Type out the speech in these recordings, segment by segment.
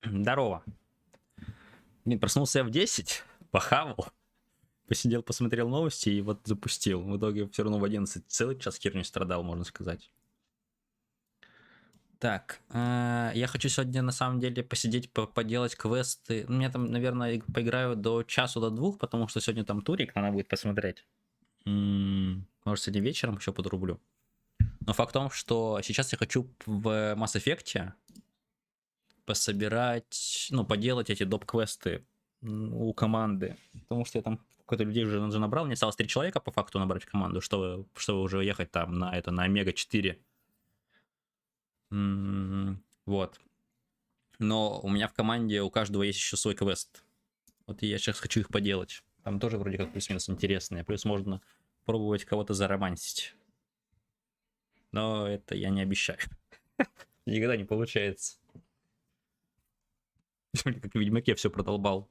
Здорово. Блин, проснулся я в 10, похавал, посидел, посмотрел новости и вот запустил. В итоге все равно в 11 целый час херню страдал, можно сказать. Так, я хочу сегодня на самом деле посидеть, поделать квесты. У меня там, наверное, поиграю до часу, до двух, потому что сегодня там турик надо будет посмотреть. Может, сегодня вечером еще подрублю. Но факт в том, что сейчас я хочу в Mass Effect пособирать, ну, поделать эти доп-квесты у команды. Потому что я там какой-то людей уже набрал. Мне осталось 3 человека по факту набрать команду, чтобы уже ехать там на это, на Омега-4. Вот. Но у меня в команде у каждого есть еще свой квест. Вот и я сейчас хочу их поделать. Там тоже вроде как плюс-минус интересные. Плюс можно пробовать кого-то заромансить. Но это я не обещаю. Никогда не получается. Как в Ведьмаке все продолбал.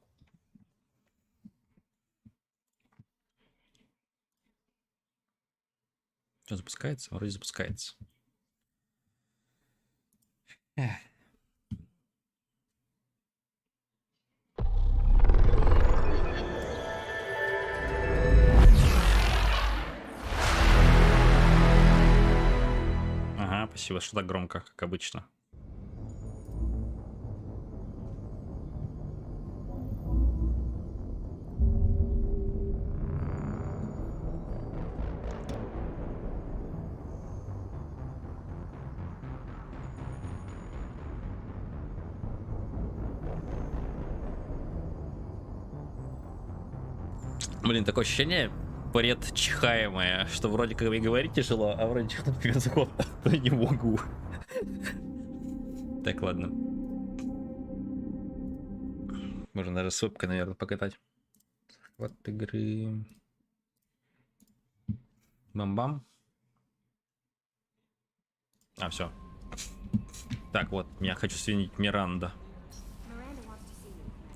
Что, запускается? Вроде запускается. Эх. Ага, спасибо, что так громко, как обычно. Блин, такое ощущение предчихаемое, что вроде как и говорить тяжело, а вроде чихнуть безусловно не могу. Так, ладно. Можно даже с вебкой, наверное, покатать. Вот игры. Бам-бам. А, все. Так, вот, я хочу сменить Миранда.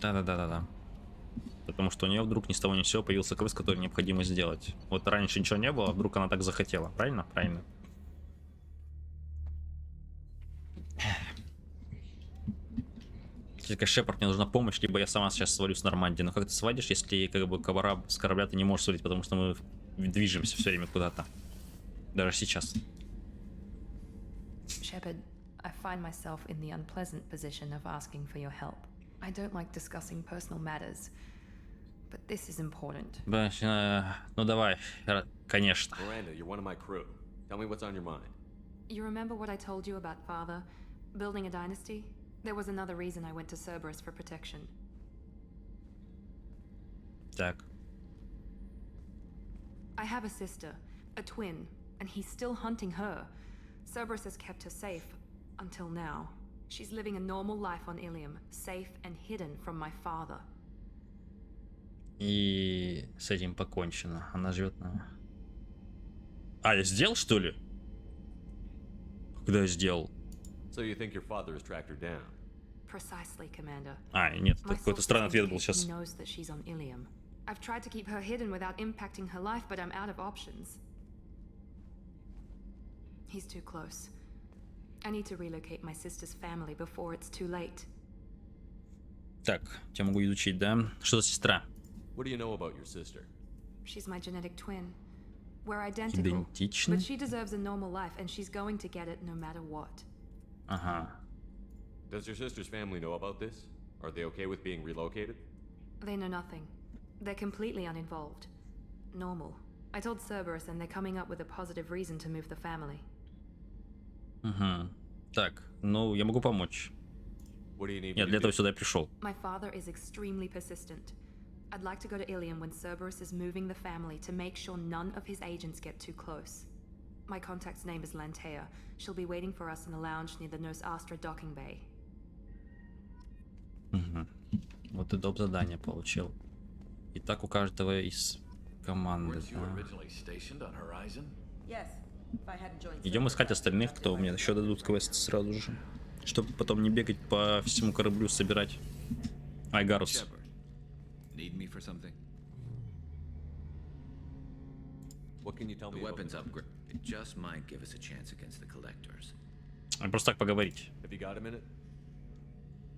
Да-да-да-да-да. Потому что у нее вдруг ни с того ни с сего появился квест, который необходимо сделать. Вот раньше ничего не было, а вдруг она так захотела. Правильно? Правильно. Только Шепард, мне нужна помощь, либо я сама сейчас свалю с Нормандии. Но как ты свалишь, если как бы с корабля ты не можешь свалить, потому что мы движемся все время куда-то. Даже сейчас. Shepard, I find myself in the unpleasant position of asking for your help. I don't like discussing personal matters, but this is important. Ну давай, конечно. Miranda, you're one of my crew. Tell me what's on your mind. You remember what I told you about Father? Building a dynasty? There was another reason I went to Cerberus for protection. Так. I have a sister, a twin, and he's still hunting her. Cerberus has kept her safe until now. She's living a normal life on Ilium, safe and hidden from my father. И с этим покончено. Она живет на... А, я сделал, что ли? Когда я сделал? So you think your father has tracked her down? Precisely, Commander. А, нет, My какой-то sources странный ответ indicate был сейчас. he knows that she's on Ilium. I've tried to keep her hidden without impacting her life, but I'm out of options. He's too close. I need to relocate my sister's family before it's too late. Так, я могу изучить, да? Что за сестра? What do you know about your sister? She's my genetic twin. We're identical, Идентичны? but she deserves a normal life, and she's going to get it no matter what. Ага. Does your sister's family know about this? Are they okay with being relocated? They know nothing. They're completely uninvolved. Normal. I told Cerberus, and they're coming up with a positive reason to move the family. Угу. Так, ну, я могу помочь. What do you need me Нет, to для этого do? сюда я пришел. My father is extremely persistent. I'd like to go to Ilium when Cerberus is moving the family to make sure none of his agents get too close. My contact's name is Lantea. She'll be waiting for us in a lounge near the Nos Astra docking bay. Угу. Вот и доп. Задание получил. И так у каждого из команды. Weren't you originally stationed on Horizon? Yes. If I hadn't joined Идем искать остальных, кто мне еще дадут квест сразу же. Чтобы потом не бегать по всему кораблю, собирать. Айгарус. Shepard, need me for something? What can you tell The me about weapons this? upgrade. It just might give us a chance against the collectors. Просто так поговорить. Have you got a minute?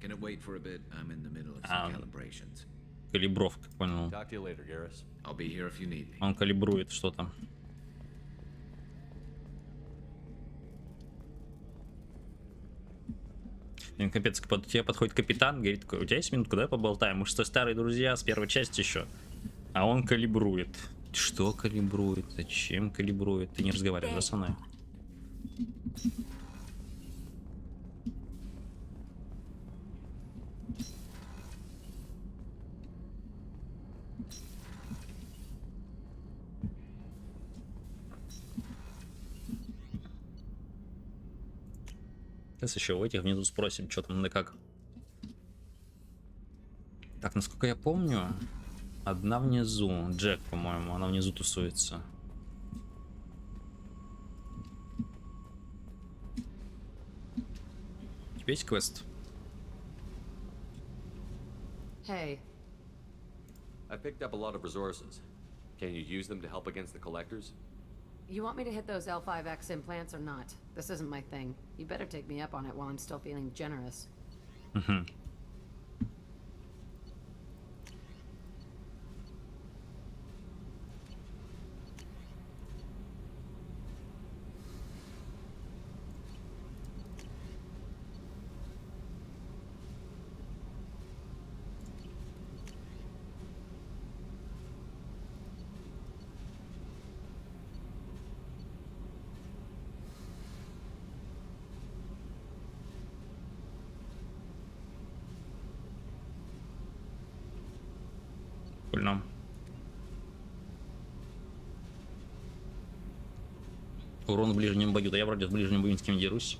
Can it wait for a bit? I'm in the middle of Um, some calibrations. Калибровка, понял. Talk to you later, Garrus. I'll be here if you need me. Он калибрует что-то. Блин, капец, к тебе подходит капитан, говорит такой: у тебя есть минутка, давай поболтаем, мы что, старые друзья с первой части еще. А он калибрует. Что калибрует? Зачем калибрует? Ты не разговариваешь, да, со мной? Сейчас еще у этих внизу спросим, что там да как. Так, насколько я помню, одна внизу. Джек, по-моему, она внизу тусуется. У тебя есть квест? Hey, I picked up a lot of resources. Can you use them to help against the collectors? you want me to hit those L5X implants or not? This isn't my thing. You better take me up on it while I'm still feeling generous. Угу. Прикольно. Урон в ближнем бою. Да я вроде в ближнем бою ни с кем не дерусь.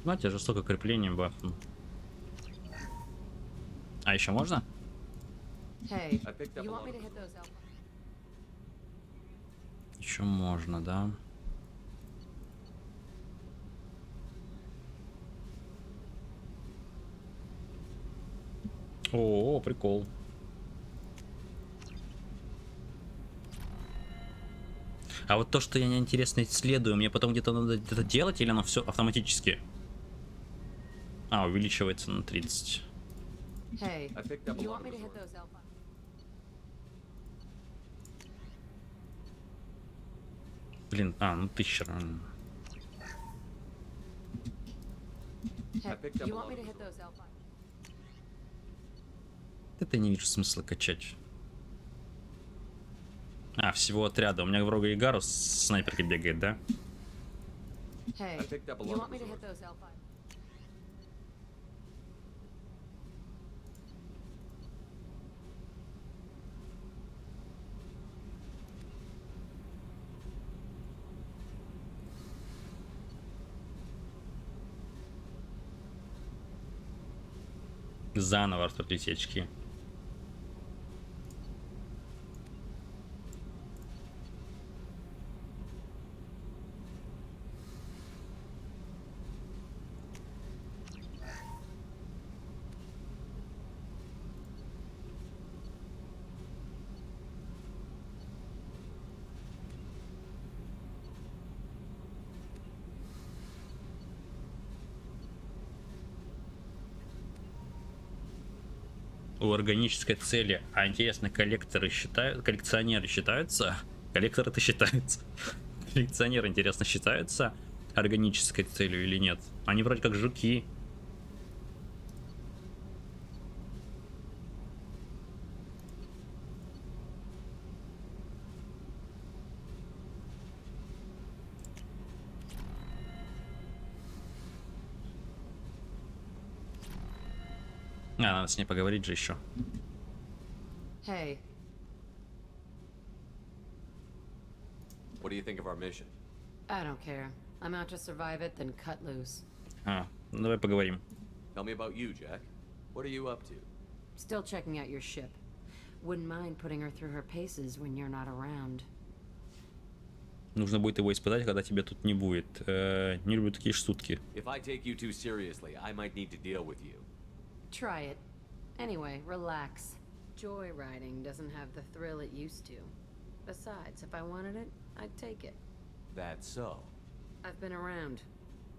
Знаете, жестокое крепление бафну. А еще можно? Hey, I picked up you a want me lot to of hit those L5X? Еще можно, да. О, прикол. А вот то, что я неинтересно исследую, мне потом где-то надо это делать, или оно все автоматически? А, увеличивается на 30. Hey, I picked up a you lot want me of to hit resources. those L5X? Блин, ну 1000. Hey, picked up you a want me lot to of hit those L5X? Это не вижу смысла качать. А, всего отряда. У меня в рога Игарус с снайперкой бегает, да? Hey, I picked up a you lot want of me to hit resources. those L5X? Заново артефакты очки. У органической цели. А интересно, коллекторы считают, коллекционеры считаются? Коллекторы-то считаются. Коллекционеры, интересно, считаются органической целью или нет? Они вроде как жуки. Надо с ней поговорить же еще. Hey, What do you think of our mission? I don't care. I'm out to survive it, then cut loose. Ну давай поговорим. Tell me about you, Jack. What are you up to? Still checking out your ship. Wouldn't mind putting her through her paces when you're not around. Нужно будет его испытать, когда тебя тут не будет. Не люблю такие штуки. If I take you too seriously, I might need to deal with you. Try it. Anyway, relax. Joyriding doesn't have the thrill it used to. Besides, if I wanted it, I'd take it. That's so. I've been around.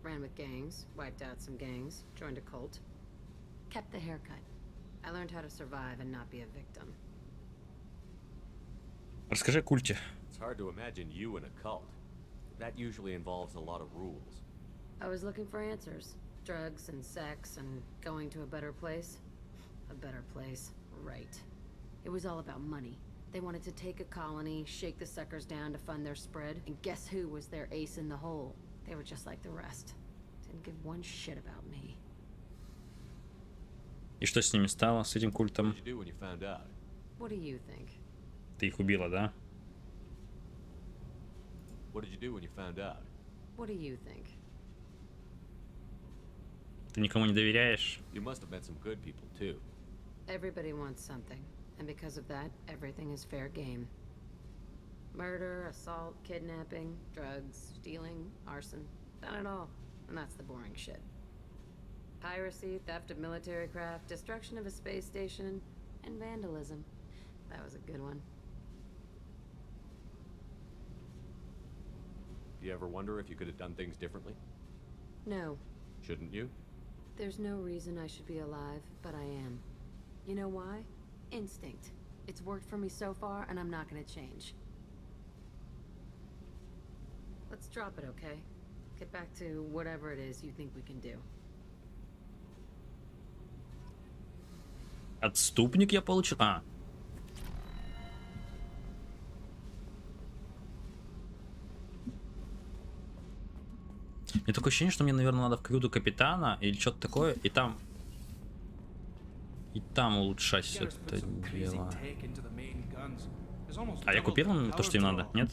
Ran with gangs, wiped out some gangs, joined a cult. Kept the haircut. I learned how to survive and not be a victim. Расскажи о культе. It's hard to imagine you in a cult. That usually involves a lot of rules. I was looking for answers. Drugs and sex and going to a better place. A better place, right. It was all about money. They wanted to take a colony, shake the suckers down to fund their spread, and guess who was their ace in the hole? They were just like the rest. Didn't give one shit about me. И что с ними стало, с этим What культом? did you do when you found out? What do you think? Ты их убила, да? What did you do when you found out? What do you think? Ты никому не доверяешь? You must have met some good people too. Everybody wants something, and because of that, everything is fair game. Murder, assault, kidnapping, drugs, stealing, arson, done it all. And that's the boring shit. Piracy, theft of military craft, destruction of a space station, and vandalism. That was a good one. Do you ever wonder if you could have done things differently? No, Shouldn't you? there's no reason I should be alive, but I am. You know why? Instinct. It's worked for me so far, and I'm not gonna change. Let's drop it, okay? Get back to whatever it is you think we can do. Отступник я получил. А. Мне такое ощущение, что мне, наверное, надо в каюту капитана или что-то такое, и там улучшать это дело. А я купил им то, что им надо? Нет?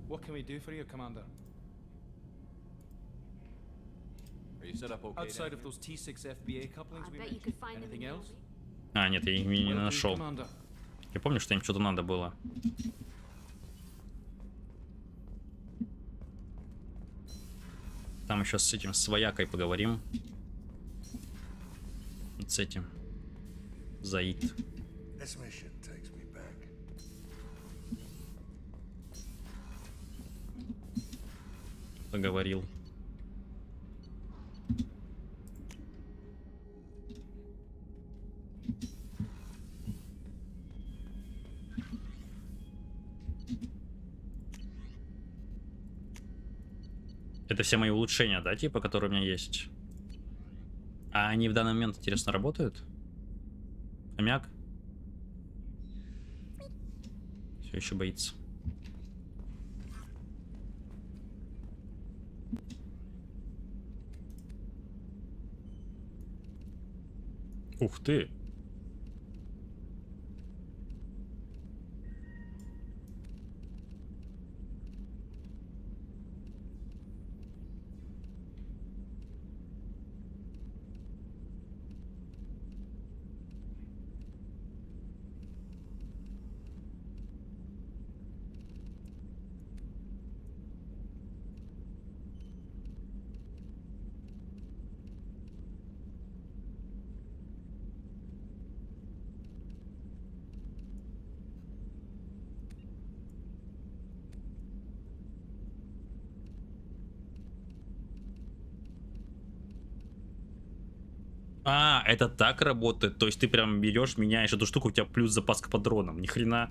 What can we do for you, Commander? Are you set up okay? Outside down of those T6 FBA couplings I we bet you mentioned? could find them in Anything the else? А, нет, я их не Will do, нашел. Commander. Я помню, что им что-то надо было. Там еще с этим, с воякой поговорим. Вот с этим. Заид. This mission takes me back. Поговорил. Это все мои улучшения, да, типа, которые у меня есть? А они в данный момент, интересно, работают? Хомяк? Все еще боится. Ух ты! А, это так работает. То есть ты прям берешь, меняешь эту штуку, у тебя плюс запас к патронам. Ни хрена.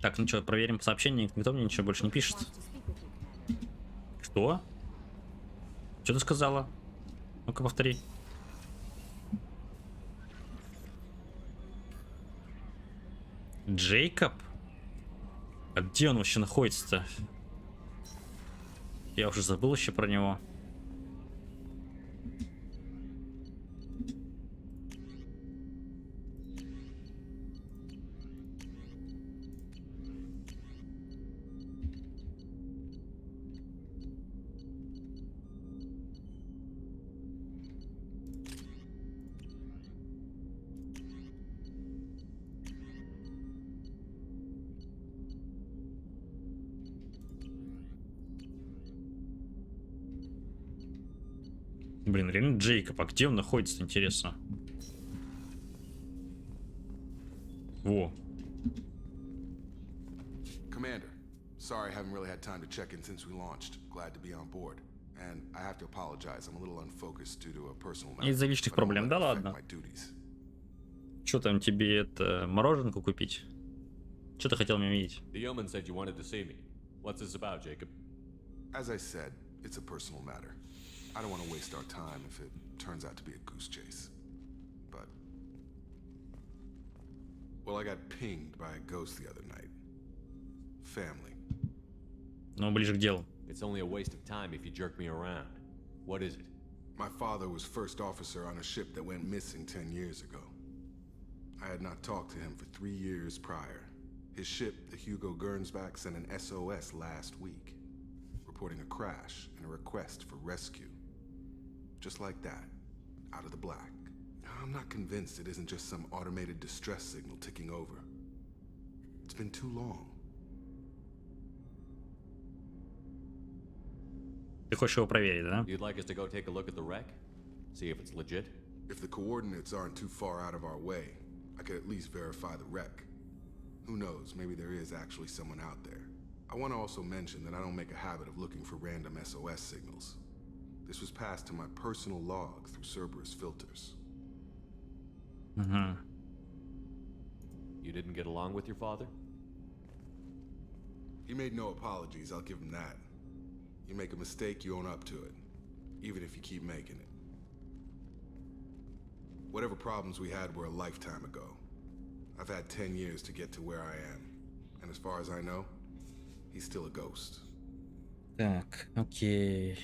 Так, ну что, проверим сообщение. Никто мне ничего больше не пишет. Что? Что ты сказала? Ну-ка, повтори. Джейкоб? А где он вообще находится-то? Я уже забыл еще про него. Блин, реально Джейкоб, а где он находится, интересно? Во. Commander, sorry I haven't really had time to check in since we launched. Glad to be on board. And I have to apologize, I'm a little unfocused due to a personal matter. Из-за личных but I won't проблем, let да it affect ладно. my duties. Что там тебе это, мороженку купить? Что ты хотел меня видеть? The yeoman said you wanted to see me. What's this about, Jacob? As I said, it's a personal matter. I don't want to waste our time if it turns out to be a goose chase. But... well, I got pinged by a ghost the other night. Family. Ну, ближе к делу. It's only a waste of time if you jerk me around. What is it? My father was first officer on a ship that went missing 10 years ago. I had not talked to him for 3 years prior. His ship, the Hugo Gernsback, sent an SOS last week, reporting a crash and a request for rescue. Just like that, out of the black. I'm not convinced it isn't just some automated distress signal ticking over. It's been too long. Ты хочешь его проверить, да? You'd like us to go take a look at the wreck? See if it's legit? If the coordinates aren't too far out of our way, I could at least verify the wreck. Who knows, maybe there is actually someone out there. I want to also mention that I don't make a habit of looking for random SOS signals. This was passed to my personal log through Cerberus filters. Угу. You didn't get along with your father? He made no apologies, I'll give him that. You make a mistake, you own up to it, even if you keep making it. Whatever problems we had were a lifetime ago. I've had 10 years to get to where I am, and as far as I know, he's still a ghost. Так, окей.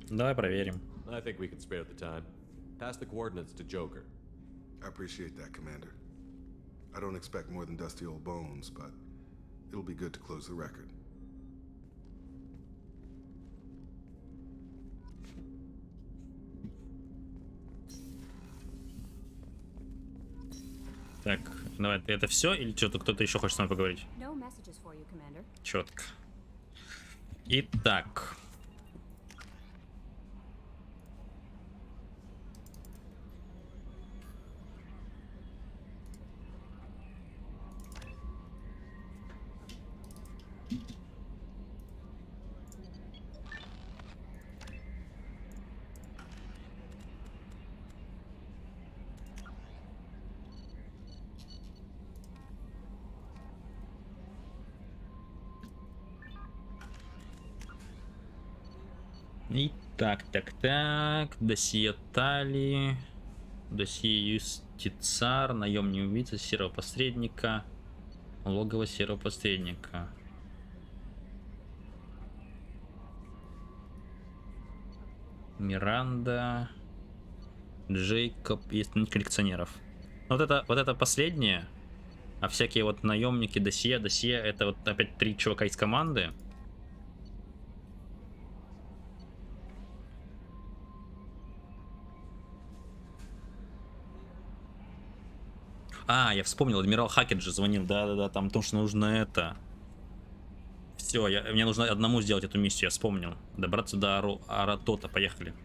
Давай проверим. I think we can spare the time. Pass the coordinates to Joker. I appreciate that, Commander. I don't expect more than dusty old bones, but it'll be good to close the record. Так, давай, это все или что-то кто-то еще хочет с нами поговорить? No messages for you, Commander. Четко. Итак. И так. Досье Тали. Досье Юстицар. Наемный убийца серого посредника. Логово серого посредника. Миранда. Джейкоб и коллекционеров. Вот это последнее. А всякие вот наемники, досье, это вот опять 3 чувака из команды. А, я вспомнил, адмирал Хакет же звонил, да, там, потому что нужно это. Все, мне нужно одному сделать эту миссию, я вспомнил. Добраться до Аратота, поехали.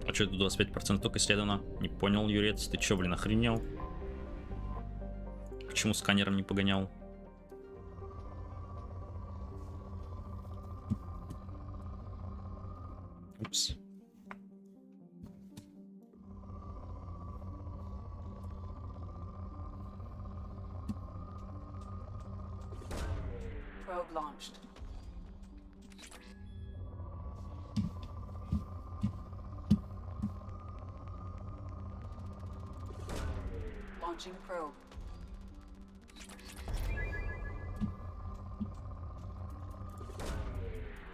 А что это 25% только исследовано? Не понял, Юрец, ты чё, блин, охренел? Почему сканером не погонял? Упс. Probe launched. Launching probe.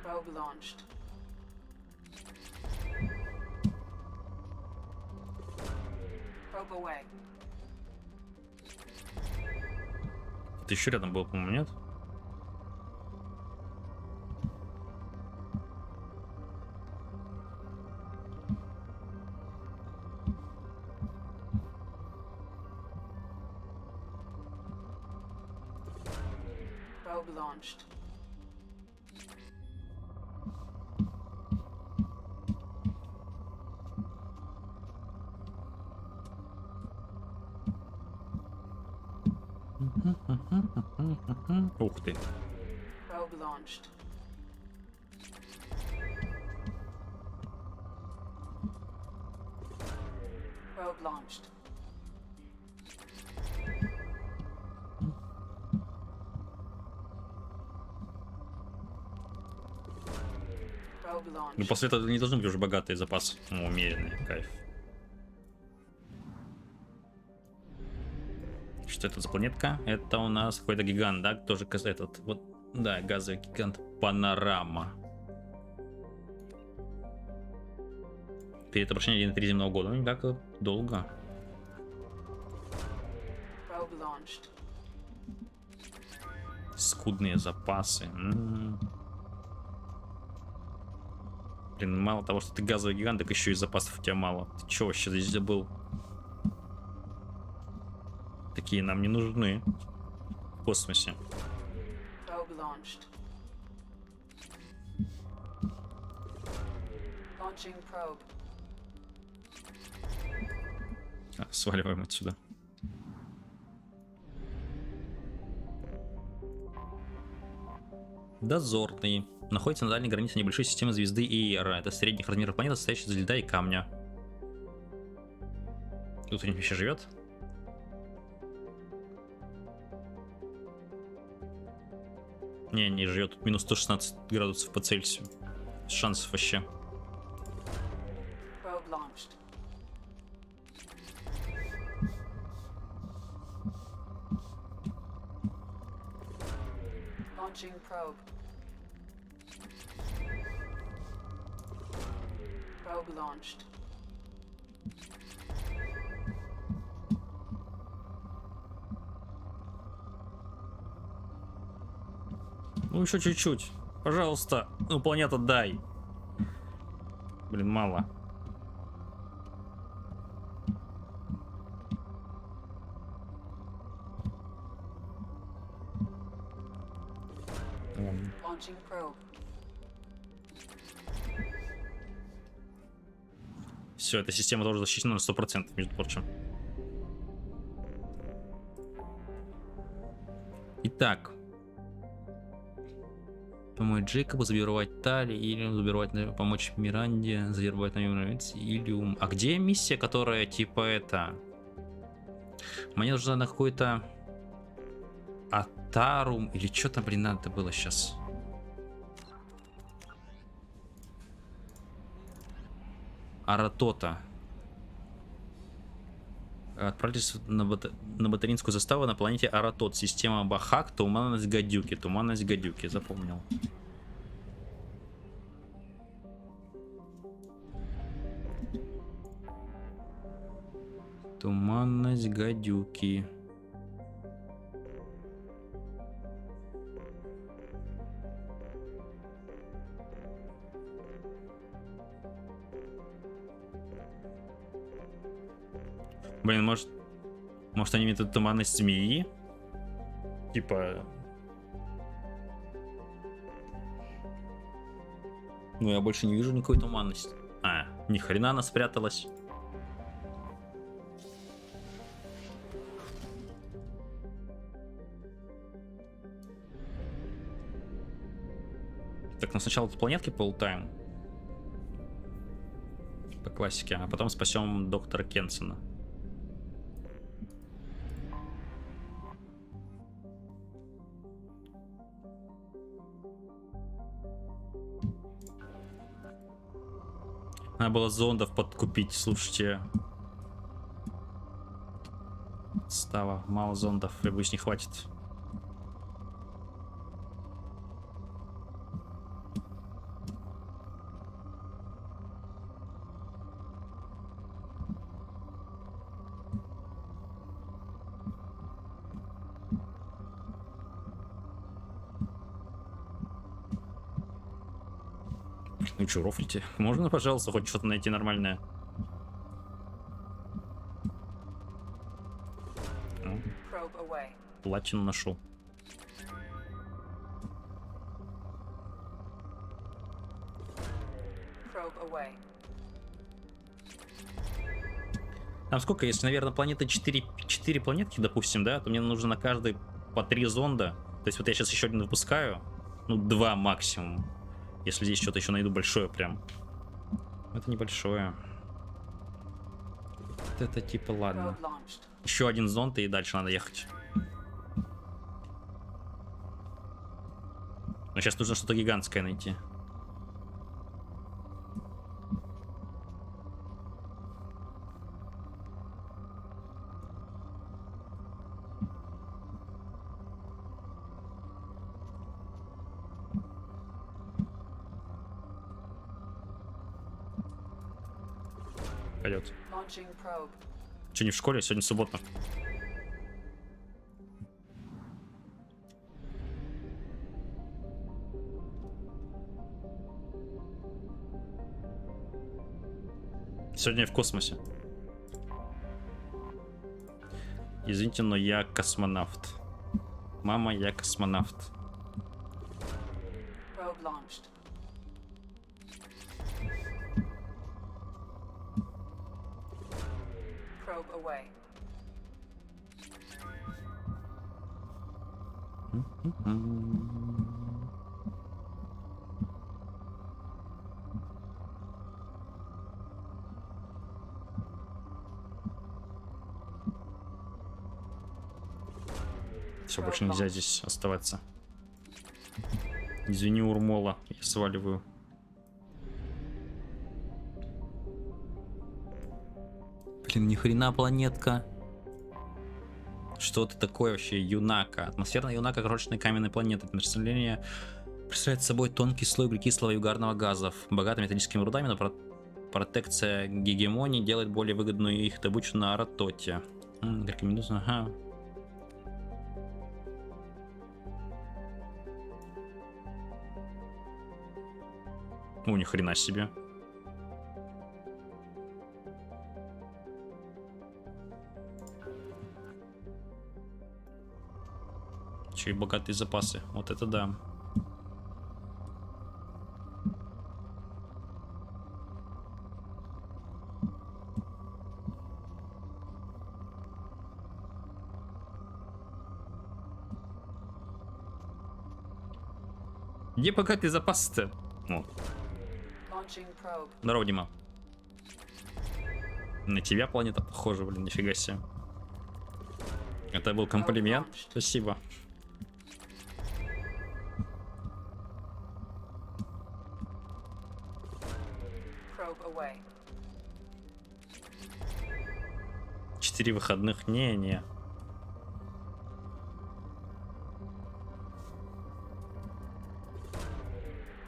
Probe launched. Probe away. Ты еще рядом был, по-моему, нет? Probe launched. Ух ты. Probe launched. Probe launched. Probe Ну, launched. после этого не должны быть уже богатые запасы. Ну, умеренные. Кайф. Что это за планетка? Это у нас какой-то гигант, да? Тоже этот. Вот, да, газовый гигант Панорама. Перед обращением 1,3 земного года. Ну, не так долго. Probe launched. Скудные запасы. Блин, мало того, что ты газовый гигант, так еще и запасов у тебя мало. Ты че вообще здесь забыл? Такие нам не нужны в космосе. Probe launched. Launching probe. Сваливаем отсюда. Дозорный. Находится на дальней границе небольшой системы звезды Иера. Это средних размеров планета, состоящая из льда и камня. Тут кто-нибудь вообще живет? Не живет. Тут минус 116 градусов по Цельсию. Шансов вообще. Probe launched. Launching probe. Probe launched. Ну еще чуть-чуть. Пожалуйста. Ну, планета, дай. Блин, мало. Launching probe. Все, эта система тоже защищена на 100%, между прочим. Итак. Помочь Джейкобу завербовать Тали, или завербовать, помочь Миранде завербовать на Илиум. А где миссия, которая типа это? Мне нужно на какой-то Атарум, или что там, блин, надо было сейчас? Аратота. Отправьтесь на батаринскую заставу на планете Аратот. Система Бахак, туманность гадюки. Туманность гадюки, запомнил. Туманность гадюки. Блин, может они имеют эту туманность змеи? Типа... Ну, я больше не вижу никакой туманности. А, ни хрена она спряталась. Так, ну сначала тут планетки полутаем. По классике, а потом спасем доктора Кенсона. Надо было зондов подкупить, слушайте. Става, мало зондов, и боюсь, не хватит. Ну чё, рофлите? Можно, пожалуйста, хоть что-то найти нормальное? Probe away. Платину нашел. Probe away. Там сколько, если, наверное, планеты 4 планетки, допустим, да, то мне нужно на каждой по 3 зонда. То есть вот я сейчас еще один выпускаю, ну 2 максимум. Если здесь что-то еще найду большое прям. Это небольшое. Вот это типа ладно. Probe launched. Еще один зонд и дальше надо ехать. Но сейчас нужно что-то гигантское найти. Пойдет. Launching probe. Че, не в школе? Сегодня суббота. Сегодня я в космосе. Извините, но я космонавт. Мама, я космонавт. Probe launched. Probe away. Все, больше нельзя здесь оставаться. Извини, Урмола, я сваливаю. Блин, ни хрена планетка. Что это такое вообще? Юнака. Атмосферная Юнака — крошечная каменная планета. Население представляет собой тонкий слой углекислого и угарного газов, богатый металлическими рудами, но протекция гегемонии делает более выгодную их добычу на Аратоте. Ага. Ну, ни хрена себе. Еще и богатые запасы. Вот это да. Где богатые запасы-то? Вот. Launching probe. Здорово, Дима. На тебя планета похожа, блин, нифига себе. Это был комплимент. Спасибо. Probe away. 4 выходных. Не-не.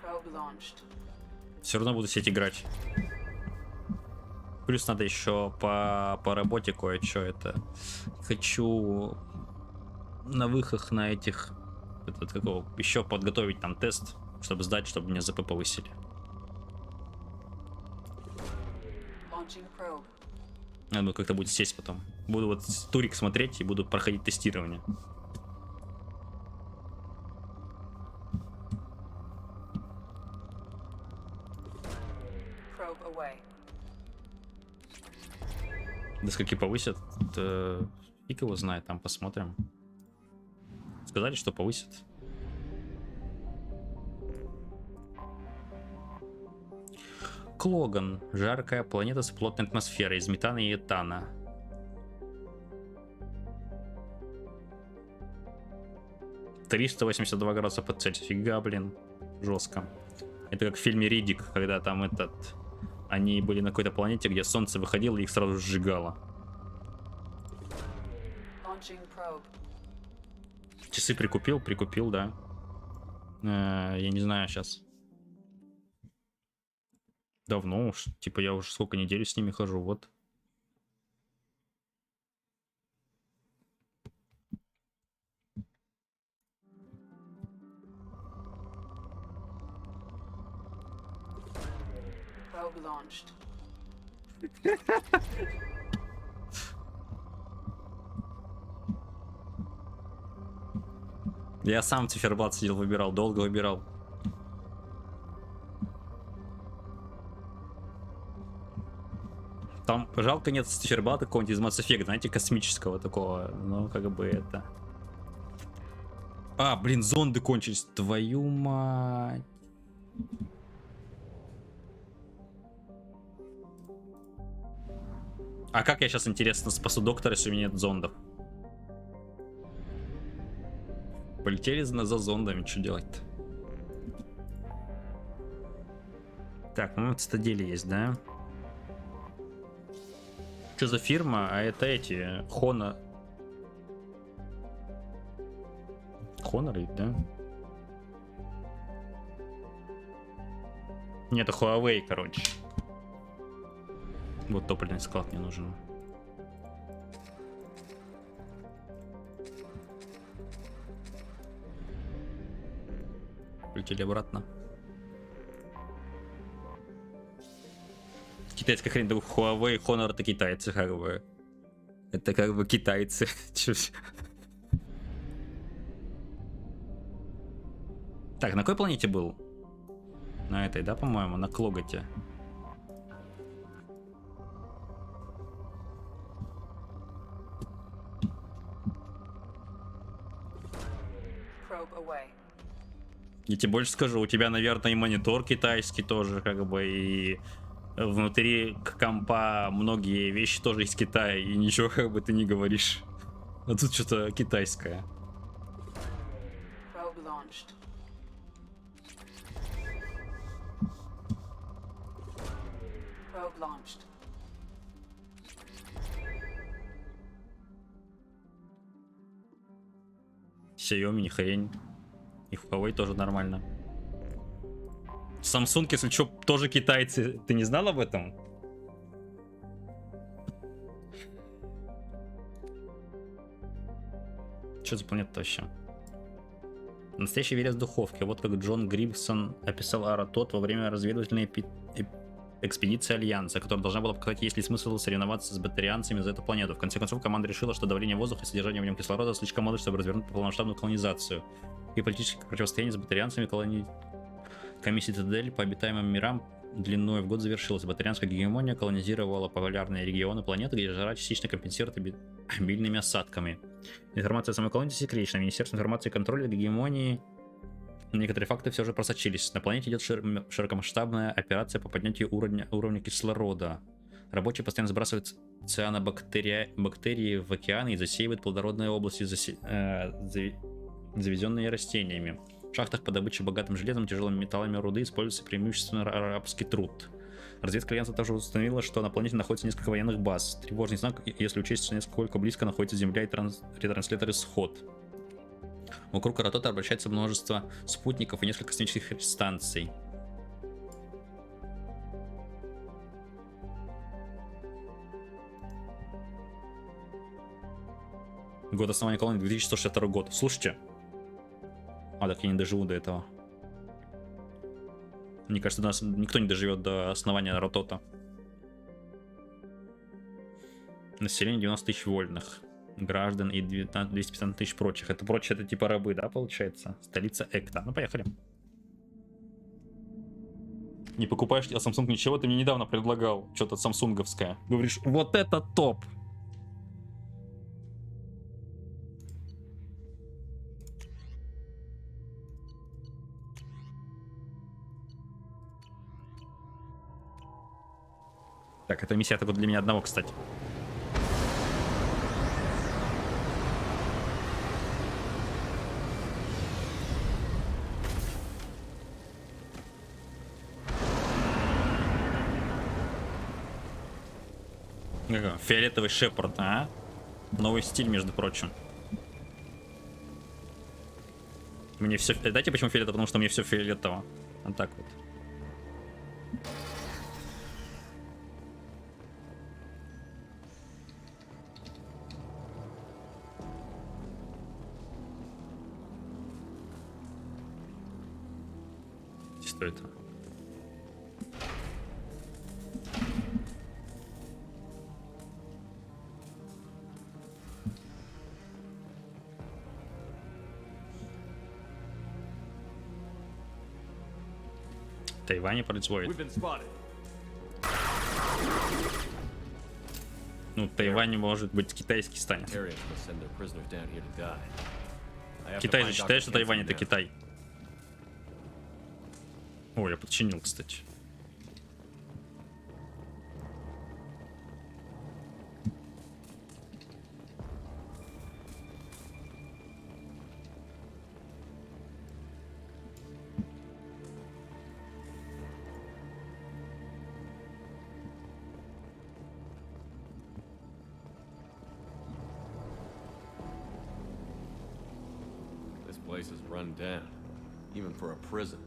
Probe launched. Все равно буду сеть играть. Плюс надо еще по работе кое-что это. Хочу на выходах на этих какого еще подготовить там тест, чтобы сдать, чтобы мне ЗП повысили. Launching probe. Надо как-то будет сесть потом. Буду вот турик смотреть и буду проходить тестирование. Probe away. До скольки повысят? Фиг его знает, там посмотрим. Сказали, что повысят. Клоган. Жаркая планета с плотной атмосферой из метана и этана. «382 градуса по Цельсию». Фига, блин. Жестко. Это как в фильме «Риддик», когда там они были на какой-то планете, где солнце выходило и их сразу сжигало. Launching probe. Часы прикупил, да. Я не знаю сейчас. Давно уж. Типа я уже сколько недель с ними хожу, вот. Probe launched. Я сам циферблат сидел, выбирал, долго выбирал. Там жалко нет циферблата какого-нибудь из Mass Effect, знаете, космического такого. Ну, как бы это... А, блин, зонды кончились. Твою мать. А как я сейчас, интересно, спасу доктора, если у меня нет зондов? Полетели за зондами, что делать-то? Так, ну это стадили есть, да? Что за фирма? А это эти, Honor. Honor, да? Нет, это Huawei, короче. Вот топливный склад мне нужен. Полетели обратно. Китайская хрень, да, Huawei, Honor — это китайцы, как бы. Это как бы китайцы. Так, на какой планете был? На этой, да, по-моему, на Клоготе. Probe away. Я тебе больше скажу, у тебя, наверное, и монитор китайский тоже, как бы, и внутри компа многие вещи тоже из Китая, и ничего, как бы, ты не говоришь. А тут что-то китайское. Probe launched. Probe launched. Xiaomi не хрень. И Huawei тоже нормально. Samsung, если что, тоже китайцы. Ты не знал об этом? Что за планета вообще? Настоящий вирус духовки. Вот как Джон Грибсон описал Аратот во время разведывательной экспедиции Альянса, которая должна была показать, есть ли смысл соревноваться с батарианцами за эту планету. В конце концов, команда решила, что давление воздуха и содержание в нем кислорода слишком мало, чтобы развернуть полномасштабную колонизацию. И политическое противостояние с батарианцами комиссии Цитадель по обитаемым мирам длиной в год завершилась. Батарианская гегемония колонизировала полярные регионы планеты, где жара частично компенсирует обильными осадками. Информация о самой колонии секретна. Министерство информации и контроля гегемонии. Некоторые факты все же просочились. На планете идет широкомасштабная операция по поднятию уровня кислорода. Рабочие постоянно сбрасывают цианобактерии в океаны и засеивают плодородные области, завезенные растениями. В шахтах по добыче богатым железом, тяжелыми металлами руды используется преимущественно арабский труд. Разведка Альянса также установила, что на планете находится несколько военных баз. Тревожный знак, если учесть, насколько близко находится Земля и ретрансляторы Сход. Вокруг Аратота обращается множество спутников и несколько космических станций. Год основания колонии 2162 год. Слушайте. А, так я не доживу до этого. Мне кажется, нас никто не доживет до основания Аратота. Население 90 тысяч вольных граждан и 215 тысяч прочих. Это прочие, это типа рабы, да, получается? Столица Экта. Ну, поехали. Не покупаешь ли Samsung ничего? Ты мне недавно предлагал что-то самсунговское. Говоришь, вот это топ! Так, эта миссия только для меня одного, кстати. Фиолетовый Шепард, а? Новый стиль, между прочим. Мне все... Знаете, почему фиолетово? Потому что мне все фиолетово. Вот так вот. Что это? Тайване производит. We've been spotted. Ну, Тайвань, может быть, китайский станет. Arians must send their prisoners down here to die. I have to Китай find же считает, Dr. что Тайвань Kinsey это now. Китай. О, я подчинил, кстати. This place is run down, even for a prison.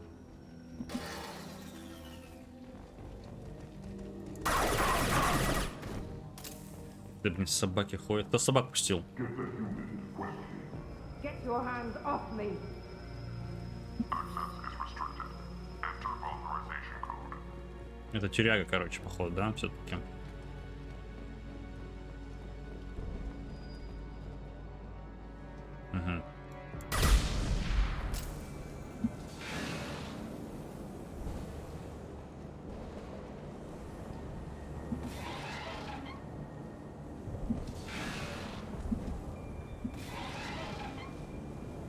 Да, блин, собаки ходят. Кто собак пустил? Get your hands off me! Это тюряга, короче, походу, да, все-таки. Угу.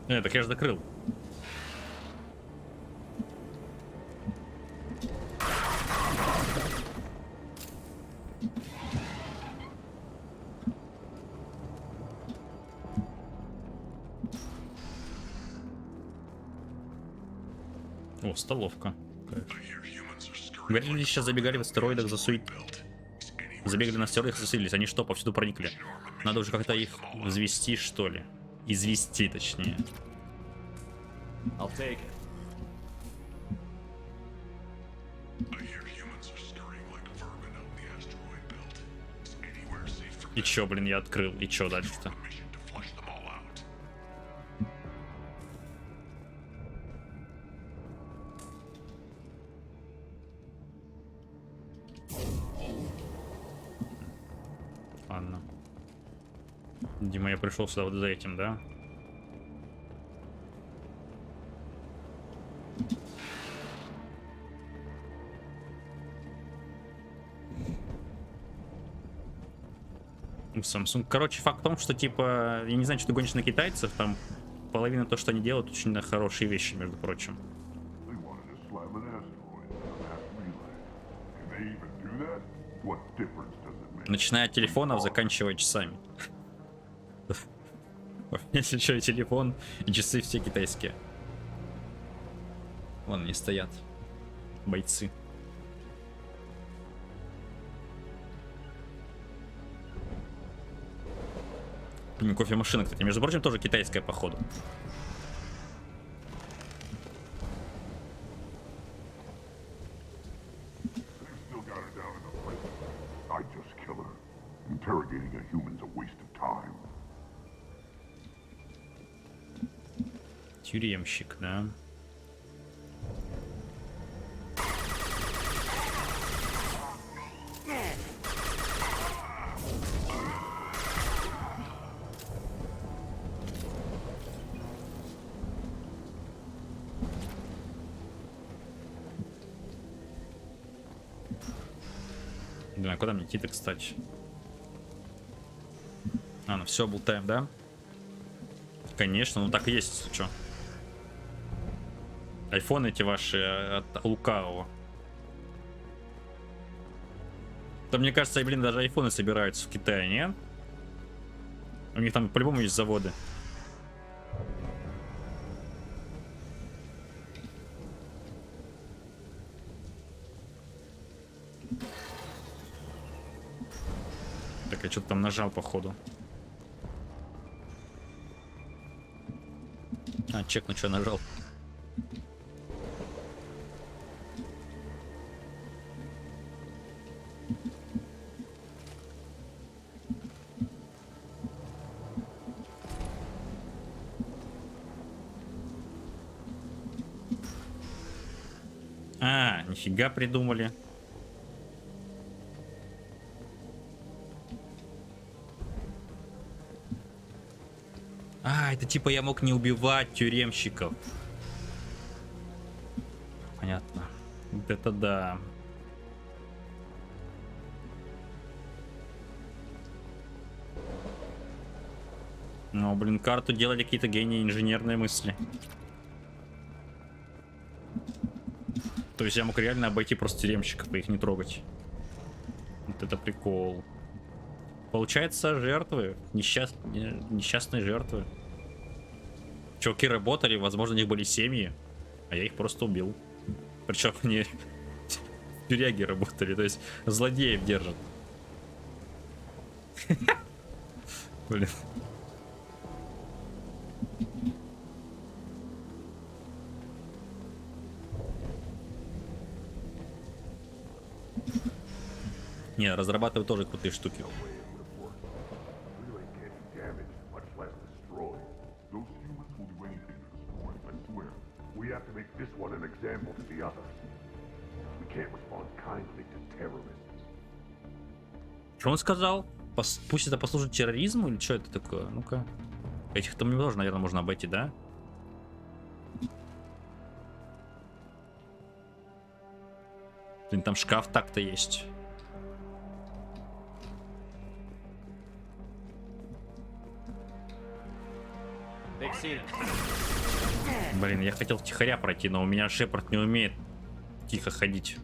Так я же закрыл. О, столовка. Говорили, люди сейчас забегали в астероидах, забегали на астероидах, засуетились. Они что, повсюду проникли? Надо уже как-то их взвести, что ли? Извести, точнее. I'll take it. И чё, блин, я открыл. И чё дальше-то? Ладно. Дима, я пришел сюда вот за этим, да? Samsung. Короче, факт в том, что, типа, я не знаю, что ты гонишь на китайцев, там половина то, что они делают, очень хорошие вещи, между прочим. Начиная от телефонов, заканчивая часами. Если что, и телефон, и часы все китайские. Вон они стоят. Бойцы. Кофемашина, кстати, между прочим, тоже китайская, походу. Тюремщик, да? Блин, а куда мне идти-то, кстати? А, ну все, болтаем, да? Конечно, ну так и есть, если что. Айфоны эти ваши от лукавого. Да мне кажется, блин, даже айфоны собираются в Китае, не? У них там по-любому есть заводы. Так, я что-то там нажал, походу. А, чек, ну что, нажал. А, нифига придумали. А, это типа я мог не убивать тюремщиков. Понятно. Вот это да. Ну, блин, карту делали какие-то гении инженерные мысли. То есть я мог реально обойти просто тюремщиков и их не трогать. Вот это прикол. Получается, жертвы. Несчастные жертвы. Чуваки работали, возможно, у них были семьи, а я их просто убил. Причем они в тюряге работали, то есть злодеев держат. Блин. Не, разрабатывают тоже крутые штуки. Что он сказал? Пусть это послужит терроризму или что это такое? Ну-ка. Этих там не тоже, наверное, можно обойти, да? Блин, там шкаф так-то есть. Блин, я хотел втихаря пройти, но у меня Шепард не умеет тихо ходить.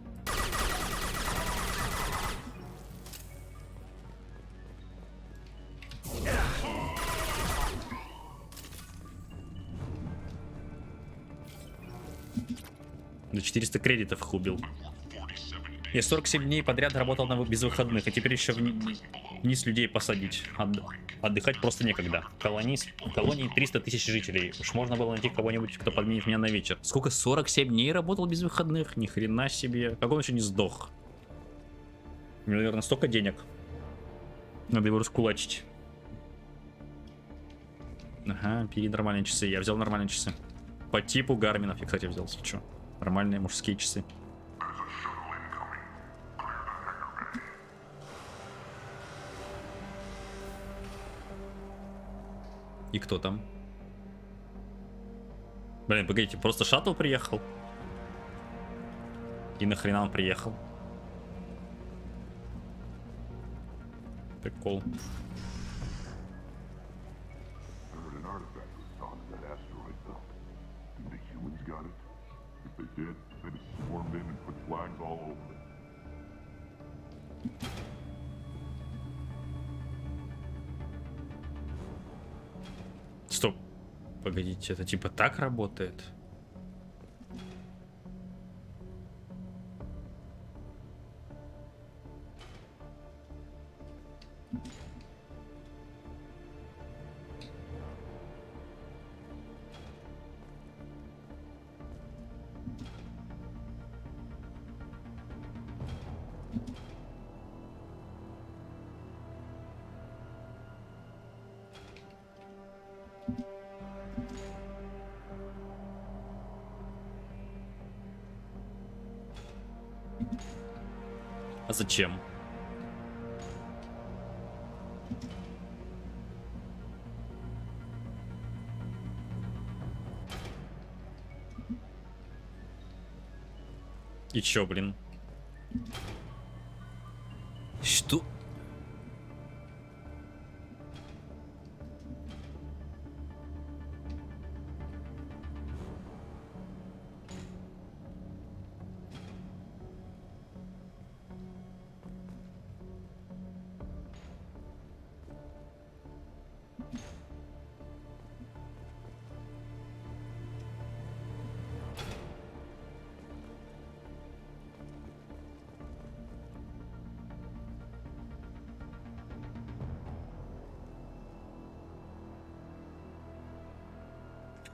За 400 кредитов их убил. Я 47 дней подряд работал на без выходных, а теперь еще вниз людей посадить. Отдыхать просто некогда. В колонии 300 тысяч жителей. Уж можно было найти кого-нибудь, кто подменит меня на вечер. Сколько? 47 дней работал без выходных? Ни хрена себе. Как он еще не сдох? У него, наверное, столько денег. Надо его раскулачить. Ага, бери нормальные часы. Я взял нормальные часы. По типу Гарминов я, кстати, взял. Что? Нормальные мужские часы. И кто там? Блин, погодите, просто шаттл приехал? И нахрена он приехал? Прикол. Стоп. Погодите, это типа так работает? А зачем? И чё, блин? Что?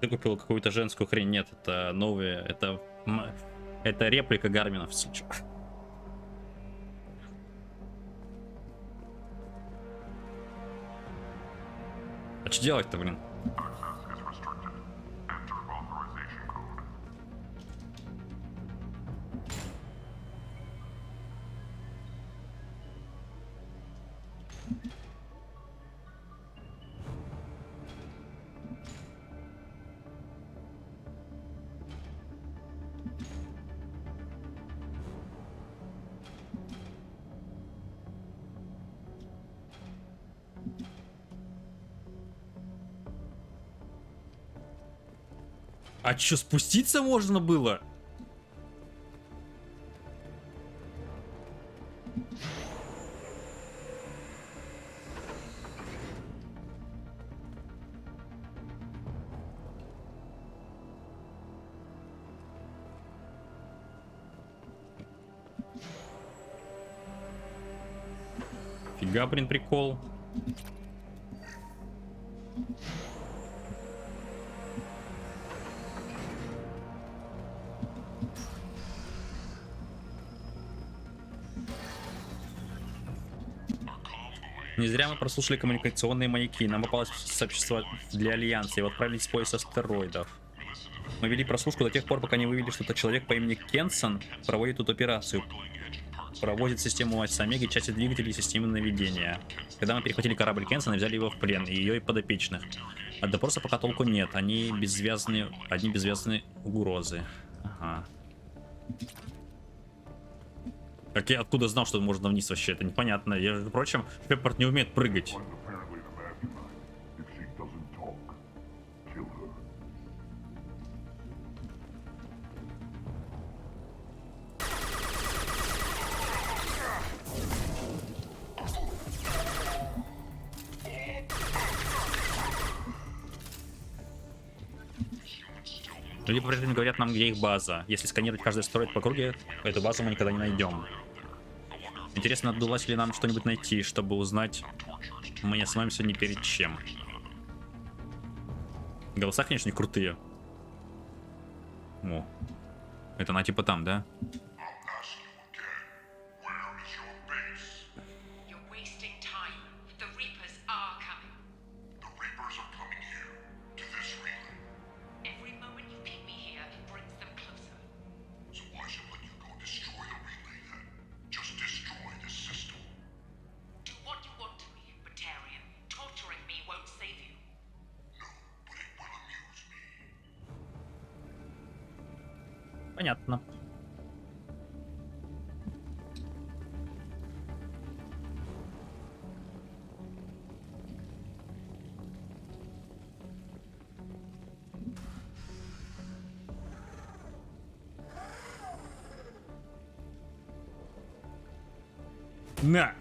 Ты купил какую-то женскую хрень? Нет, это новые, это реплика Гарминов. А что делать-то, блин? А чё, спуститься можно было? Фига, блин, прикол. Не зря мы прослушали коммуникационные маяки. Нам попалось сообщество для Альянса, и вот отправились в пояс астероидов. Мы вели прослушку до тех пор, пока не вывели, что это человек по имени Кенсон проводит тут операцию. Проводит систему Альфа Омеги, части двигателей и системы наведения. Когда мы перехватили корабль Кенсона, взяли его в плен, и ее и подопечных. От допроса пока толку нет, одни безвязные угрозы. Ага. Как я откуда знал, что можно вниз вообще? Это непонятно. Я, между прочим, Шепард не умеет прыгать. Люди по-прежнему говорят нам, где их база. Если сканировать каждый астероид по круге, эту базу мы никогда не найдем. Интересно, удалось ли нам что-нибудь найти, чтобы узнать, мы не остановимся ни перед чем. Голоса, конечно, не крутые. О, это она типа там, да? Понятно. На!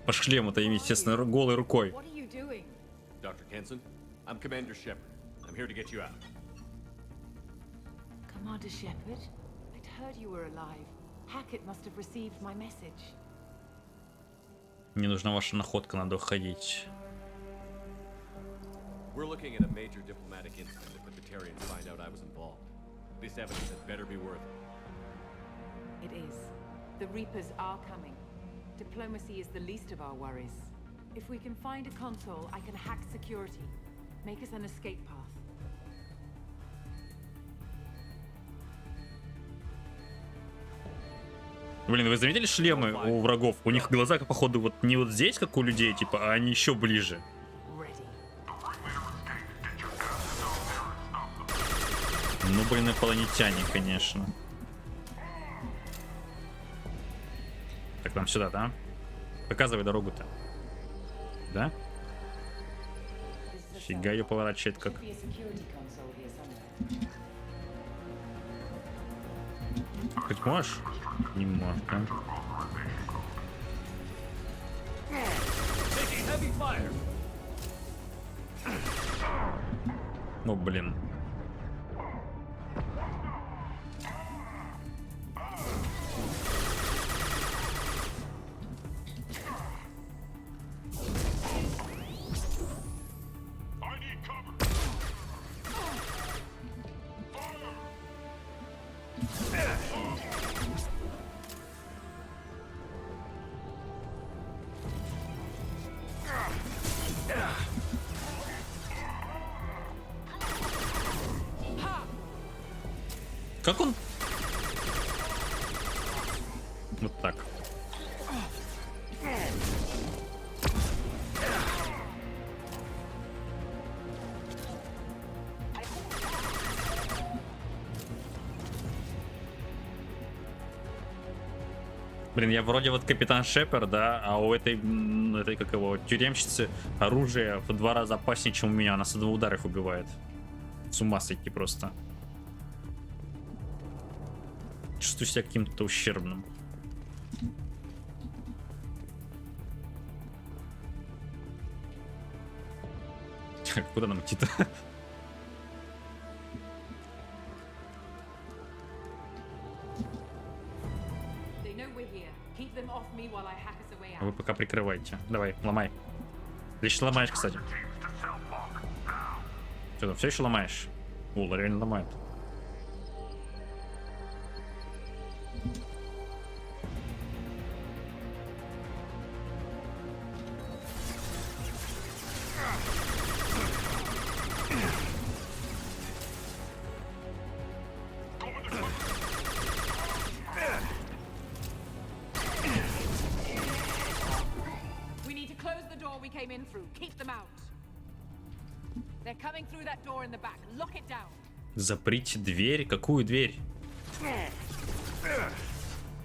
По шлему-то им, естественно, голой рукой. Dr. Kenson, I'm Commander Shepard. I'm here to get you out. Commander Shepard? I'd heard you were alive. Hackett must have received my message. Мне нужна ваша находка, надо уходить. We're looking at a major diplomatic incident if the Batarians find out I was involved. This evidence had better be worth it. It is. The Reapers are coming. Diplomacy is the least of our worries. If we can find a console, I can hack security. Make us an escape path. Блин, вы заметили шлемы у врагов? У них глаза, походу, вот не вот здесь, как у людей, типа, а они еще ближе. Ну, блин, инопланетяне, конечно. Так, нам сюда, да? Показывай дорогу-то. Да? Фига ее поворачивает как. Хоть можешь? Не можешь, да? Ну, блин. Как он? Вот так. Блин, я вроде вот капитан Шепард, да, а у этой как его, тюремщицы оружие в 2 раза опаснее, чем у меня. Она с 1 удара их убивает. С ума сойти просто. Чувствую себя каким-то ущербным. Куда нам идти-то? Вы пока прикрываете. Давай, ломай. Ты еще ломаешь, кстати. Что, все еще ломаешь? О, реально ломает. Заприте дверь? Какую дверь?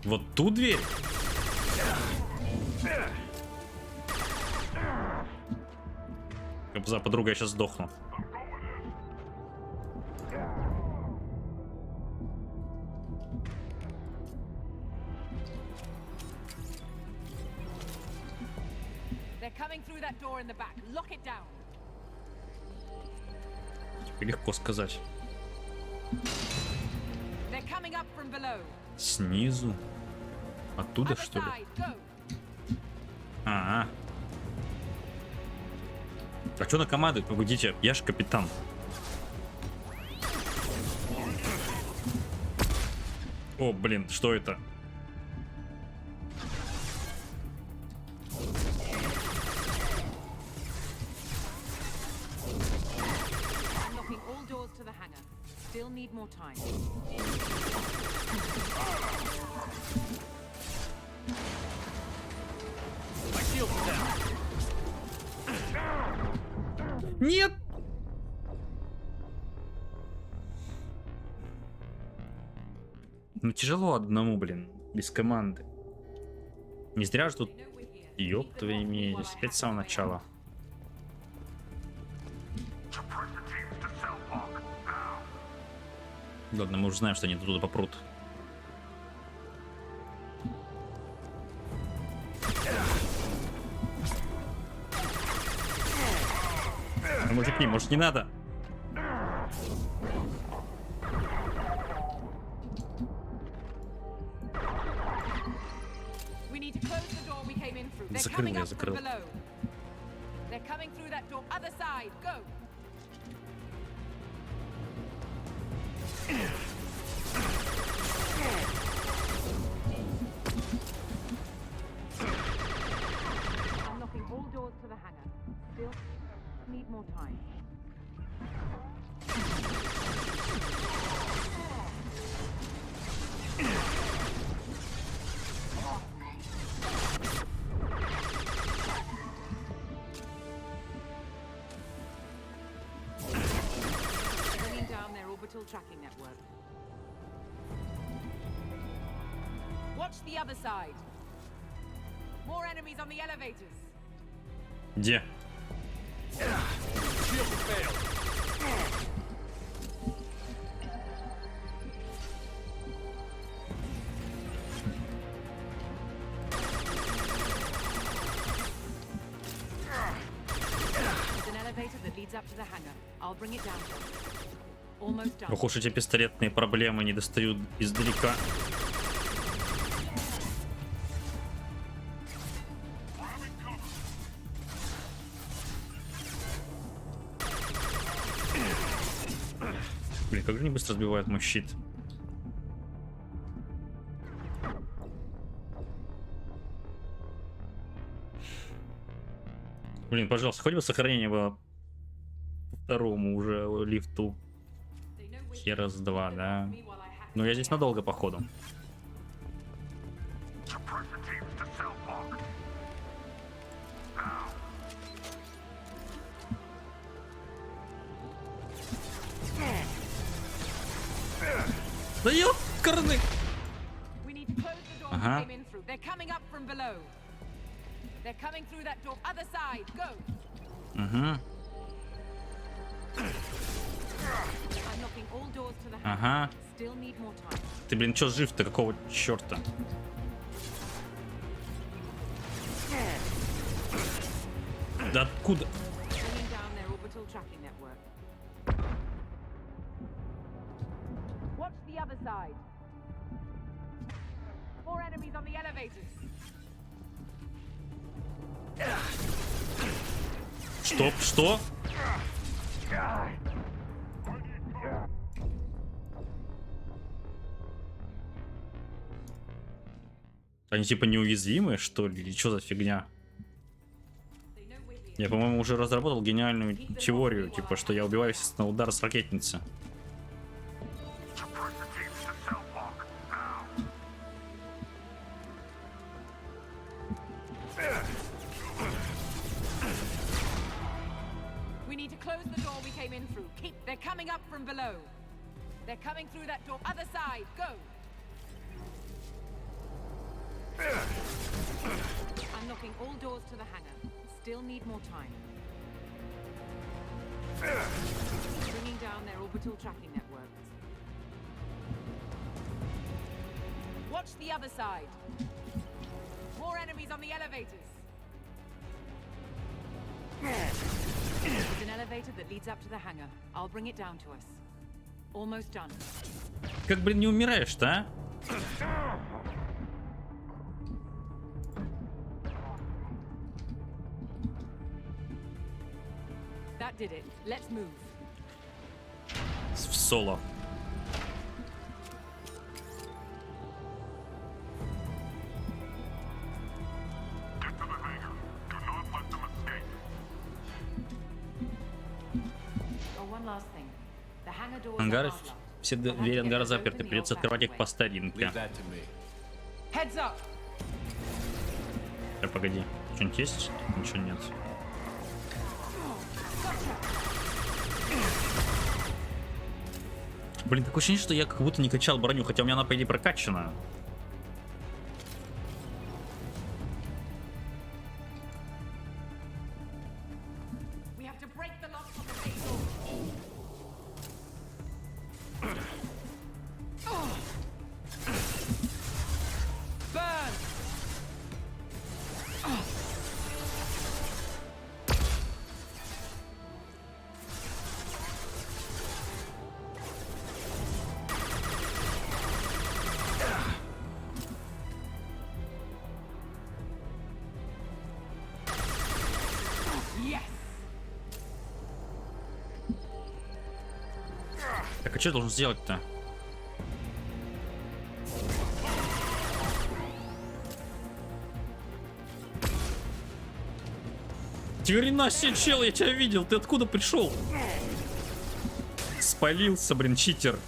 Вот ту дверь? За подруга, я сейчас сдохну. Легко сказать. Снизу? Оттуда, что ли? А что на команду? Погодите, я ж капитан. О, блин, что это? Нет! Ну тяжело одному, блин, без команды. Не зря же тут... Ёб твою медь, опять с самого начала. Ладно, мы уже знаем, что они туда попрут. Мужики, может не надо? Закрыл я, закрыл. Need more time. Bringing down their orbital tracking network. Watch the other side. More enemies on the elevators. Где? Ох уж эти пистолетные проблемы не достают издалека. Блин, как же они быстро сбивают мой щит. Блин, пожалуйста, хоть бы сохранение было по второму уже лифту. Хера с 2, да? Ну, я здесь надолго, походу. Да ёкарный! We need to close the door we came in through. They're coming up from below. They're coming through that door. Other side. Go. Угу. I'm knocking all doors to the house. Ага. Still need more time. Ты, блин, чё жив-то? Какого черта? Да откуда? Bringing down their orbital tracking network. Watch the other side. More enemies on the elevators. Что? Что? Они типа неуязвимые, что ли? Или что за фигня? Я, по-моему, уже разработал гениальную теорию, типа, что я убиваюсь на удар с ракетницы. We need to close the door we came in through. Keep. They're coming up from below. They're coming through that door. Other side. Go. I'm knocking all doors to the hangar. Still need more time. Bringing down their orbital tracking networks. Watch the other side. More enemies on the elevators. There's an elevator that leads up to the hangar. I'll bring it down to us. Almost done. Как, блин, не умираешь-то, а? That did it. Let's move. В соло. Oh, one last thing. The hangar doors are Ангары, hard locked. все двери ангара заперты, придется открывать их по старинке. Leave that to me. Heads up. Погоди, что-нибудь есть? Ничего нет. Блин, такое ощущение, что я как будто не качал броню, хотя у меня она, по идее, прокачана. We have to break the lock on the main door. Burn. Yes. Так, а что я должен сделать-то? Хрена себе, чел, я тебя видел, ты откуда пришел? Спалился, блин, читер.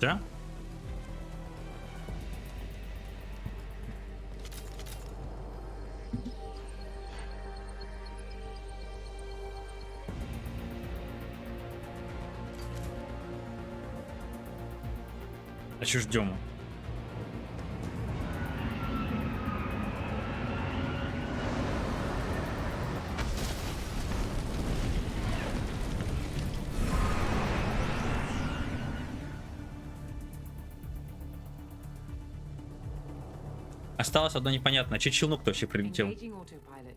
Да? А что ждем? Осталось одно непонятное. Че челнок вообще прилетел? Engaging autopilot.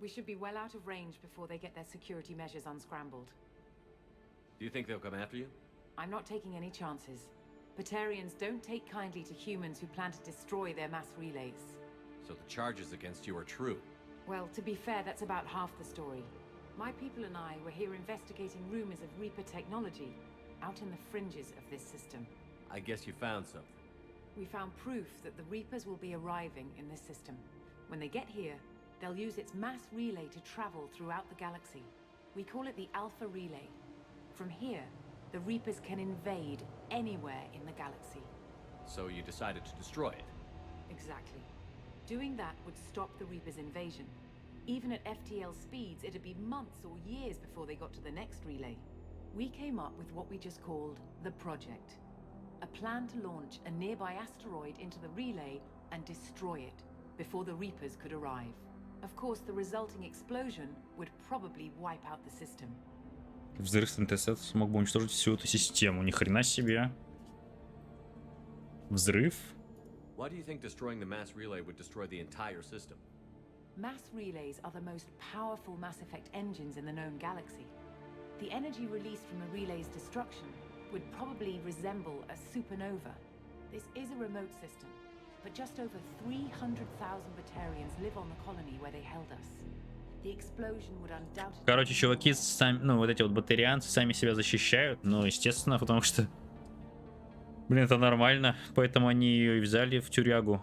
We should be well out of range before they get their security measures unscrambled. Do you think they'll come after you? I'm not taking any chances. Batarians don't take kindly to humans who plan to destroy their mass relays. So the charges against you are true. Well, to be fair, that's about half the story. My people and I were here investigating rumors of Reaper technology out in the fringes of this system. I guess you found something. We found proof that the Reapers will be arriving in this system. When they get here, they'll use its mass relay to travel throughout the galaxy. We call it the Alpha Relay. From here, the Reapers can invade anywhere in the galaxy. So you decided to destroy it. Exactly. Doing that would stop the Reapers' invasion. Even at FTL speeds, it'd be months or years before they got to the next relay. We came up with what we just called the Project. A plan to launch a nearby asteroid into the relay and destroy it before the Reapers could arrive. Of course, the resulting explosion would probably wipe out the system. Взрыв СНТС смог бы уничтожить всю эту систему. Ни хрена себе. Взрыв? Why do you think destroying the mass relay would destroy the entire system? Mass relays are the most powerful Mass Effect engines in the known galaxy. The energy released from a relay's destruction would probably resemble a supernova. This is a remote system, but just over 300,000 Batarians live on the colony where they held us. The explosion would undoubtedly... Короче, чуваки сами, ну, вот эти вот батарианцы сами себя защищают. Ну, естественно, потому что... Блин, это нормально. Поэтому они ее и взяли в тюрягу.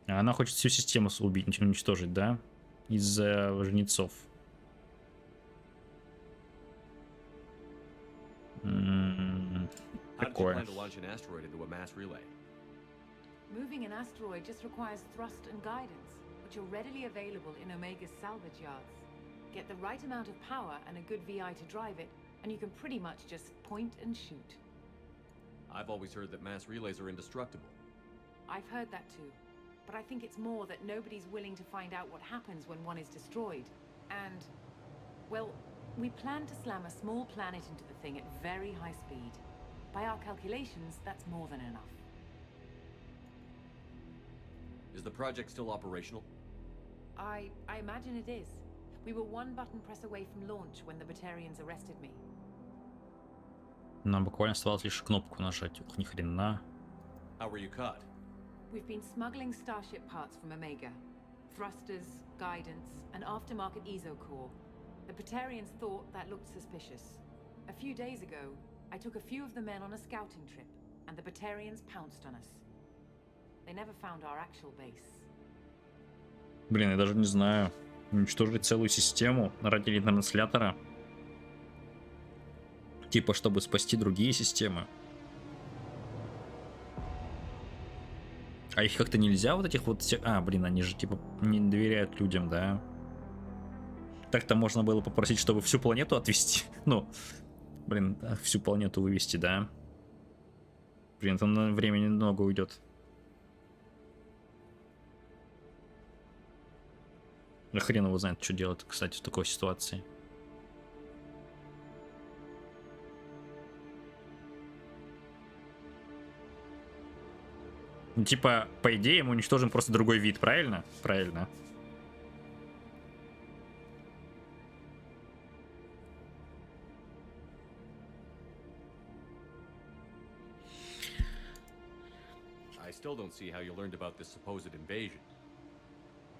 А она хочет всю систему убить, уничтожить, да? Из-за жнецов. Такое. Moving an asteroid just requires thrust and guidance, which are readily available in Omega's salvage yards. Get the right amount of power and a good VI to drive it, and you can pretty much just point and shoot. I've always heard that mass relays are indestructible. I've heard that too, but I think it's more that nobody's willing to find out what happens when one is destroyed. And, well, we plan to slam a small planet into the thing at very high speed. By our calculations, that's more than enough. Is the project still operational? I imagine it is. We were one button press away from launch when the Batarians arrested me. Нам буквально оставалось лишь кнопку нажать. Ух, ни хрена. How were you caught? We've been smuggling Starship parts from Omega. Thrusters, guidance, and aftermarket ESO core. The Batarians thought that looked suspicious. A few days ago, I took a few of the men on a scouting trip, and the Batarians pounced on us. They never found our actual base. Блин, я даже не знаю. Уничтожить целую систему ради ретранслятора. Типа, чтобы спасти другие системы. А их как-то нельзя, вот этих вот всех... А, блин, они же типа не доверяют людям, да? Так-то можно было попросить, чтобы всю планету отвезти. Ну, блин, всю планету вывести, да? Блин, там на времени много уйдет. Да хрен его знает, что делать, кстати, в такой ситуации. Ну, типа, по идее, мы уничтожим просто другой вид, правильно? Правильно. I still don't see how you learned about this supposed invasion.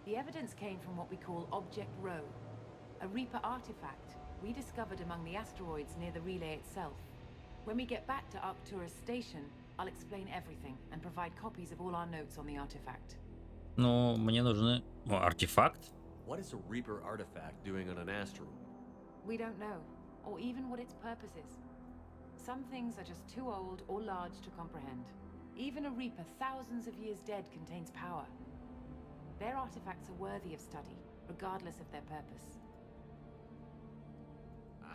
The evidence came from what we call Object Rho, a Reaper artifact we discovered among the asteroids near the relay itself. When we get back to Arcturus Station, I'll explain everything and provide copies of all our notes on the artifact. Ну, мне нужны... О, артефакт? What is a Reaper artifact doing on an asteroid? We don't know, or even what its purpose is. Some things are just too old or large to comprehend. Even a Reaper thousands of years dead contains power. Their artifacts are worthy of study, regardless of their purpose.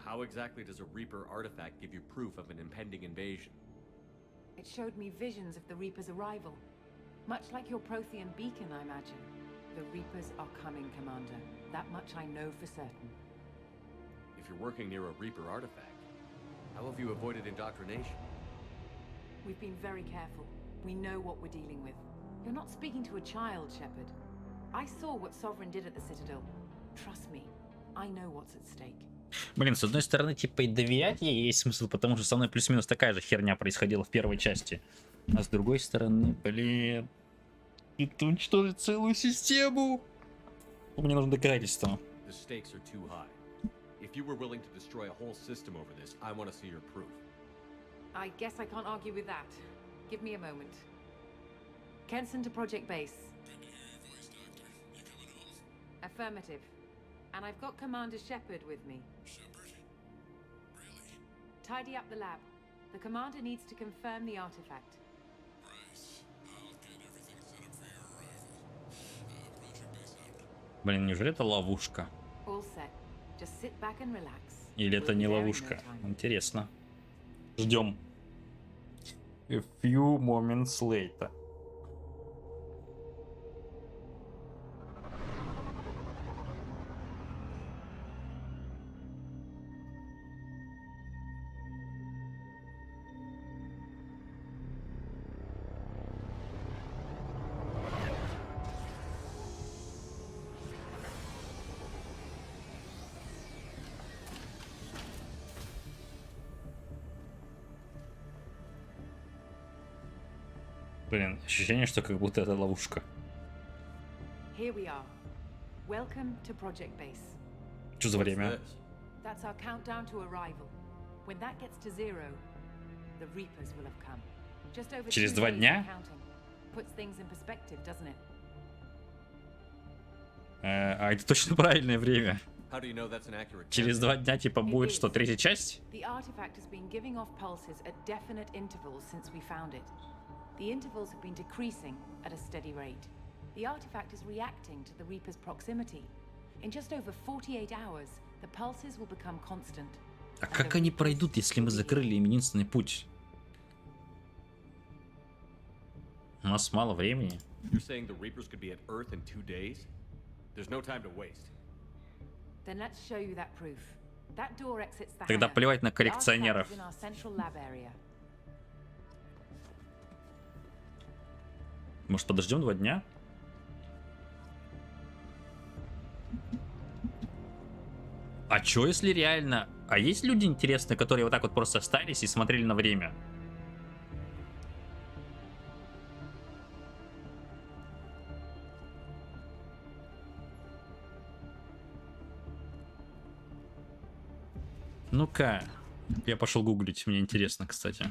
How exactly does a Reaper artifact give you proof of an impending invasion? It showed me visions of the Reaper's arrival. Much like your Prothean beacon, I imagine. The Reapers are coming, Commander. That much I know for certain. If you're working near a Reaper artifact, how have you avoided indoctrination? We've been very careful. We know what we're dealing with. You're not speaking to a child, Shepard. I saw what Sovereign did at the Citadel. Trust me, I know what's at stake. Блин, с одной стороны, типа и доверять ей есть смысл, потому что со мной плюс-минус такая же херня происходила в первой части. А с другой стороны, блин, это уничтожить целую систему. Мне нужно доказательство. The stakes are too high. If you were willing to destroy a whole system over this, I want to see your proof. I guess I can't argue with that. Give me a moment. Kenson to Project Base. Affirmative. And I've got Commander Shepard with me. Shepard? Really? Tidy up the lab. The commander needs to confirm the artifact. Right. I'll get everything set up for your arrival. Project Base out. Блин, неужели это ловушка? All set. Just sit back and relax. Или это We'll be не there in no ловушка? time. Интересно. Ждем. A few moments later. Блин, ощущение, что как будто это ловушка. Here we are. Welcome to Project Base. Что за время? This? That's our countdown to arrival. When that gets to zero, the Reapers will have come. Just over Через 2 2 days дня? of counting. Puts things in perspective, doesn't it? А это точно правильное время. How do you know that's an accurate Через count? 2 дня типа будет что, третья часть? The artifact has been giving off pulses at definite intervals since we found it. The intervals have been decreasing at a steady rate. The artifact is reacting to the Reaper's proximity. In just over 48 hours, the pulses will become constant. А как они пройдут, если мы закрыли им единственный путь? У нас мало времени. You're saying the Reapers could be at Earth in 2 days? There's no time to waste. Then let's show you that proof. That door exits the Тогда hangar. плевать на The artifact коллекционеров. is in our central lab area. Может, подождем 2 дня? А чё, если реально... А есть люди интересные, которые вот так вот просто остались и смотрели на время? Ну-ка, я пошел гуглить, мне интересно, кстати.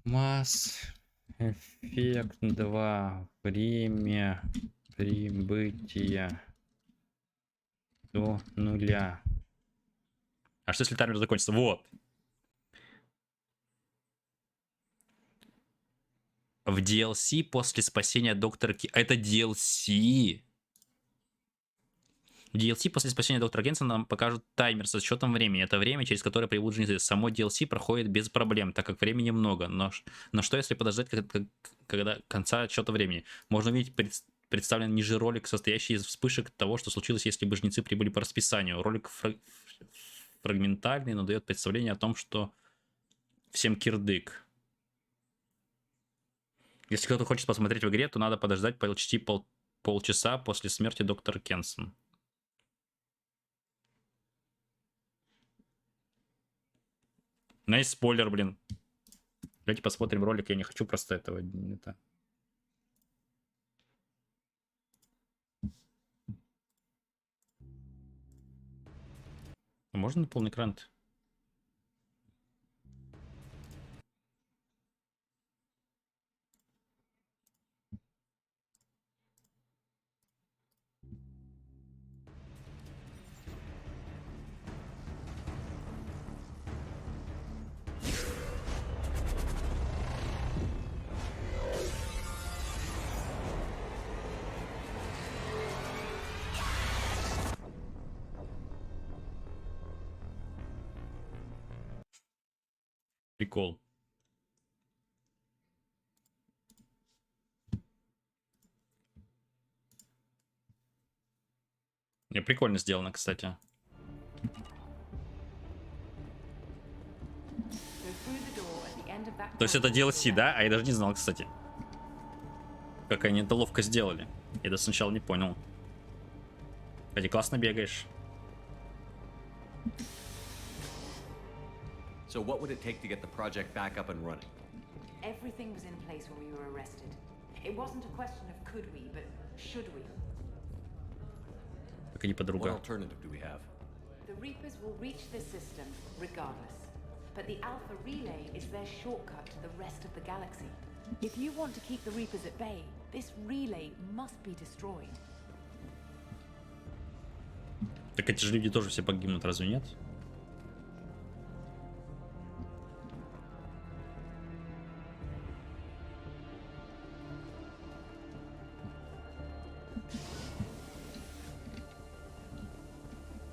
Масс эффект 2. Время прибытия до нуля. А что если таймер закончится? Вот. В DLC после спасения доктора Это DLC. В DLC после спасения доктора Генсона нам покажут таймер со счетом времени. Это время, через которое прибудут жнецы. Само DLC проходит без проблем, так как времени много. Но что если подождать когда конца отсчета времени? Можно увидеть представлен ниже ролик, состоящий из вспышек того, что случилось, если бы жнецы прибыли по расписанию. Ролик фрагментальный, но дает представление о том, что всем кирдык. Если кто-то хочет посмотреть в игре, то надо подождать почти полчаса после смерти доктора Кенсон. Найс спойлер, блин. Давайте посмотрим ролик, я не хочу просто этого. Это... Можно на полный экран? Прикол. Не, прикольно сделано, кстати. То есть это DLC, да? А я даже не знал, кстати. Как они это ловко сделали. Я даже сначала не понял. Кстати, классно бегаешь. So what would it take to get the project back up and running? Everything was in place when we were arrested. It wasn't a question of could we, but should we. Как они What подруга. alternative do we have? The Reapers will reach the system regardless. But the Alpha Relay is their shortcut to the rest of the galaxy. If you want to keep the Reapers at bay, this relay must be destroyed. Так эти же люди тоже все погибнут, разве нет?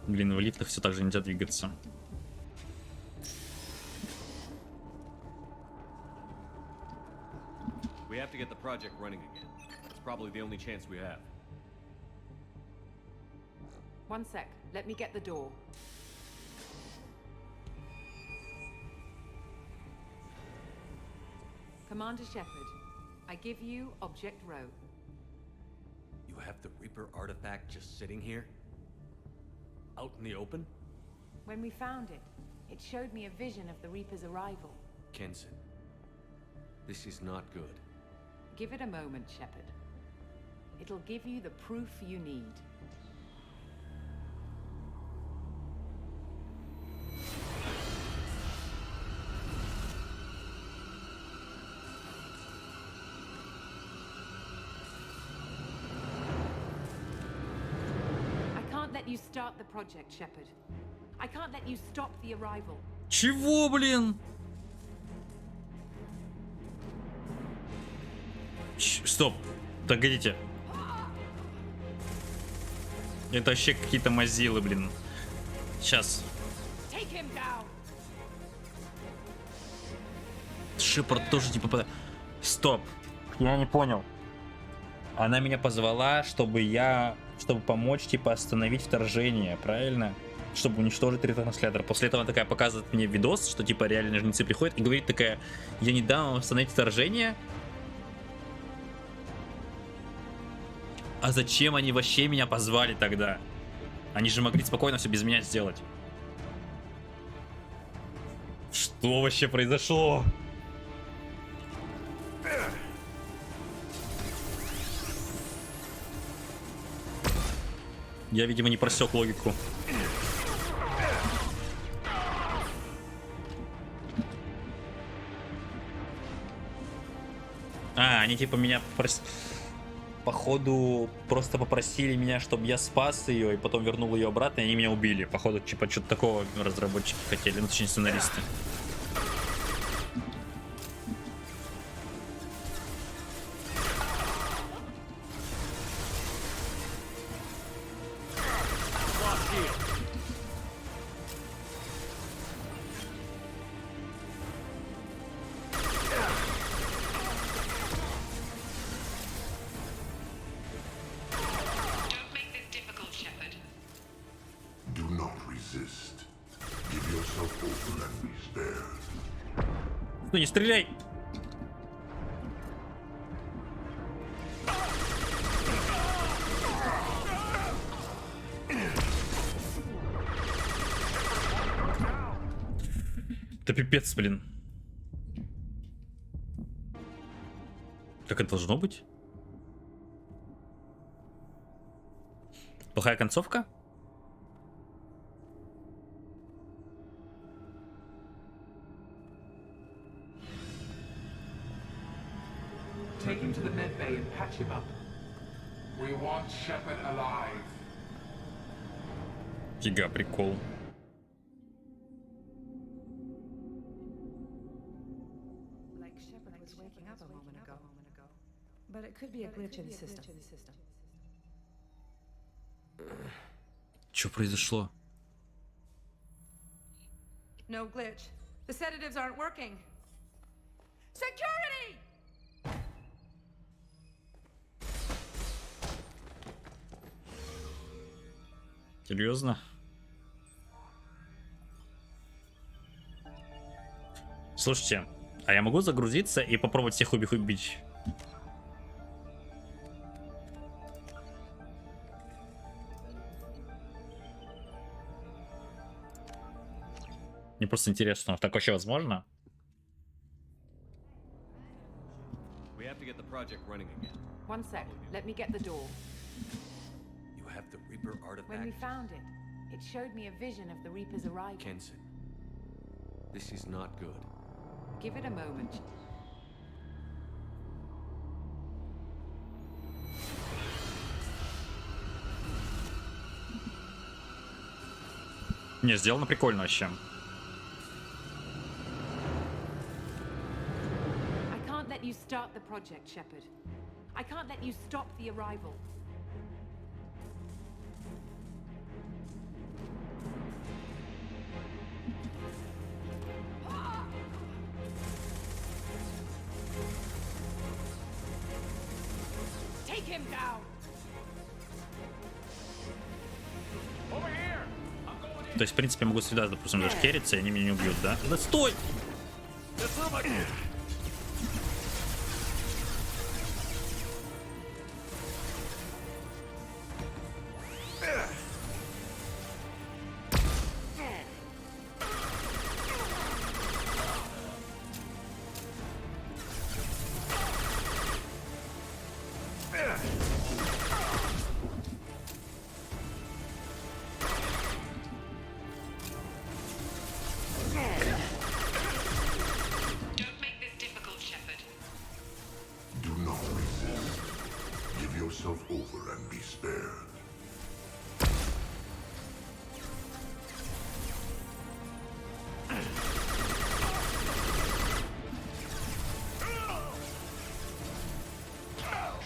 Блин, в лифтах все так же нельзя двигаться. We have to get the project running again. It's probably the only chance we have. One sec, let me get the door. Commander Shepard, I give you Object Rho. You have the Reaper artifact just sitting here? Out in the open? When we found it, it showed me a vision of the Reaper's arrival. Kenson, this is not good. Give it a moment, Shepard. It'll give you the proof you need. I can't let you start the project, Shepard. I can't let you stop the arrival. Чего, блин? Стоп, погодите. Это вообще какие-то мазилы, блин. Сейчас. Take him down. Шепард тоже типа... Стоп. Я не понял. Она меня позвала, чтобы помочь, типа, остановить вторжение, правильно? Чтобы уничтожить ретранслятор. После этого она такая показывает мне видос, что, типа, реально жнецы приходят и говорит такая: я не дам вам остановить вторжение. А зачем они вообще меня позвали тогда? Они же могли спокойно все без меня сделать. Что вообще произошло? Я, видимо, не просек логику. Они типа меня походу просто попросили меня, чтобы я спас ее, и потом вернул ее обратно, и они меня убили. Походу, типа, что-то такого разработчики хотели, ну, точнее, сценаристы. Ну не стреляй! Да пипец, блин. Так это должно быть? Плохая концовка? Take him to the med bay and patch him up. We want Shepard alive. Фига, прикол. Like Shepard was waking up a moment ago. But it could be a glitch in the system. Что произошло? No glitch. The sedatives aren't working. Security! Серьезно? Слушайте, а я могу загрузиться и попробовать всех убить? Мне просто интересно, так вообще возможно? We have to get the project running again. One sec. Let me get the door. You have the Reaper When we artifact? found it, it showed me a vision of the Reaper's arrival. Kenson. This is not good. Give it a moment. Не, сделано прикольно вообще. I can't let you start the project, Shepard. I can't let you stop the arrival. Take him down! Over here! I'm going in! То есть, в принципе, я могу сюда, допустим, даже кериться, и они меня не убьют, да? Да стой! That's not my... Don't make this difficult, Shepard. Do not resist. Give yourself over and be spared.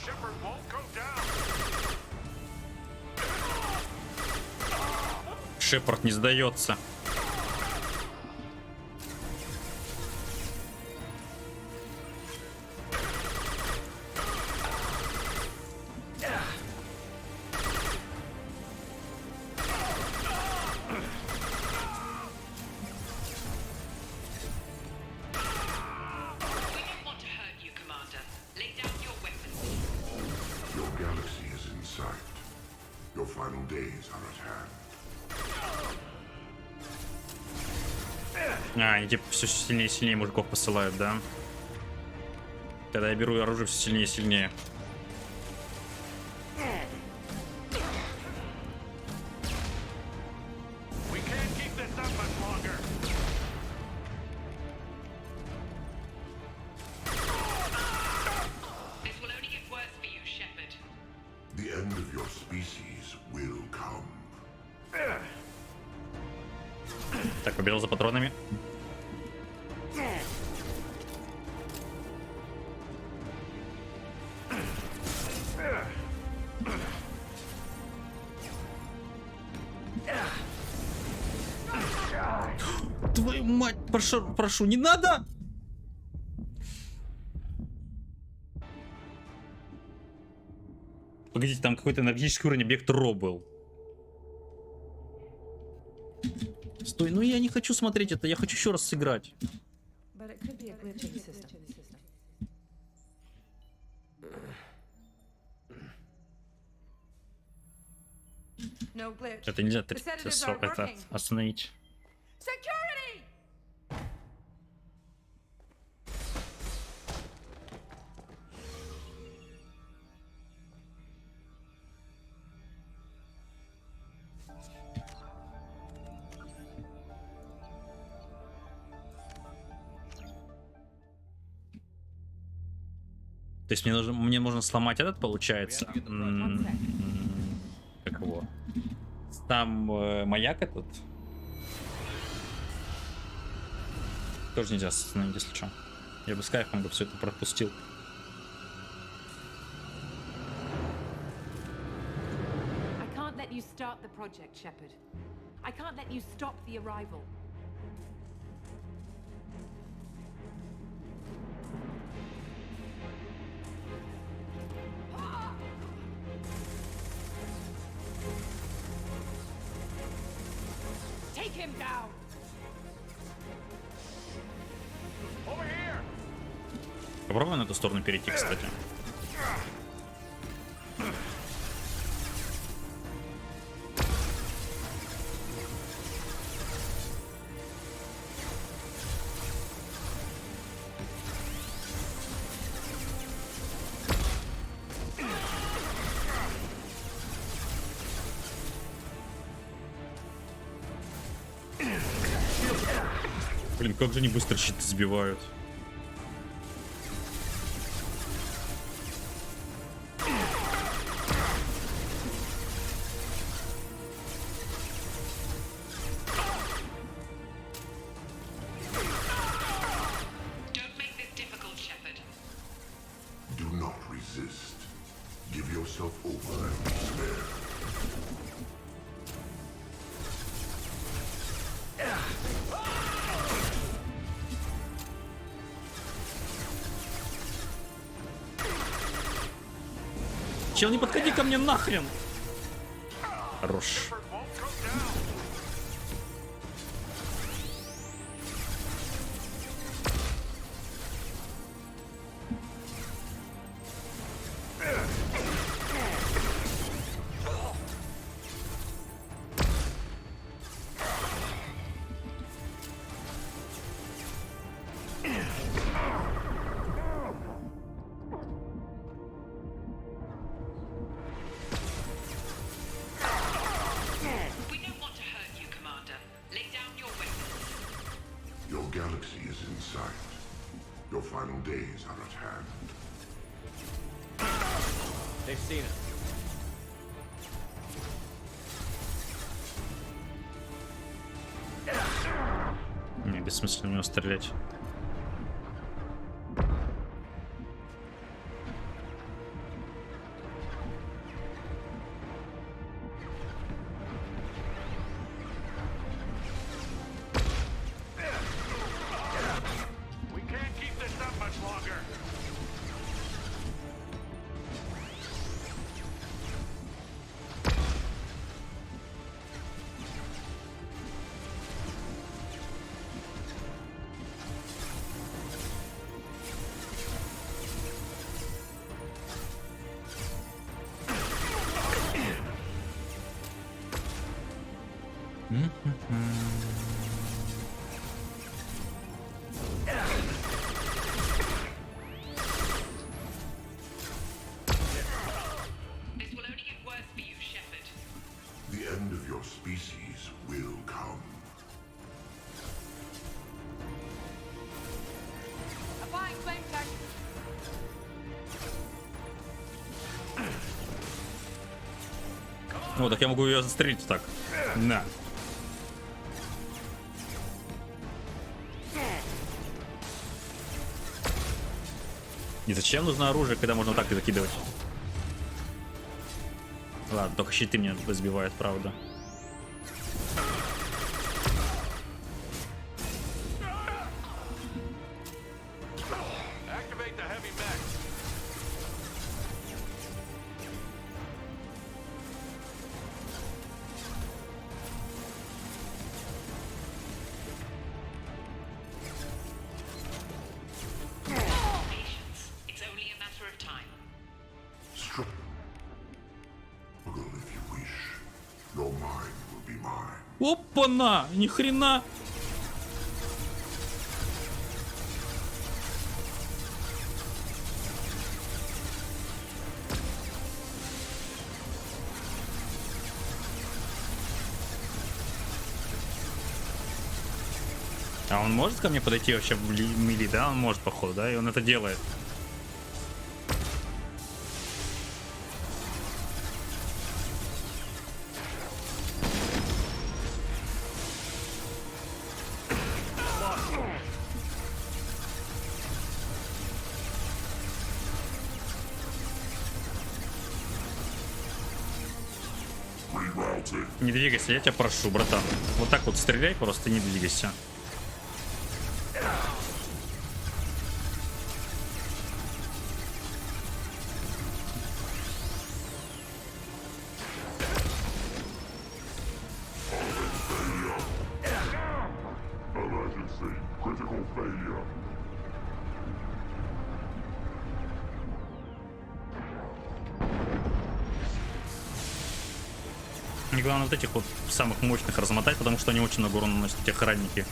Shepard won't go down. Шепард не сдается. We don't want to hurt you, Commander. Lay down your weapons. Your galaxy is in sight. Your final days are at hand. А, они типа все сильнее и сильнее мужиков посылают, да? Когда я беру оружие, все сильнее и сильнее. We can't keep this up much longer. This will only get worse for you, Shepard. The end of your species will come. Так, побежал за патронами. Твою мать, прошу, не надо! Погодите, там какой-то энергетический уровень объект Ро был. Стой, ну я не хочу смотреть это, я хочу еще раз сыграть. But it could be a glitch in the system. No glitch. Это нельзя The sedatives aren't это working. остановить. Security! То есть мне можно сломать этот, получается. Как его? Там маяк этот. Тоже нельзя остановить, если что. Я бы с кайфом бы все это пропустил. I can't let you start the project, Shepard. I can't let you stop the arrival. Take him down! Over here! Попробуй на эту сторону перейти, кстати. Блин, как же они быстро щиты сбивают. Don't make this difficult, Shepard. Do not resist. Give yourself over and despair. Чел, не подходи ко мне нахрен! Хорош. We don't want to hurt you, Commander. Lay down your weapons. Your galaxy is in sight. Your final days are at hand. They've seen us. Не, бессмысленно в него стрелять. We can't keep this up much longer. This will only get worse for you, Shepard. The end of your species will come. Applying flame tech. О, так я могу ее застрелить так. На. И зачем нужно оружие, когда можно вот так и закидывать? Ладно, только щиты меня разбивают, правда. Activate the heavy mech. Patience. It's only a matter of time. Struggle if you wish. Your mind will be mine. Опа-на! Ни хрена! А он может ко мне подойти вообще в мили, да? Он может, походу, да? И он это делает. Rerouted. Не двигайся, я тебя прошу, братан. Вот так вот стреляй, просто не двигайся. Emergency. Critical failure. Мне главное вот этих вот самых мощных размотать, потому что они очень много урона наносят, эти охранники.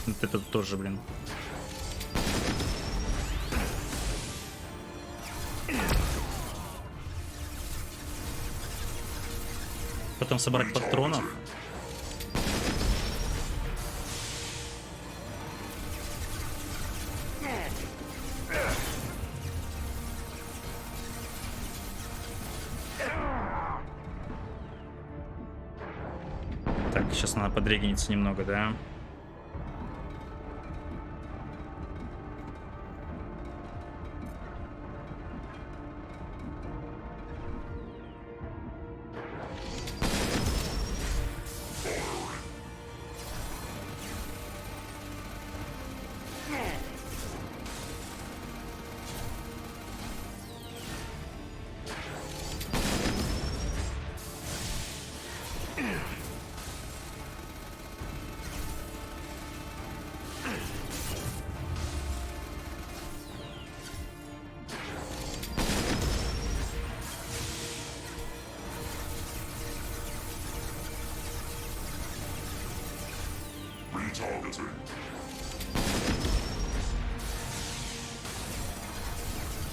Вот это тоже, блин. Потом собрать патронов. Так, сейчас надо подрегениться немного, да? Retargeting.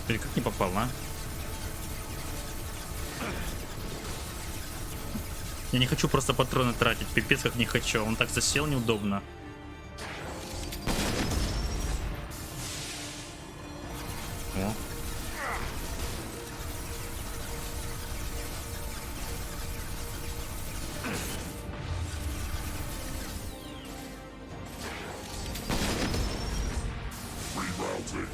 Ты как не попал, а? Я не хочу просто патроны тратить, пипец как не хочу. Он так засел неудобно. О. Rerouting.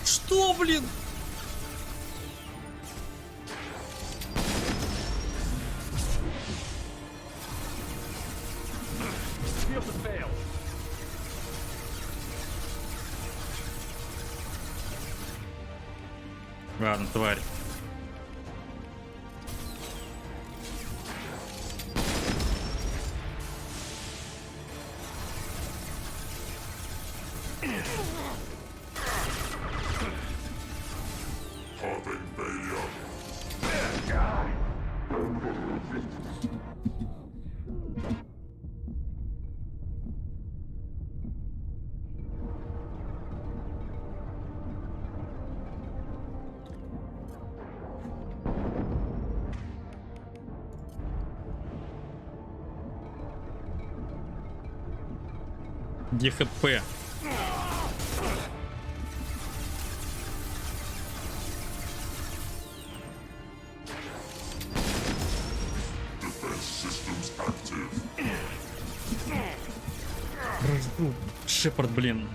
Что, блин? Shield has failed. Ладно, тварь. Pathing failure. ДХП. Defense systems active. Шепард, блин.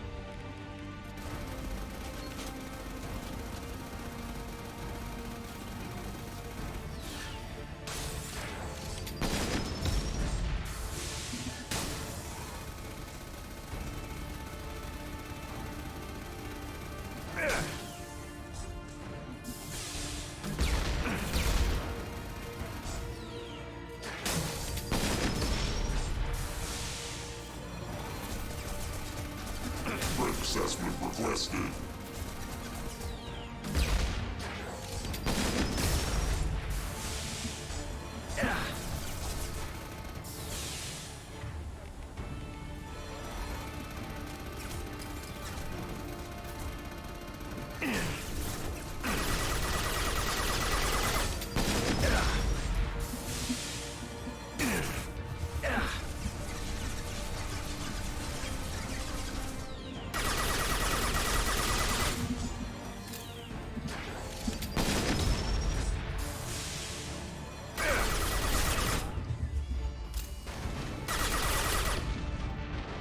Threat assessment requested.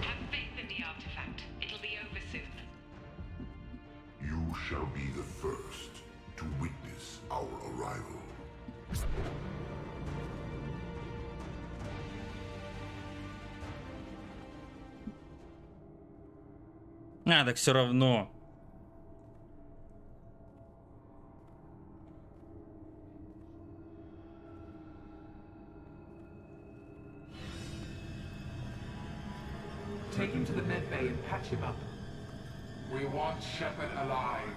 Have faith in the artifact. It'll be over soon. You shall be the first to witness our arrival. А, так все равно. Take him to the med bay and patch him up. We want Shepard alive.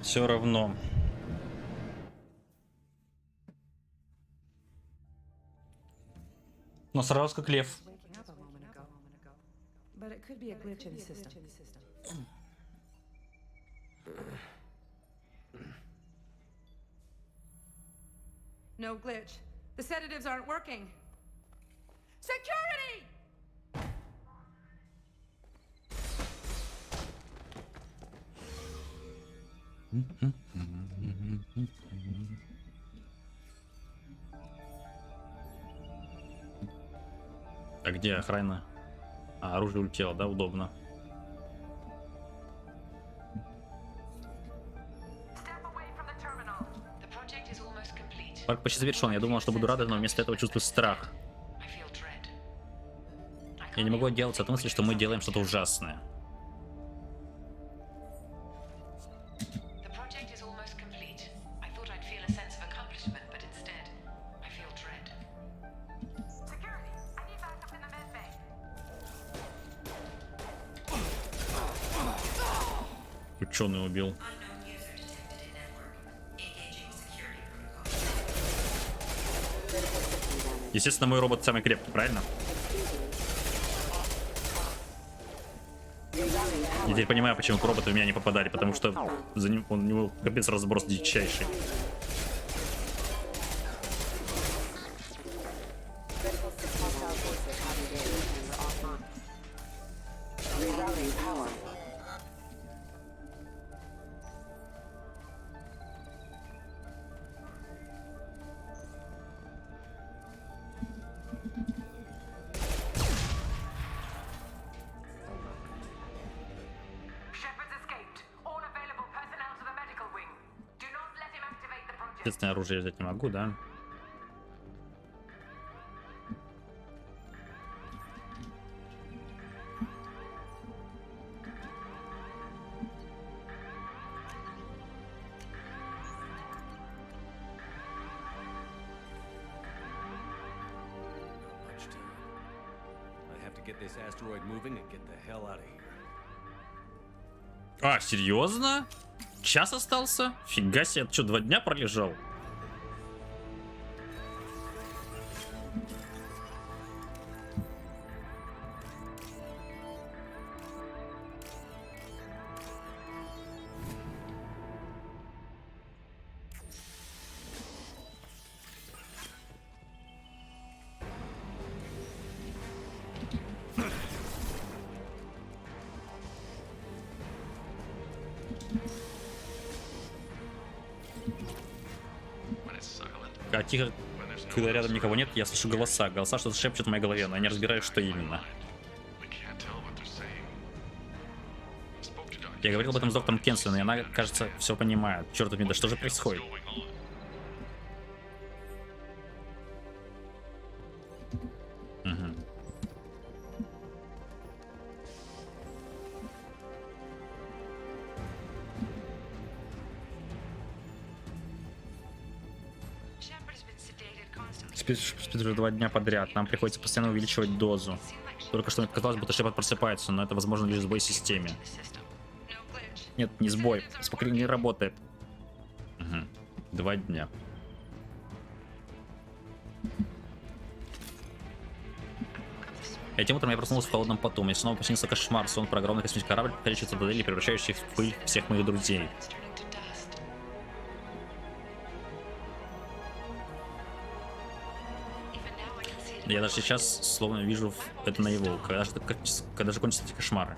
Все равно. Но сразу как лев. Waking up a moment ago. But it could be a glitch in the system. No glitch. The sedatives aren't working. Security! А где охрана? А, оружие улетело, да? Удобно. The project is almost complete. Парк почти завершен. Я думал, что буду рада, но вместо этого чувствую страх. I feel dread. Я не могу отделаться от мысли, что мы делаем что-то ужасное. The project is almost complete. I thought I'd feel a sense of accomplishment, but instead, I feel dread. Security, I need backup in the med bay. Ученый убил. Unknown user detected in network. Engaging security protocol. Естественно, мой робот самый крепкий, правильно? Я теперь понимаю, почему роботы в меня не попадали, потому что за ним, у него капец разброс дичайший. Shepard's escaped. All available personnel to the medical wing. Do not let him activate the project. Естественно, оружие взять не могу, да? Much time. I have to get this asteroid moving and get the hell out of here. А, серьезно? Час остался? Фига себе, это что, 2 дня пролежал? А тихо, когда рядом никого нет, я слышу голоса. Голоса что-то шепчут в моей голове, но я не разбираю, что именно. Я говорил об этом с доктором Кенсином, и она, кажется, все понимает. Черт возьми, да что же происходит? Угу. Спит уже 2 дня подряд. Нам приходится постоянно увеличивать дозу. Только что мне показалось, будто Шепард просыпается, но это возможно лишь сбой в системе. Нет, не сбой. Успокоение не работает. Угу. 2 дня. Этим утром я проснулся в холодном поту. Мне снова приснился кошмар. Сон про огромный космический корабль, подходящий цитадели, превращающий в пыль всех моих друзей. Я даже сейчас словно вижу это наяву. Когда же кончатся эти кошмары?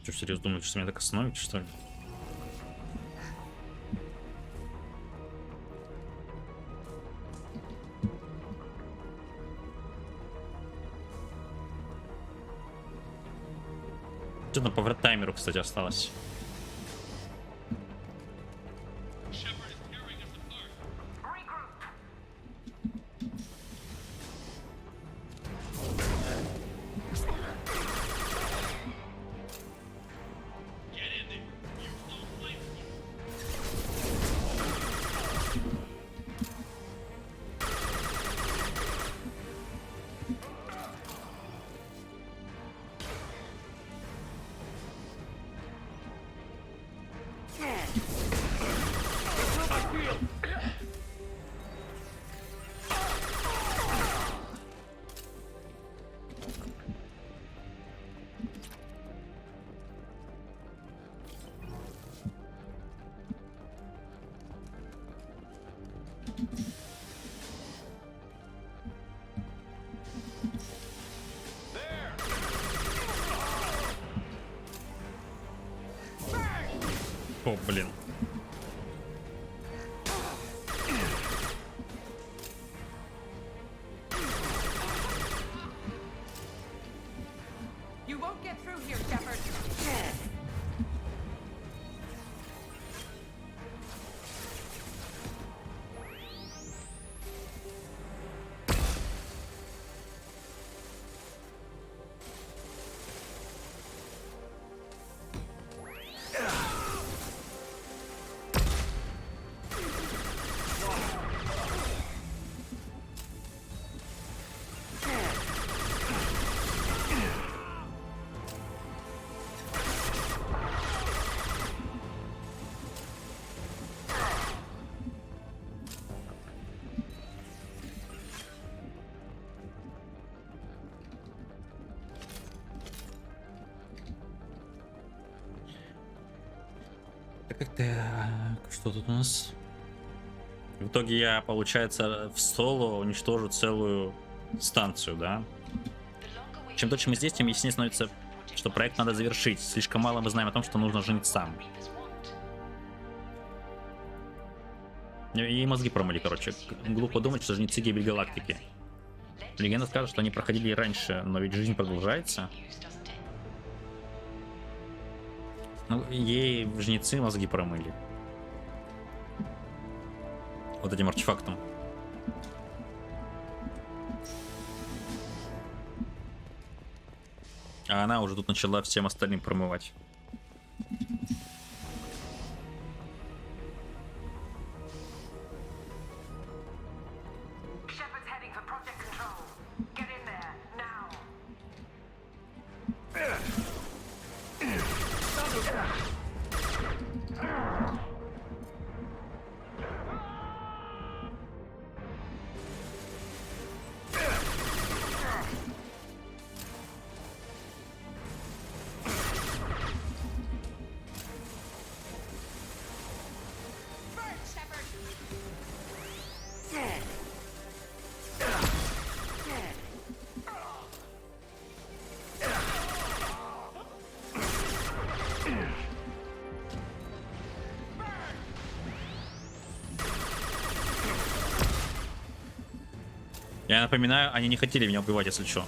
Что, серьезно думаете, что меня так остановите, что ли? Что там по врат-таймеру, кстати, осталось? О, блин. You won't get through here, Shepard. Так, что тут у нас? В итоге я, получается, в соло уничтожу целую станцию, да? Чем дольше мы здесь, тем яснее становится, что проект надо завершить. Слишком мало мы знаем о том, что нужно жнецам. И мозги промыли, короче. Глупо думать, что жнецы гибель галактики. Легенда скажет, что они проходили и раньше, но ведь жизнь продолжается. Ну, ей жнецы мозги промыли. Вот этим артефактом. А она уже тут начала всем остальным промывать. Shepard's heading for Project Control. Get in there, now. Я напоминаю, они не хотели меня убивать, если что.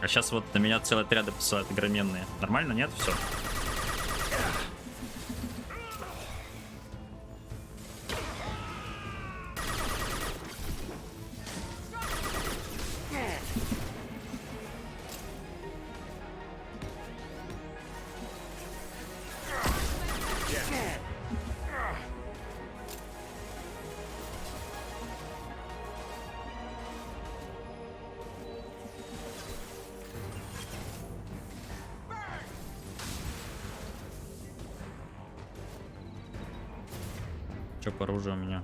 А сейчас вот на меня целые отряды посылают огроменные. Нормально, нет? Все. Что по оружию у меня?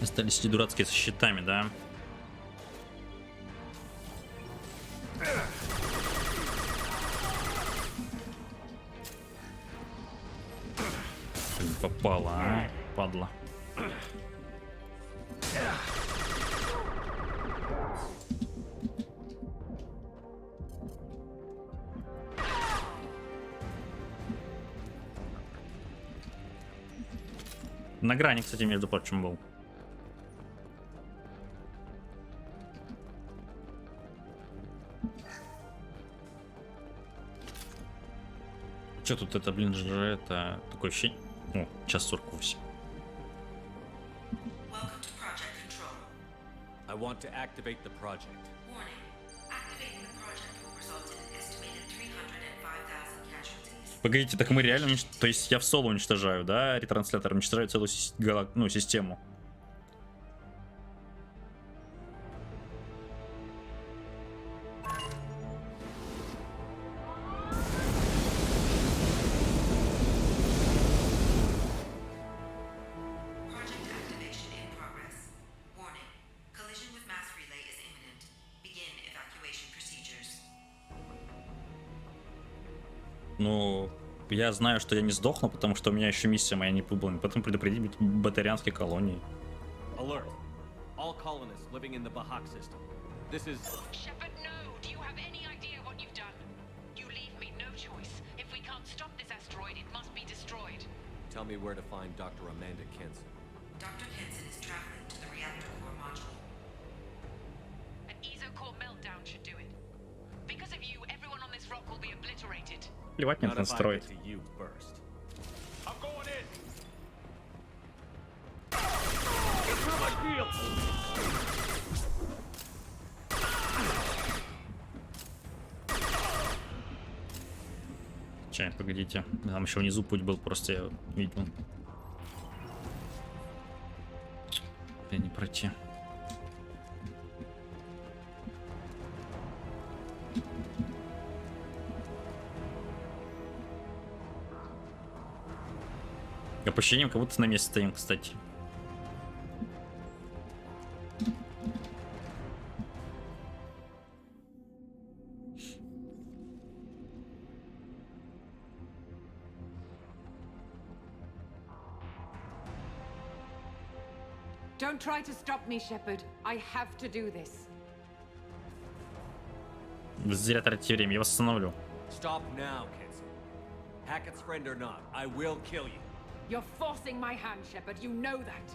Остались эти дурацкие со щитами, да? попала, а? Падла. На грани, кстати, между прочим, был. Че тут это, блин, же это такое ощущение. О, час 48. Welcome to Project Control. I want to activate the project. Warning. Activating the project will result in an estimated 305,000 casualties. Погодите, так мы реально то есть я в соло уничтожаю, да? Ретранслятор уничтожает целую систему. Project activation in progress. Warning. Collision with mass relay is imminent. Begin evacuation procedures. Ну, я знаю, что я не сдохну, потому что у меня еще миссия моя не выполнена. Потом предупредить батарианские колонии. Alert. All colonists living in the Bahak system. This is... Shepard, no! Do you have any idea what you've done? You leave me no choice. If we can't stop this asteroid, it must be destroyed. Tell me where to find Dr. Amanda Kenson. Dr. Kenson is traveling to the reactor core module. An ESO-core meltdown should do it. Because of you, everyone on this rock will be obliterated. Плевать мне Not на if I строй. get to you first. I'm going in. Get through my shield! Чай, погодите. Там еще внизу путь был, просто я видел. Я не пройти. Я по ощущениям, как будто на месте стоим, кстати. Don't try to stop me, Shepard. I have to do this. Зря тратите время, я вас остановлю. Stop now, Kenson. Hackett's friend or not, I will kill you. You're forcing my hand, Shepard. You know that.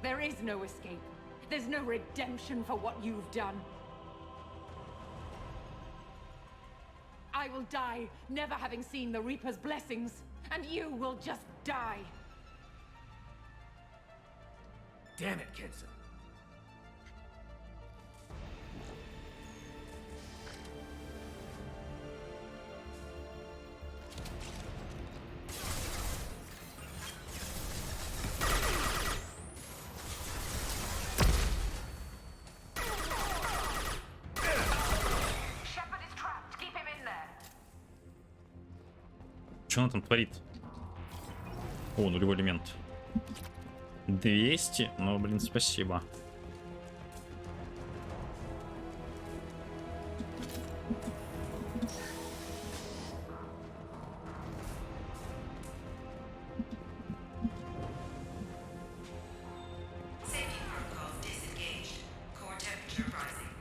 There is no escape. There's no redemption for what you've done. I will die, never having seen the Reaper's blessings, and you will just die. Damn it, Kenson. Shepard is trapped. Keep him in there. Что она там творит? О, нулевой элемент. 200? Ну, блин, спасибо. Safety protocols disengaged. Core temperature rising.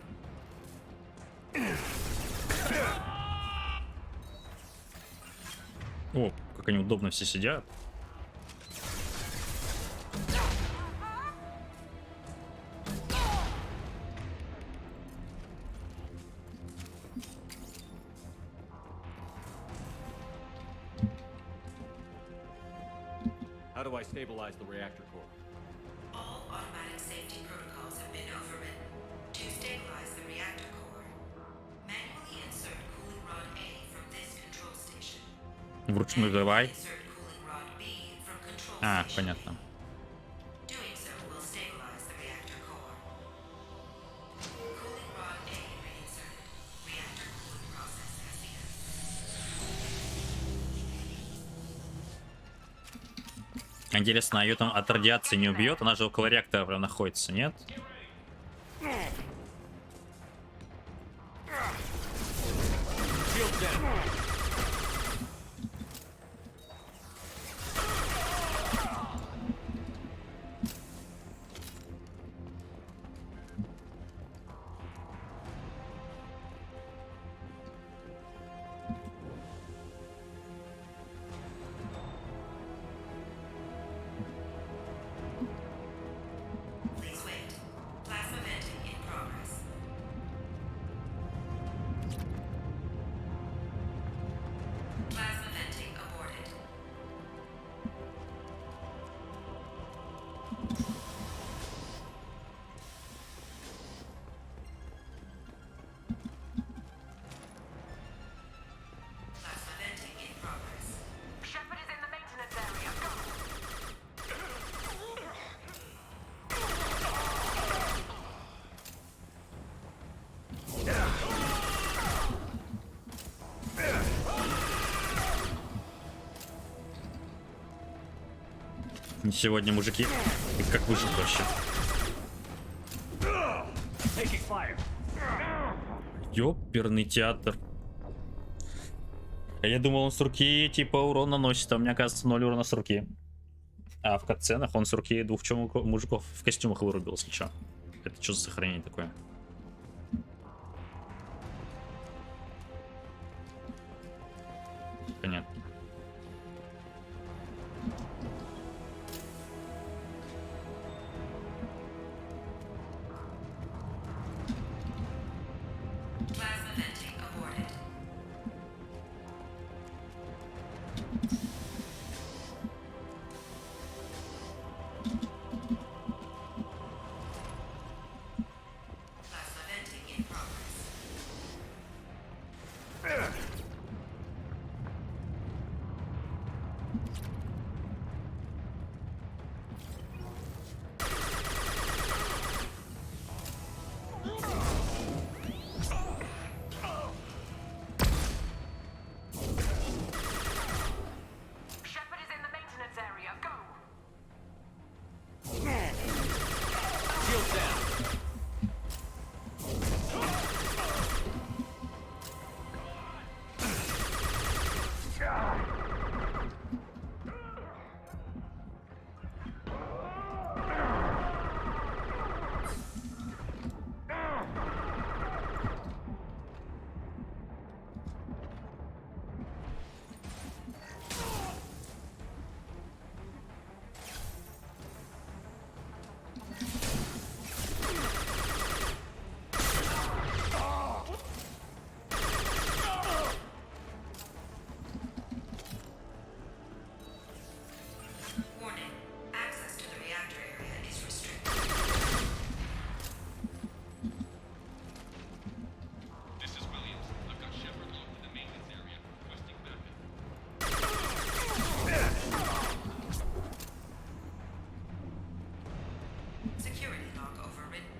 О, как они удобно все сидят. How do I stabilize the reactor core? All automatic safety protocols have been overridden. To stabilize the reactor core, manually insert cooling rod A from this control station. Вручную давай. Insert cooling rod B from control А, station. понятно. Doing so will stabilize the reactor core. Cooling rod A reinserted. Reactor cooling process has begun. Интересно, а ее там от радиации не убьет? Она же около реактора прям находится, нет? Shield down. Сегодня, мужики. И как выжить вообще? Ёперный театр. Я думал, он с руки типа урон наносит, а у меня, оказывается, 0 урона с руки. А в катсценах он с руки двух мужиков в костюмах вырубил, если чё. Это что за сохранение такое? Понятно. Plasma venting aborted. Plasma venting in progress. Shepard is in the maintenance area. Go! Shield down. Warning. Access to the reactor area is restricted. This is Williams. I've got Shepard locked in the maintenance area, requesting backup. Security log overridden.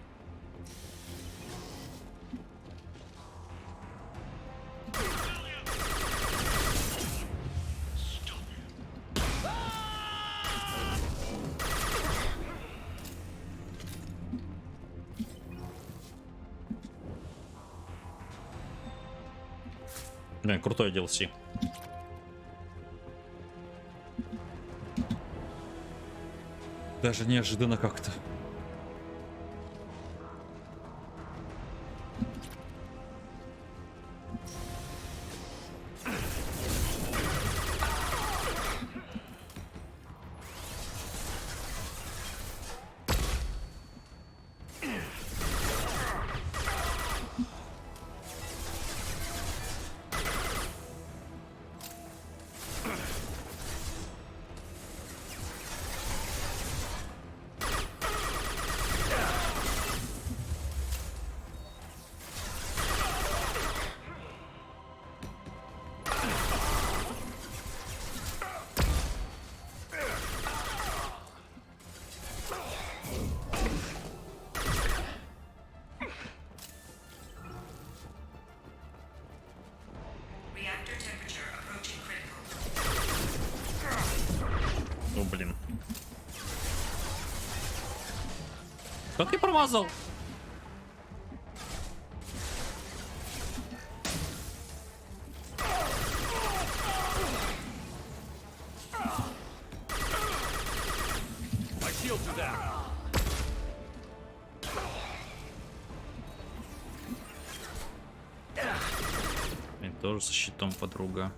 Блин, крутой DLC. Даже неожиданно как-то. Reactor temperature approaching critical. Ну блин. Как ты промазал? My shields are down. И тоже со щитом подруга.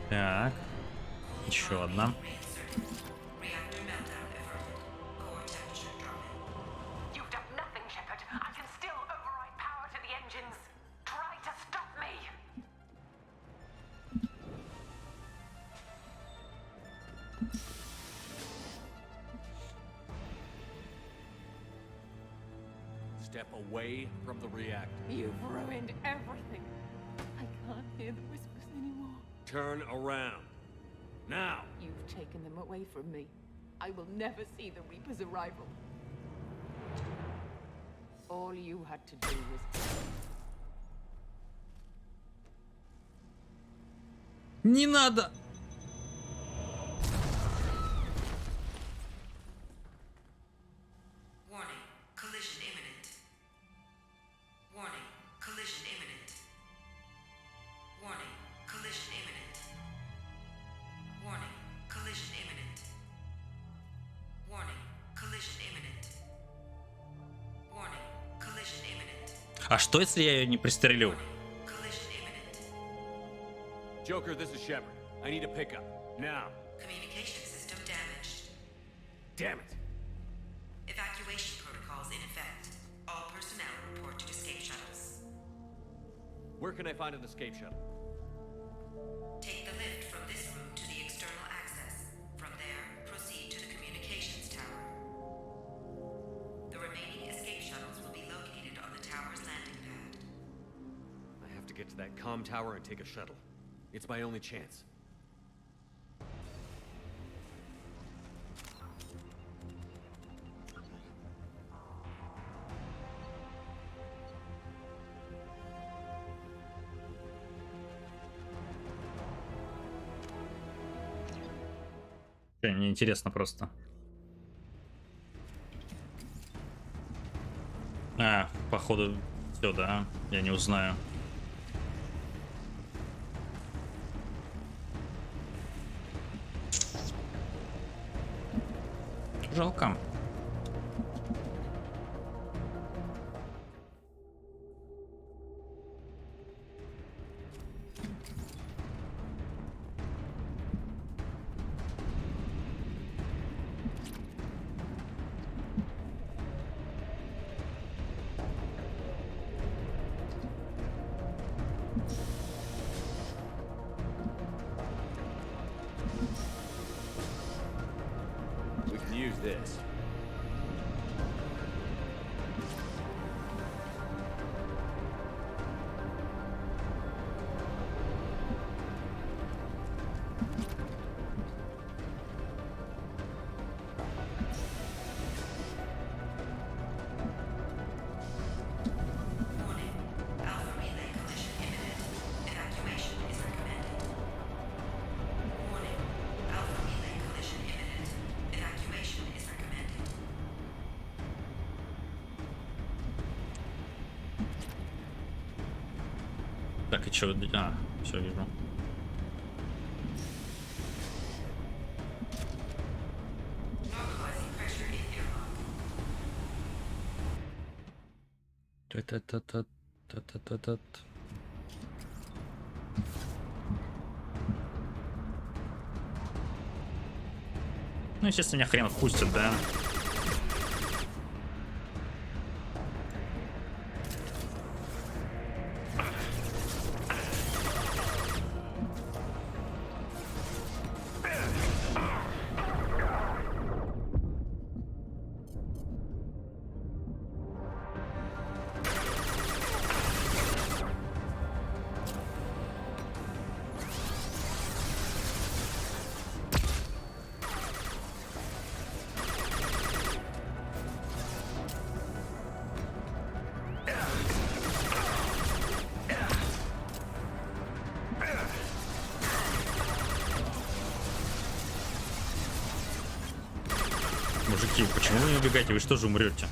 Так. Еще одна. Reactor meltdown averted. Core temperature dropping. You've done nothing, Shepard. I can still override power to the engines. Try to stop me. Step away from the reactor. You've ruined everything. I can't hear the whispers anymore. Turn around. Now! You've taken them away from me. I will never see the Reaper's arrival. All you had to do was... Не надо! Warning. Collision imminent. Warning. Collision imminent. Warning. Collision imminent. Warning. Collision imminent. Warning. Collision imminent. Warning. Collision imminent. А что, если я ее не пристрелю? Collision imminent. Joker, this is Shepard. I need a pickup. Now. Communication system damaged. Damn it. Evacuation protocols in effect. All personnel report to escape shuttles. Where can I find an escape shuttle? Take the lift from this room to the external access. From there, proceed to the communications tower. The remaining escape shuttles will be located on the tower's landing pad. I have to get to that comm tower and take a shuttle. It's my only chance. Мне интересно просто. А, походу, все, да. Я не узнаю. Жалко. We can use this. Warning. Alpha relay collision imminent. Evacuation is recommended. Warning. Alpha relay collision imminent. Evacuation is recommended. Так, и чё? А, все вижу. Normalizing pressure in airlock. Та-та-та-та-та-та-та-та. Ну, естественно, меня хрен отпустят, да? Мужики, почему вы не убегаете? Вы что же умрете?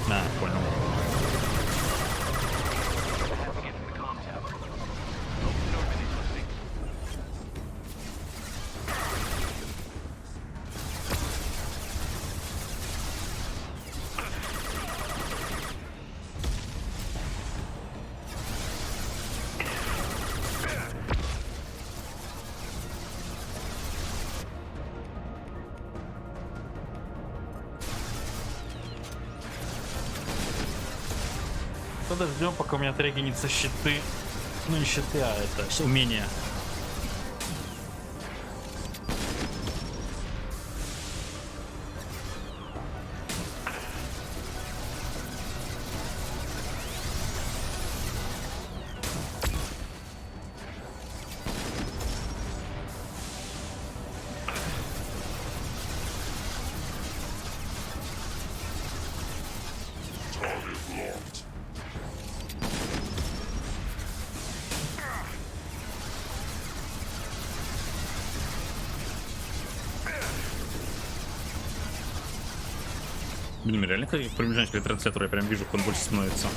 А, понял. Подождем, пока у меня отрегенятся щиты. Ну не щиты, а это умение. Блин, реально, как я приближаюсь к ретранслятору, я прям вижу, как он больше становится.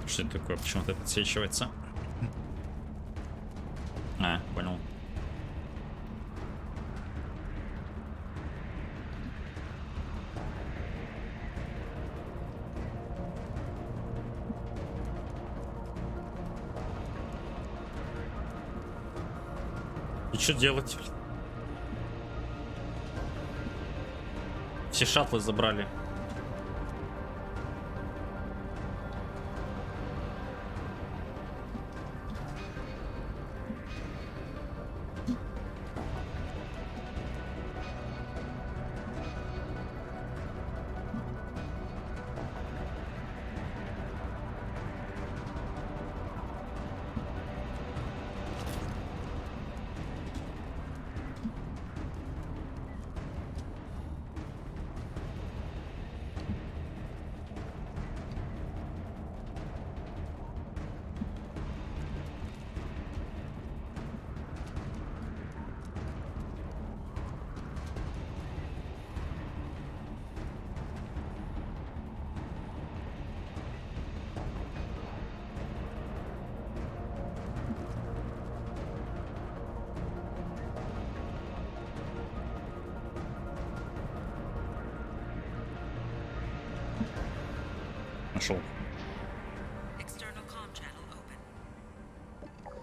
Что это такое? Почему-то это отсвечивается. А, понял. И что делать? Все шаттлы забрали. Нашел. External comm channel open.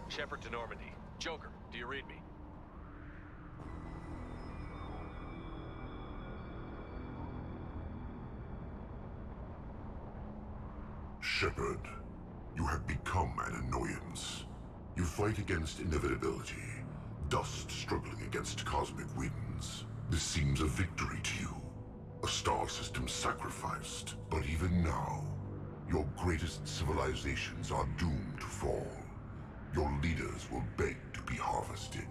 Shepard to Normandy. Joker, do you read me? Shepard, you have become an annoyance. You fight against inevitability, dust struggling against cosmic winds. This seems a victory to you. A star system sacrificed. But even now, your greatest civilizations are doomed to fall. Your leaders will beg to be harvested.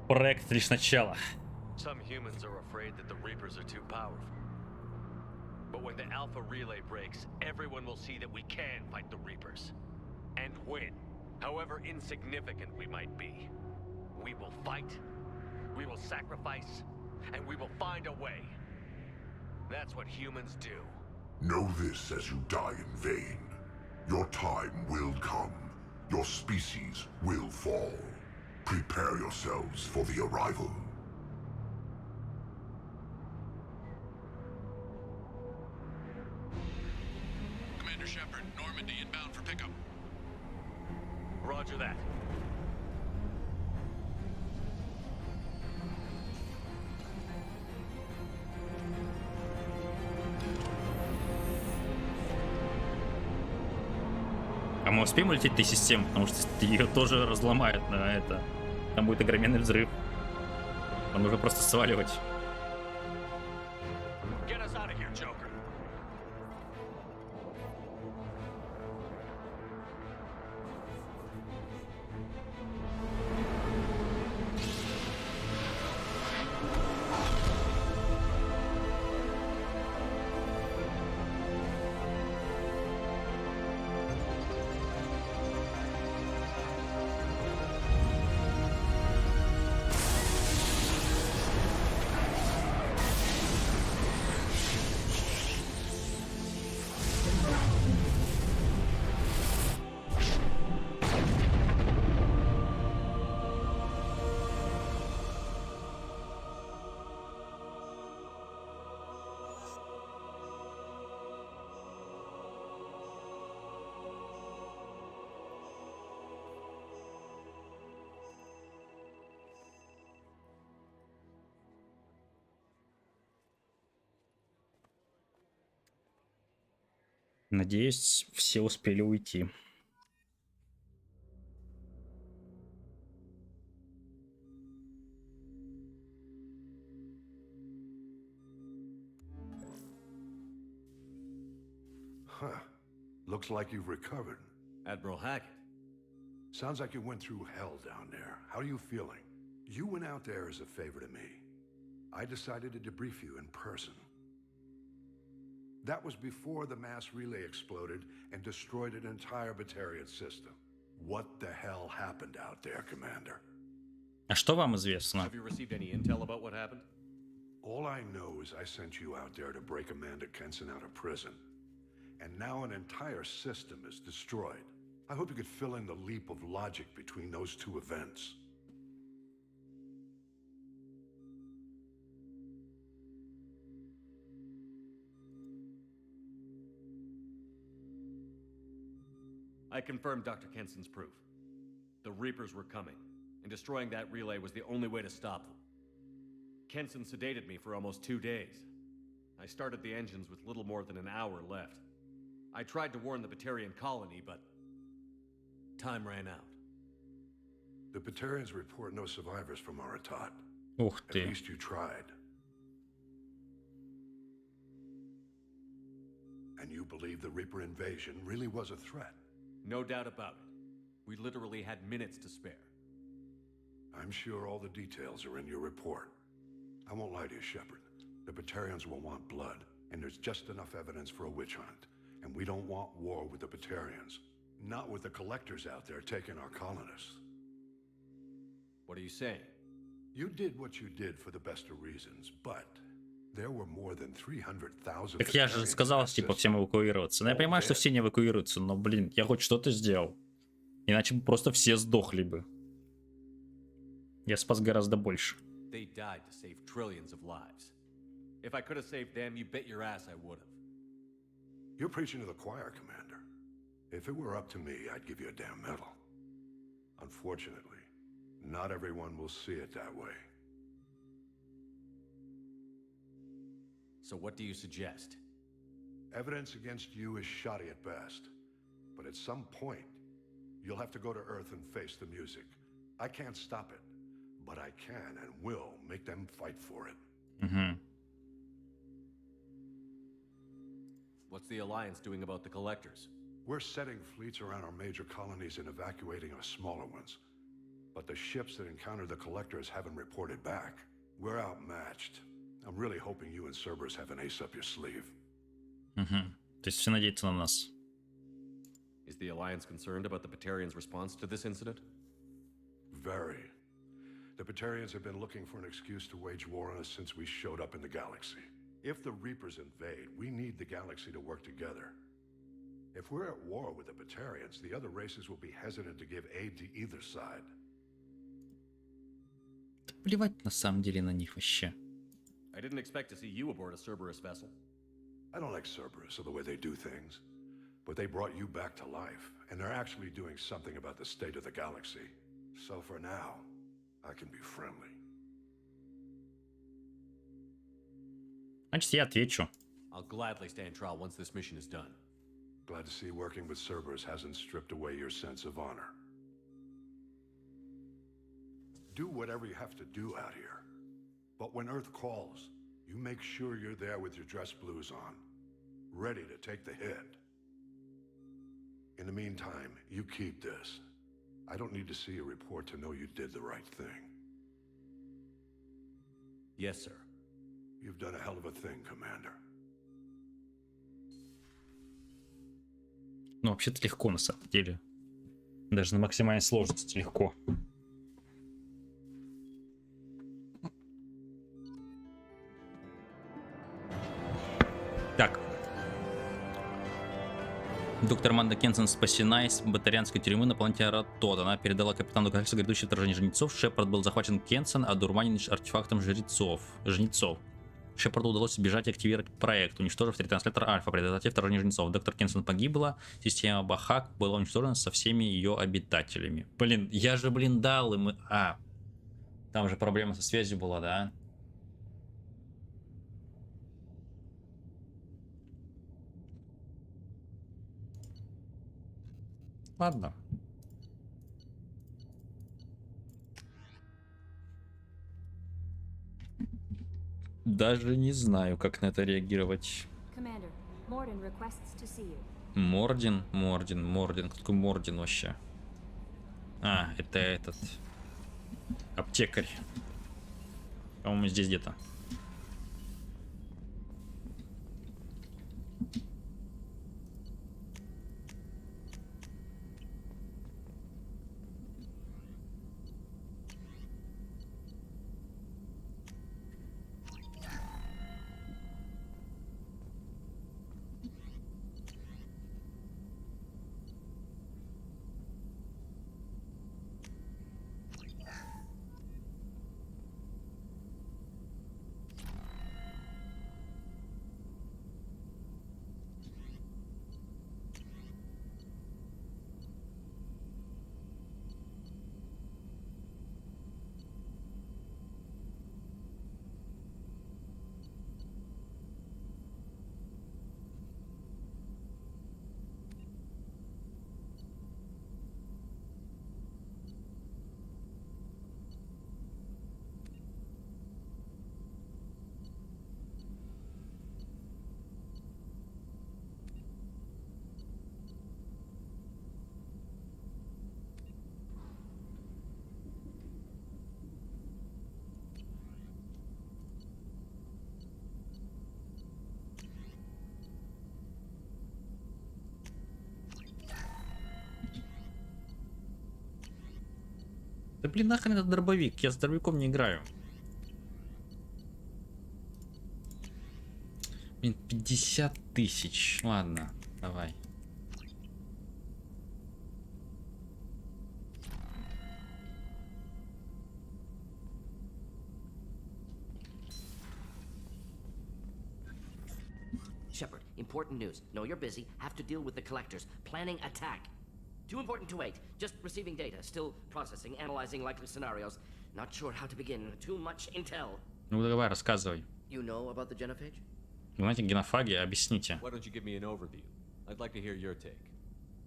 Проект лишь начало. Some humans are afraid that the Reapers are too powerful. But when the Alpha Relay breaks, everyone will see that we can fight the Reapers. And win. However insignificant we might be. We will fight, we will sacrifice, and we will find a way. That's what humans do. Know this as you die in vain. Your time will come. Your species will fall. Prepare yourselves for the arrival. Commander Shepard, Normandy inbound for pickup. Roger that. А мы успеем улететь этой системы? Потому что ее тоже разломает на это. Там будет огроменный взрыв. Нам нужно просто сваливать. Get us out of here, Joker. Надеюсь, все успели уйти. Huh. Looks like you've recovered. Admiral Hackett. Sounds like you went through hell down there. How are you feeling? You went out there as a favor to me. I decided to debrief you in person. That was before the mass relay exploded and destroyed an entire Batarian system. What the hell happened out there, Commander? А что вам известно? Have you received any intel about what happened? All I know is I sent you out there to break Amanda Kenson out of prison. And now an entire system is destroyed. I hope you could fill in the leap of logic between those two events. I confirmed Dr. Kenson's proof. The Reapers were coming, and destroying that relay was the only way to stop them. Kenson sedated me for almost 2 days. I started the engines with little more than an hour left. I tried to warn the Batarian colony, but time ran out. The Batarians report no survivors from Aratat. Ух At ты. least you tried. And you believe the Reaper invasion really was a threat? No doubt about it. We literally had minutes to spare. I'm sure all the details are in your report. I won't lie to you, Shepard. The Batarians will want blood, and there's just enough evidence for a witch hunt. And we don't want war with the Batarians. Not with the collectors out there taking our colonists. What are you saying? You did what you did for the best of reasons, but there were more than 300,000 Так я же сказал, типа, всем эвакуироваться. Ну, я понимаю, что все не эвакуируются, но, блин, я хоть что-то сделал. Иначе бы просто все сдохли бы. Я спас гораздо больше. They died to save trillions of lives. If I could have saved them, you bet your ass I would have. You're preaching to the choir, Commander. If it were up to me, I'd give you a damn medal. Unfortunately, not everyone will see it that way. So what do you suggest? Evidence against you is shoddy at best. But at some point, you'll have to go to Earth and face the music. I can't stop it, but I can and will make them fight for it. Угу. What's the Alliance doing about the Collectors? We're setting fleets around our major colonies and evacuating our smaller ones. But the ships that encounter the Collectors haven't reported back. We're outmatched. I'm really hoping you and Cerberus have an ace up your sleeve. Угу. То есть все надеются на нас. Is the Alliance concerned about the Batarians' response to this incident? Very. The Batarians have been looking for an excuse to wage war on us since we showed up in the galaxy. If the Reapers invade, we need the galaxy to work together. If we're at war with the Batarians, the other races will be hesitant to give aid to either side. Да плевать на самом деле на них вообще. I didn't expect to see you aboard a Cerberus vessel. I don't like Cerberus or the way they do things, but they brought you back to life, and they're actually doing something about the state of the galaxy. So for now, I can be friendly. Значит, я отвечу. I'll gladly stand trial once this mission is done. Glad to see working with Cerberus hasn't stripped away your sense of honor. Do whatever you have to do out here. But when Earth calls, you make sure you're there with your dress blues on, ready to take the hit. In the meantime, you keep this. I don't need to see a report to know you did the right thing. Yes, sir. You've done a hell of a thing, Commander. Ну, вообще-то легко, на самом деле. Даже на максимальной сложности легко. Так. Доктор Аманда Кенсон спасена из батарианской тюрьмы на планете Аратот. Она передала капитану Галаксии грядущее вторжение жнецов. Шепард был захвачен Кенсон, одурманен артефактом жнецов. Шепарду удалось сбежать и активировать проект, уничтожив ретранслятор Альфа, предотвратив вторжение жнецов. Доктор Кенсон погибла, система Бахак была уничтожена со всеми ее обитателями. Блин, я же, дал им... там же проблема со связью была, да? Ладно. Даже не знаю, как на это реагировать. Commander, Morden requests to see you. Мордин. Кто такой Мордин вообще? А, это этот. Аптекарь. По-моему, здесь где-то. Да блин, нахрен этот дробовик? Я с дробовиком не играю. Блин, 50 тысяч. Ладно, давай. Shepard, important news. Know you're busy. Have to deal with the collectors. Planning attack. Too important to wait. Just receiving data. Still processing, analyzing likely scenarios. Not sure how to begin. Too much intel. Ну давай, рассказывай. You know about the genophage? Понимаете, генофаги, объясните. Why don't you give me an overview? I'd like to hear your take.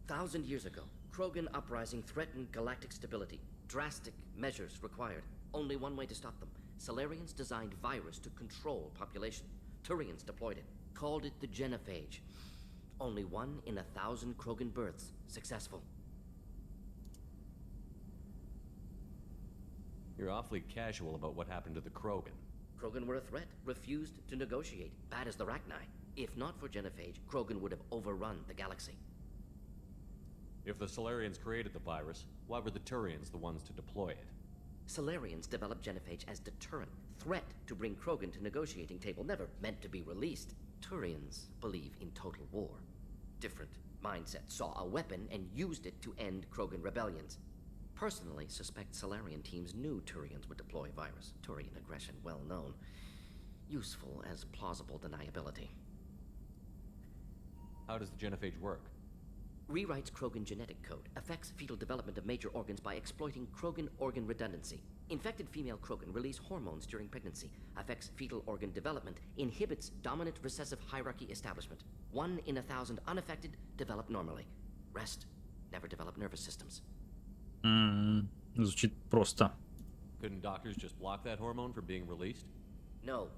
1,000 years ago, Krogan uprising threatened galactic stability. Drastic measures required. Only one way to stop them. Salarians designed virus to control population. Turians deployed it. Called it the genophage. Only 1 in 1,000 Krogan births successful. You're awfully casual about what happened to the Krogan. Krogan were a threat, refused to negotiate, bad as the Rachni. If not for genophage, Krogan would have overrun the galaxy. If the Solarians created the virus, why were the Turians the ones to deploy it? Solarians developed genophage as deterrent, threat to bring Krogan to negotiating table, never meant to be released. Turians believe in total war. Different mindset, saw a weapon and used it to end Krogan rebellions. Personally suspect Solarian teams knew Turians would deploy virus. Turian aggression well known. Useful as plausible deniability. How does the genophage work? Rewrites Krogan genetic code, affects fetal development of major organs by exploiting Krogan organ redundancy. Infected female Krogan release hormones during pregnancy, affects fetal organ development, inhibits dominant recessive hierarchy establishment. 1 in 1,000 unaffected develop normally. Rest never develop nervous systems. Звучит просто. Couldn't doctors just block that hormone from being released? No.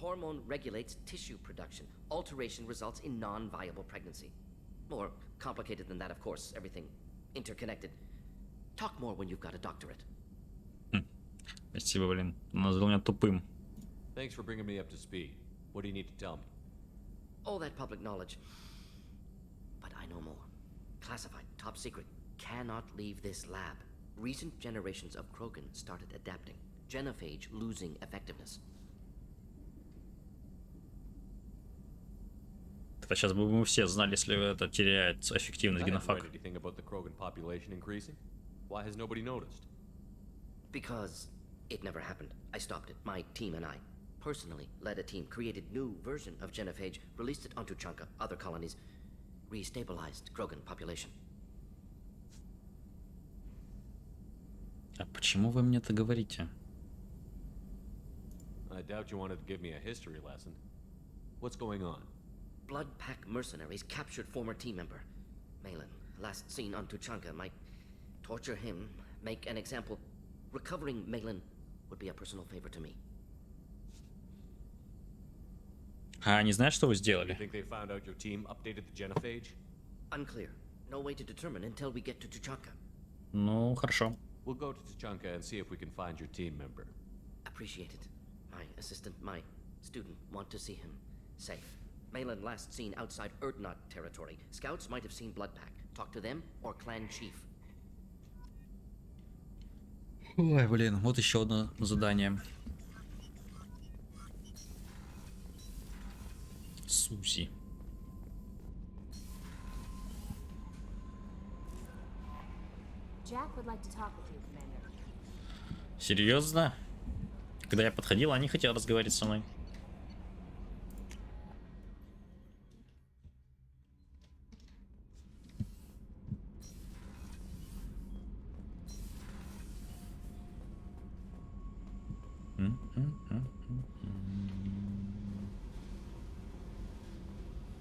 Hormone regulates tissue production. Alteration results in non-viable pregnancy. More complicated than that, of course. Everything interconnected. Talk more when you've got a doctorate. Спасибо, блин. Назвал меня тупым. Thanks for bringing me up to speed. What do you need to tell me? All that public knowledge. But I know more. Classified, top secret. Cannot leave this lab. Recent generations of Krogan started adapting. Genophage losing effectiveness. Это сейчас бы мы все знали, если это теряет эффективность I haven't генофаг. read anything about the Krogan population increasing. Why has nobody noticed? Because it never happened. I stopped it. My team and I. Personally led a team, created new version of genophage, released it onto Chanka, other colonies, restabilized Krogan population. А почему вы мне это говорите? I doubt you wanted to give me a history lesson. What's going on? Blood Pack mercenaries captured former team member. Malin, last seen on Tuchanka, might torture him, make an example. Recovering Malin would be a personal favor to me. А они знают, что вы You сделали? think they found out your team updated the genophage? Unclear. No way to determine until we get to Tuchanka. Ну, хорошо. We'll go to Tuchanka and see if we can find your team member. Appreciate it. My assistant, my student, want to see him safe. Malin last seen outside Erdnot territory. Scouts might have seen Bloodpack. Talk to them or clan chief. Ой, блин, вот еще одно задание. Суси. Jack would like to talk with you, Commander. Серьезно? Когда я подходил, они хотели разговаривать со мной.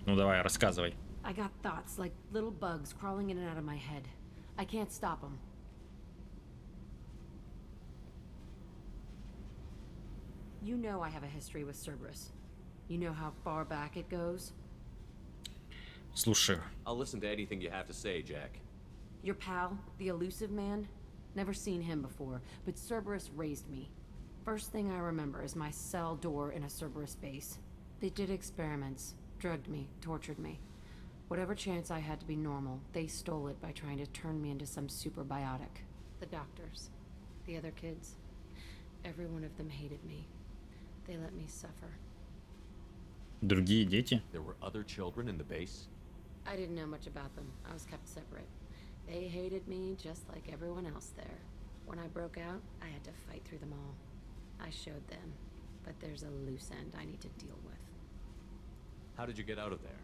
Ну давай, рассказывай. I got thoughts like little bugs crawling in and out of my head. I can't stop them. You know I have a history with Cerberus. You know how far back it goes? Слушай, I'll listen to anything you have to say, Jack. Your pal, the elusive man? Never seen him before, but Cerberus raised me. First thing I remember is my cell door in a Cerberus base. They did experiments, drugged me, tortured me. Whatever chance I had to be normal, they stole it by trying to turn me into some superbiotic. The doctors, the other kids, every one of them hated me. They let me suffer. другие дети? There were other children in the base? I didn't know much about them. I was kept separate. They hated me just like everyone else there. When I broke out, I had to fight through them all. I showed them, but there's a loose end I need to deal with. How did you get out of there?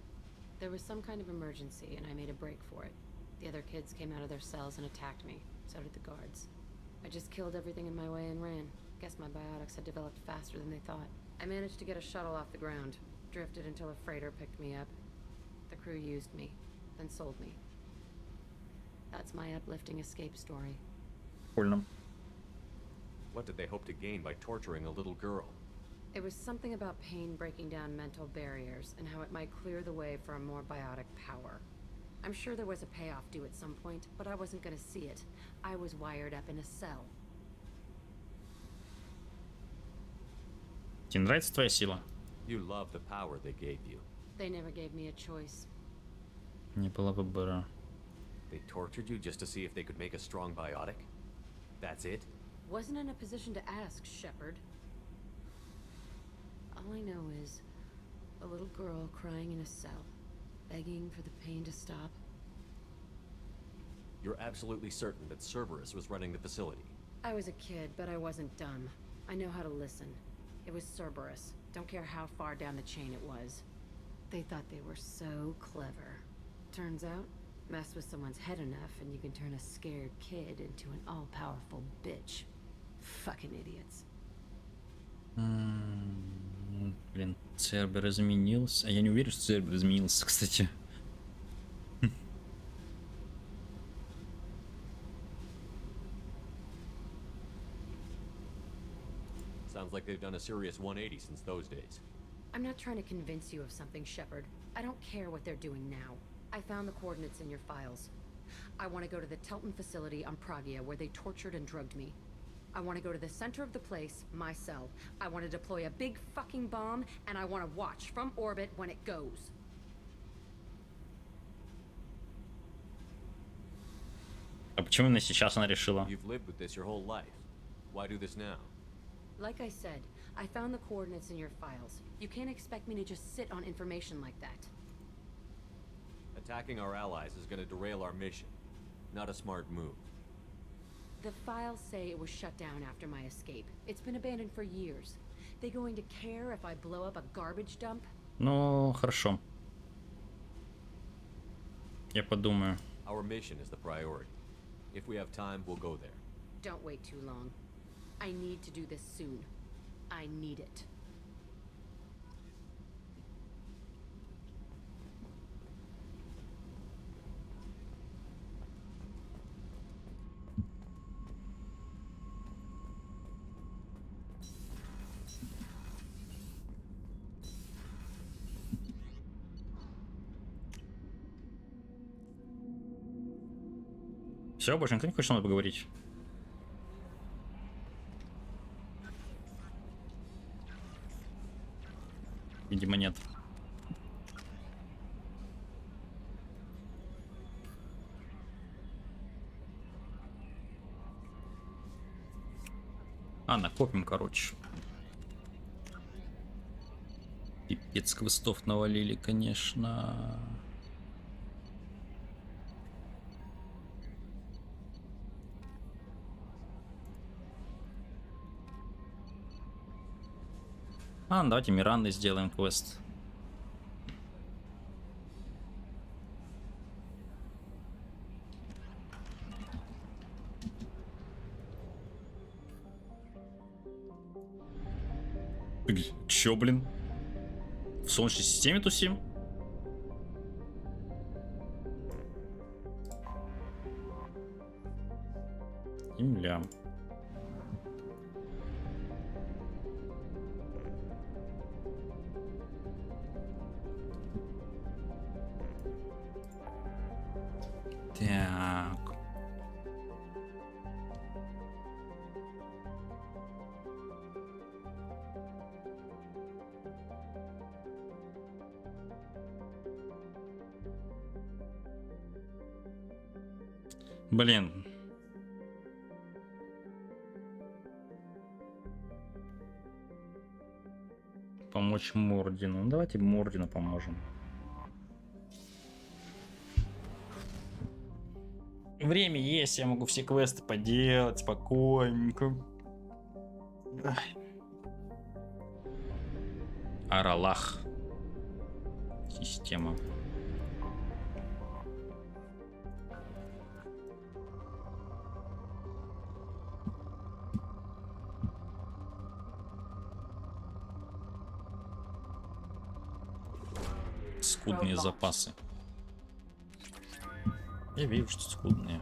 There was some kind of emergency, and I made a break for it. The other kids came out of their cells and attacked me. So did the guards. I just killed everything in my way and ran. Guess my biotics had developed faster than they thought. I managed to get a shuttle off the ground. Drifted until a freighter picked me up. The crew used me, then sold me. That's my uplifting escape story. Прикольно. What did they hope to gain by torturing a little girl? It was something about pain breaking down mental barriers and how it might clear the way for a more biotic power. I'm sure there was a payoff due at some point, but I wasn't gonna see it. I was wired up in a cell. Тебе нравится твоя сила? You love the power they gave you. They never gave me a choice. Не было выбора. They tortured you just to see if they could make a strong biotic? That's it? Wasn't in a position to ask, Shepard. All I know is a little girl crying in a cell, begging for the pain to stop. You're absolutely certain that Cerberus was running the facility? I was a kid, but I wasn't dumb. I know how to listen. It was Cerberus. Don't care how far down the chain it was. They thought they were so clever. Turns out, mess with someone's head enough and you can turn a scared kid into an all-powerful bitch. Fucking idiots. Блин, Цербер изменился. А я не уверен, что Цербер изменился, кстати. Sounds like they've done a serious 180 since those days. I'm not trying to convince you of something, Shepard. I don't care what they're doing now. I found the coordinates in your files. I want to go to the Telton facility on Pragia where they tortured and drugged me. I want to go to the center of the place, my cell. I want to deploy a big fucking bomb, and I want to watch from orbit when it goes. А почему именно сейчас она решила? You've lived with this your whole life. Why do this now? Like I said, I found the coordinates in your files. You can't expect me to just sit on information like that. Attacking our allies is going to derail our mission. Not a smart move. The files say it was shut down after my escape. It's been abandoned for years. They going to care if I blow up a garbage dump? Ну, хорошо. Я подумаю. Our mission is the priority. If we have time, we'll go there. Don't wait too long. I need to do this soon. I need it. Все, больше никто не хочет со мной поговорить. Видимо, нет. Накопим, короче. Пипец, квестов навалили, конечно. Давайте Мирандой сделаем квест. Чё, блин? В Солнечной системе тусим? Земля. Так. Блин. Помочь Мордину. Ну, давайте Мордину поможем. Время есть, я могу все квесты поделать спокойненько. Ай. Аралах. Система. Скудные запасы. Я вижу, что скудные.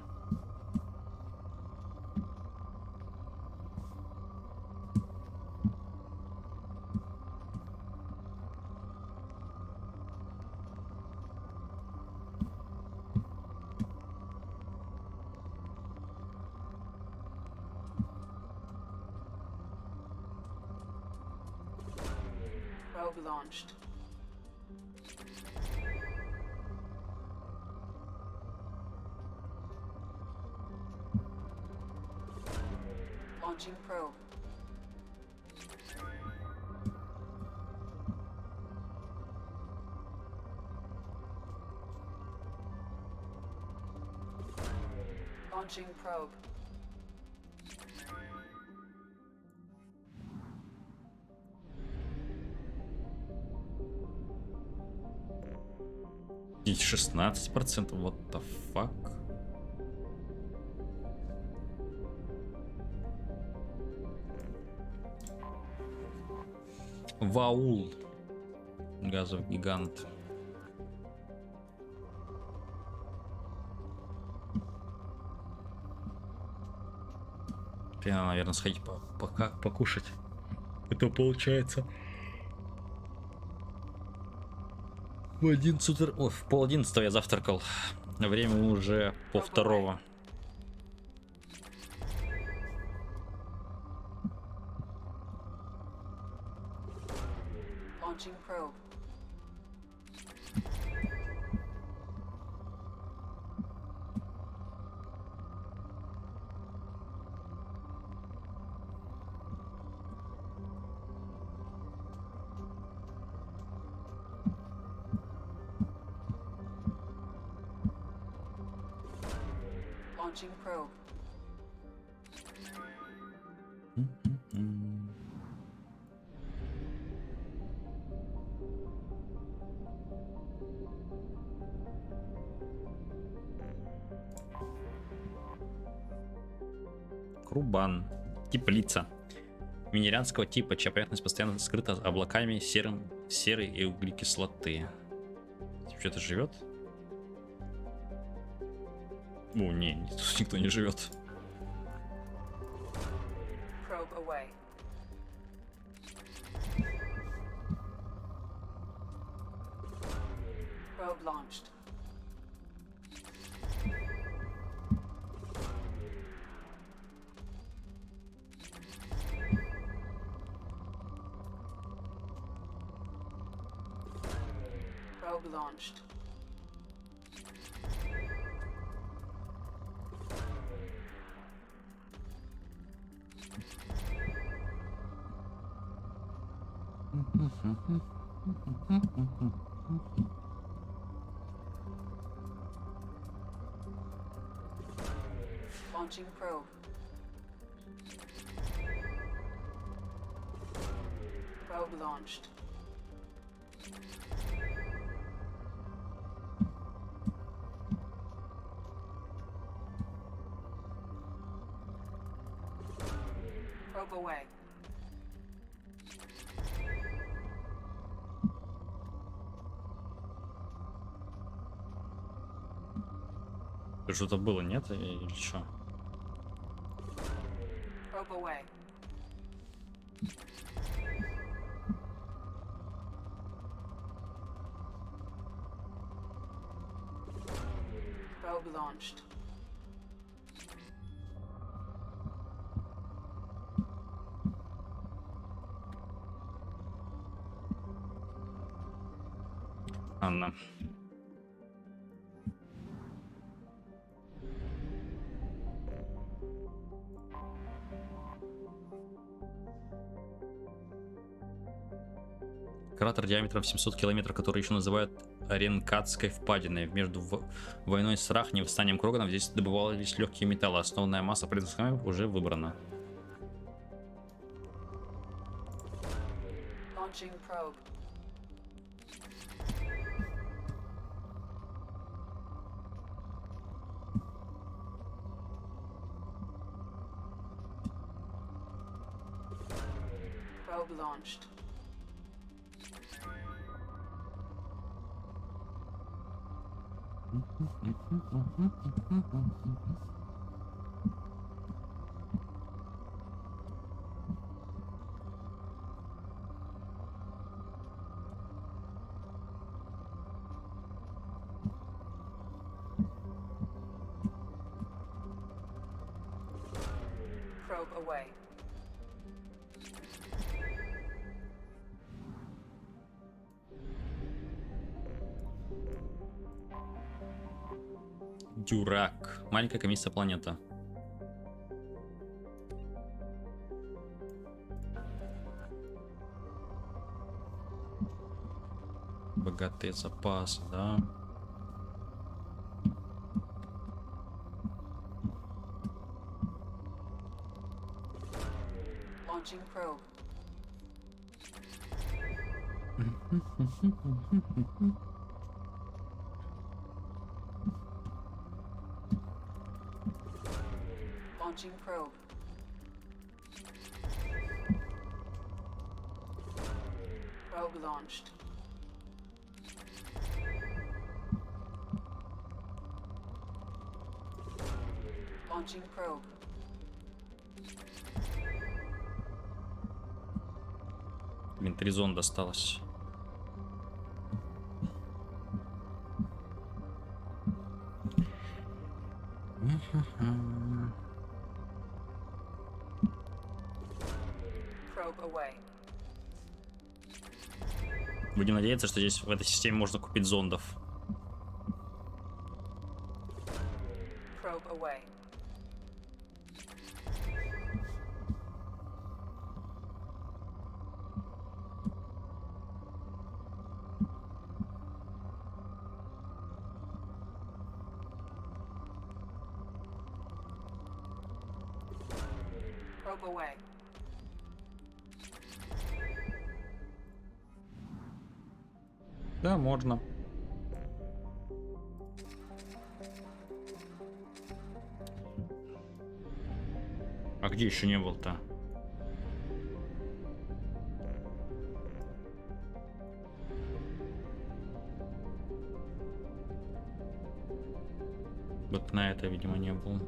Probe launched. Launching probe. Launching probe. Здесь 16%. What the fuck? Ваул. Газовый гигант. Надо, наверное, сходить покушать. Это получается. В 11 утра... Ой, в 10:30 я завтракал. Время уже 2:30. Launching probe. Launching probe. Крубан. Теплица. Минерянского типа, чья поверхность постоянно скрыта облаками серой и углекислоты. Что-то живет? О, не, тут никто не живет. Probe away. Probe launched. Probe launched. Launching probe. Probe launched. Probe away. Что-то было, нет? Или что? Probe away. Probe launched. Анна. Кратер диаметром 700 километров, который еще называют Ренкатской впадиной. Между войной с Рахни и восстанием Кроганов здесь добывались легкие металлы. Основная масса предметов уже выбрана. Launching probe. Probe launched. Probe away. Дюрак. Маленькая комиссия планета. Богатые запасы, да. Launching probe. Launching probe. Probe launched. Launching probe. Блин, 3 зон досталось. Probe away. Будем надеяться, что здесь в этой системе можно купить зондов. Probe away. Probe away. Да, можно. А где еще не был-то? Вот на это, видимо, не был.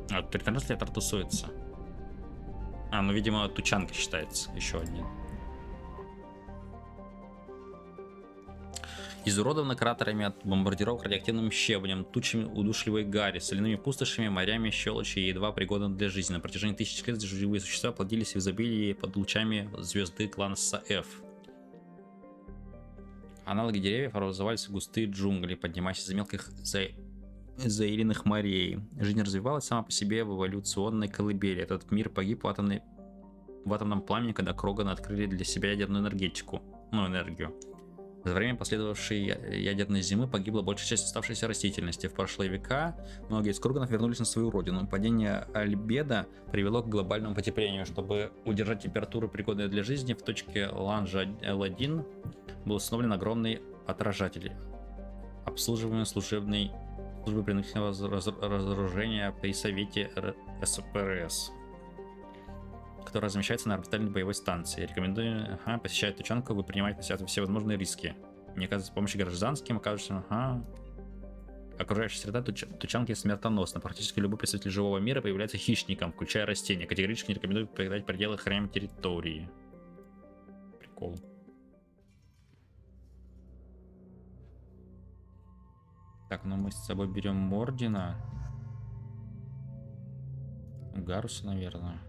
А, тут ретранслятор тусуется. А, ну, видимо, тучанка считается. Еще один. Изуродовано кратерами от бомбардировок радиоактивным щебнем, тучами удушливой гари, соляными пустошами, морями щелочи и едва пригодны для жизни. На протяжении тысяч лет живые существа плодились в изобилии под лучами звезды клана F. Аналоги деревьев образовались густые джунгли, поднимаясь из мелких заиленных морей. Жизнь развивалась сама по себе в эволюционной колыбели. Этот мир погиб в атомном пламени, когда Кроганы открыли для себя ядерную энергетику. Энергию. За время последовавшей ядерной зимы погибла большая часть оставшейся растительности. В прошлые века многие из Кроганов вернулись на свою родину. Падение альбедо привело к глобальному потеплению. Чтобы удержать температуру, пригодную для жизни, в точке Ланжа L1 был установлен огромный отражатель, обслуживаемый службой принудительного разоружения при Совете СПРС, который размещается на орбитальной боевой станции. Рекомендую посещать Тучанку, вы принимаете на себя все возможные риски. Не оказывается помощи гражданским, оказывается, окружающая среда Тучанки смертоносна. Практически любой представитель живого мира появляется хищником, включая растения. Категорически не рекомендую покидать пределы охраняемой территории. Прикол. Так, ну мы с собой берем Мордина. Гаруса, наверное.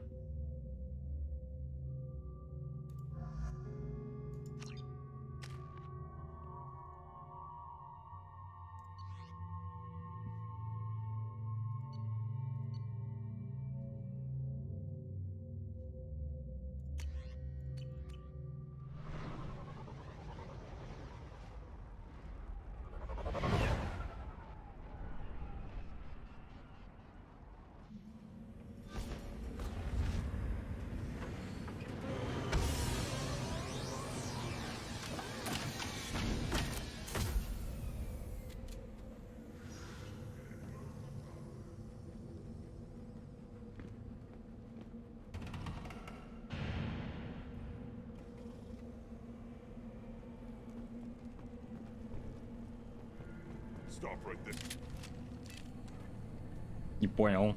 Stop right there. Не понял.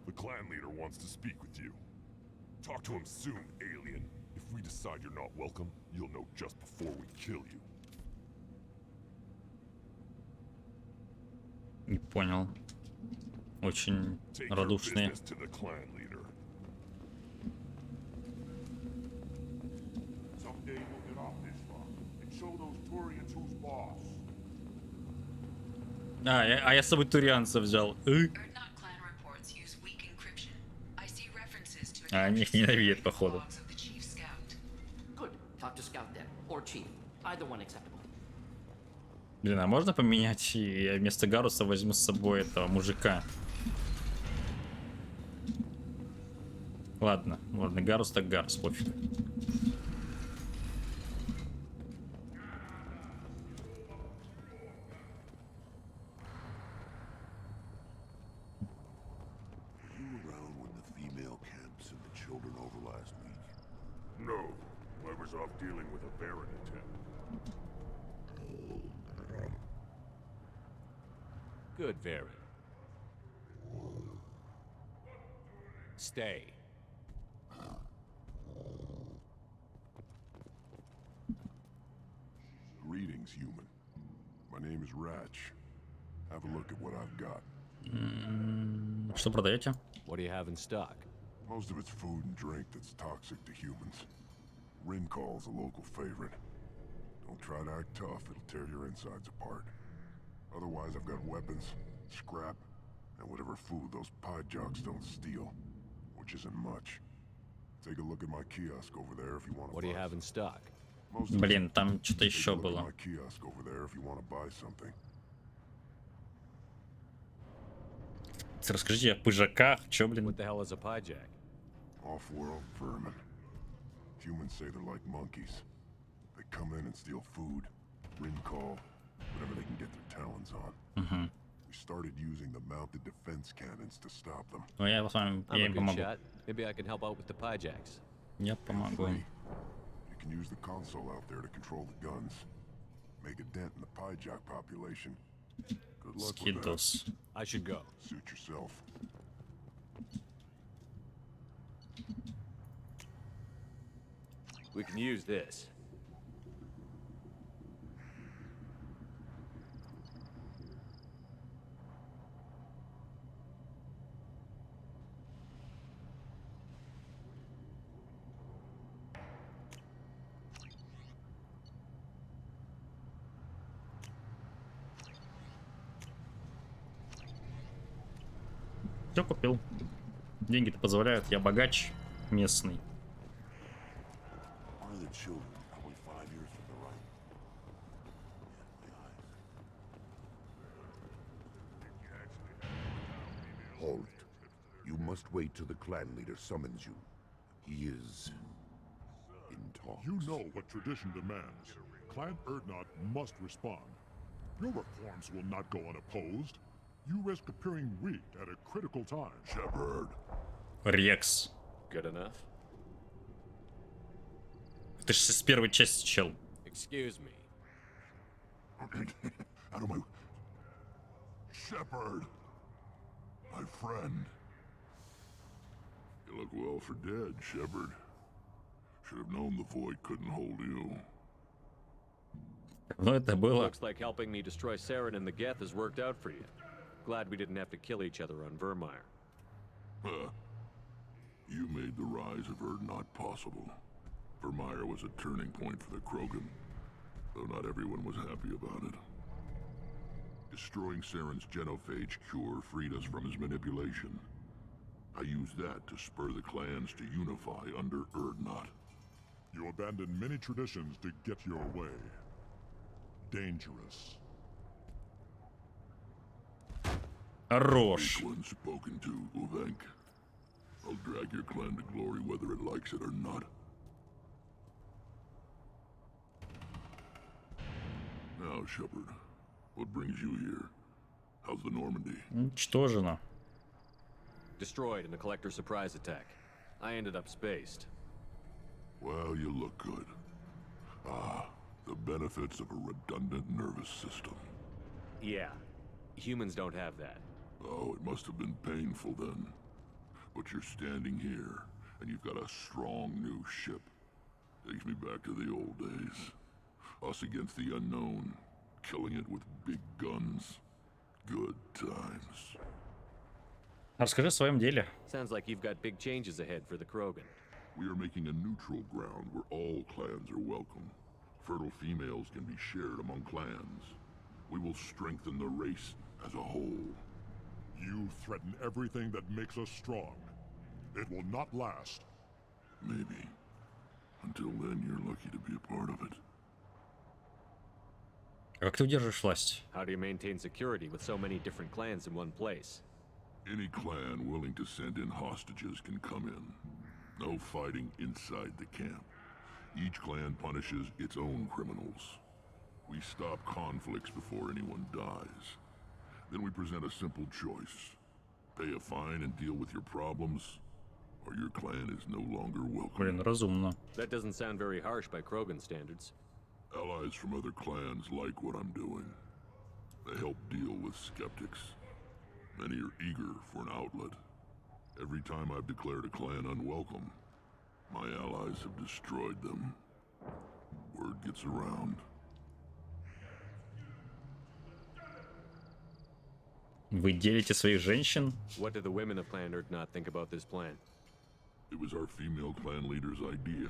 The clan leader wants to speak with you. Talk to him soon, alien. If we decide you're not welcome, you'll know just before we kill you. Не понял. Очень Take your радушные. business to the clan leader. Someday we'll get off this rock and show those Turians who's boss. Я с собой турианца взял. А они их ненавидят, походу. Good. Talk to Scout then, or Chief. Either one acceptable. Блин, а можно поменять? И я вместо Гаруса возьму с собой этого мужика. Ладно, Гарус так Гарус, пофиг. No, I was off dealing with a Baron attempt. Good, Varen. Stay. Greetings, human. My name is Ratch. Have a look at what I've got. Что продаете? What do you have in stock? Most of it's food and drink that's toxic to humans. Rincall's a local favorite. Don't try to act tough, it'll tear your insides apart. Otherwise, I've got weapons, scrap, and whatever food those pie jocks don't steal, which isn't much. Take a look at my kiosk over there if you want to. What do you have in stock? Блин, там что-то еще было. My kiosk over there if you want to buy something. Расскажите о пыжаках, чё, блин? What the hell is a pie jack? Off-world vermin. Humans say they're like monkeys. They come in and steal food, Rincall, whatever they can get their talons on. We started using the mounted defense cannons to stop them. Ну я с вами, I'm я a им good помогу. shot. Maybe I can help out with the pie jacks. Я помогу им. You can use the console out there to control the guns. Make a dent in the pie jock population. Good luck with that. Скидос. I should go. Suit yourself. We can use this. Все купил. Деньги-то позволяют, я богач местный. One of the children, probably 5 years from the right. Halt. You must wait till the clan leader summons you. He is in talks. You know what tradition demands. Clan Erdnot must respond. Your reforms will not go unopposed. You risk appearing weak at a critical time. Shepard. Рекс. Good enough? Ты же с первой части, чел. Excuse me. Out of my... Shepard. My friend. You look well for dead, Shepard. Should have known the void couldn't hold you. Ну это было. Looks like helping me destroy Saren and the Geth has worked out for you. Glad we didn't have to kill each other on Vermeer. You made the rise of Erdnot possible. Vermeer was a turning point for the Krogan, though not everyone was happy about it. Destroying Saren's genophage cure freed us from his manipulation. I used that to spur the clans to unify under Erdnot. You abandoned many traditions to get your way. Dangerous. Хорош. Weak one spoken to, Uvenk. I'll drag your clan to glory whether it likes it or not. Now, Shepard, what brings you here? How's the Normandy? Уничтожено. Destroyed in a collector surprise attack. I ended up spaced. Well, you look good. Ah, the benefits of a redundant nervous system. Yeah. Humans don't have that. Oh, it must have been painful then. But you're standing here, and you've got a strong new ship. Takes me back to the old days. Us against the unknown, killing it with big guns. Good times. Расскажи о своем деле. Sounds like you've got big changes ahead for the Krogan. We are making a neutral ground where all clans are welcome. Fertile females can be shared among clans. We will strengthen the race as a whole. You threaten everything that makes us strong. It will not last. Maybe. Until then, you're lucky to be a part of it. Как ты удерживаешь власть? How do you maintain security with so many different clans in one place? Any clan willing to send in hostages can come in. No fighting inside the camp. Each clan punishes its own criminals. We stop conflicts before anyone dies. Then we present a simple choice. Pay a fine and deal with your problems, or your clan is no longer welcome. Блин, разумно. That doesn't sound very harsh by Krogan standards. Allies from other clans like what I'm doing. They help deal with skeptics. Many are eager for an outlet. Every time I've declared a clan unwelcome, my allies have destroyed them. Word gets around. Вы делите своих женщин? What do the women of Clan Erdnot think about this plan? It was our female clan leader's idea.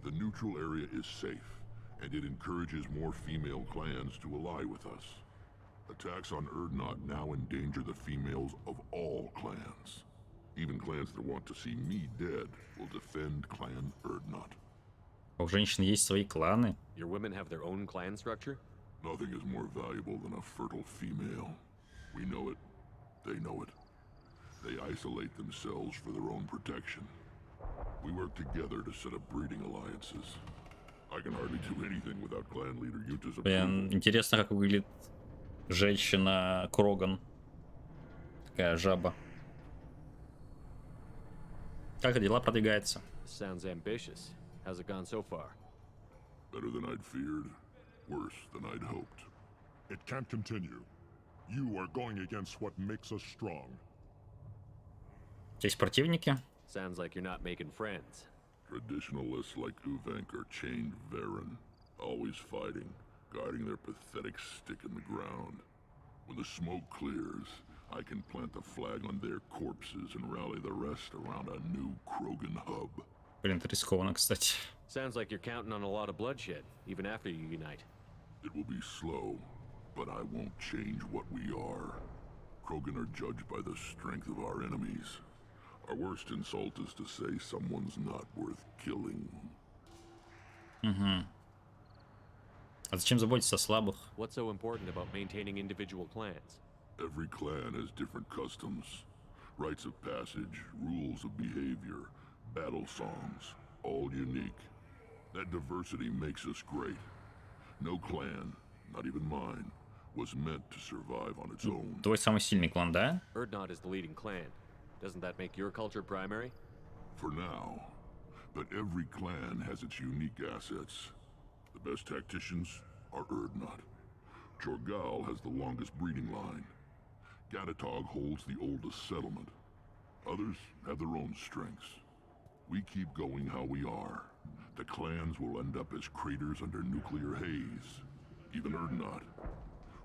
The neutral area is safe, and it encourages more female clans to ally with us. Attacks on Erdnot now endanger the females of all clans. Even clans that want to see me dead will defend Clan Erdnot. У женщин есть свои кланы. Your women have their own clan structure? Nothing is more valuable than a fertile female. We know it. They know it. They isolate themselves for their own protection. We work together to set up breeding alliances. I can hardly do anything without clan leader Yuta's Блин, approval. интересно, как выглядит женщина Кроган. Такая жаба. Как дела продвигаются? Sounds ambitious. How's it gone so far? Better than I'd feared. Worse than I'd hoped. It can't continue. You are going against what makes us strong. Есть противники? Sounds like you're not making friends. Traditionalists like Uvenk are chained Varen, always fighting, guarding their pathetic stick in the ground. When the smoke clears, I can plant the flag on their corpses and rally the rest around a new Krogan hub. Блин, это рискованно, кстати. Sounds like you're counting on a lot of bloodshed, even after you unite. It will be slow, but I won't change what we are. Krogan are judged by the strength of our enemies. Our worst insult is to say someone's not worth killing. Угу. А зачем заботиться о слабых? What's so important about maintaining individual clans? Every clan has different customs, rites of passage, rules of behavior, battle songs, all unique. That diversity makes us great. No clan, not even mine, was meant to survive on its own. Твой самый сильный клан, да? Urdnot is the leading clan. Doesn't that make your culture primary? For now. But every clan has its unique assets. The best tacticians are Urdnot. Jorgal has the longest breeding line. Gatatog holds the oldest settlement. Others have their own strengths. We keep going how we are. The clans will end up as craters under nuclear haze. Even Urdnot.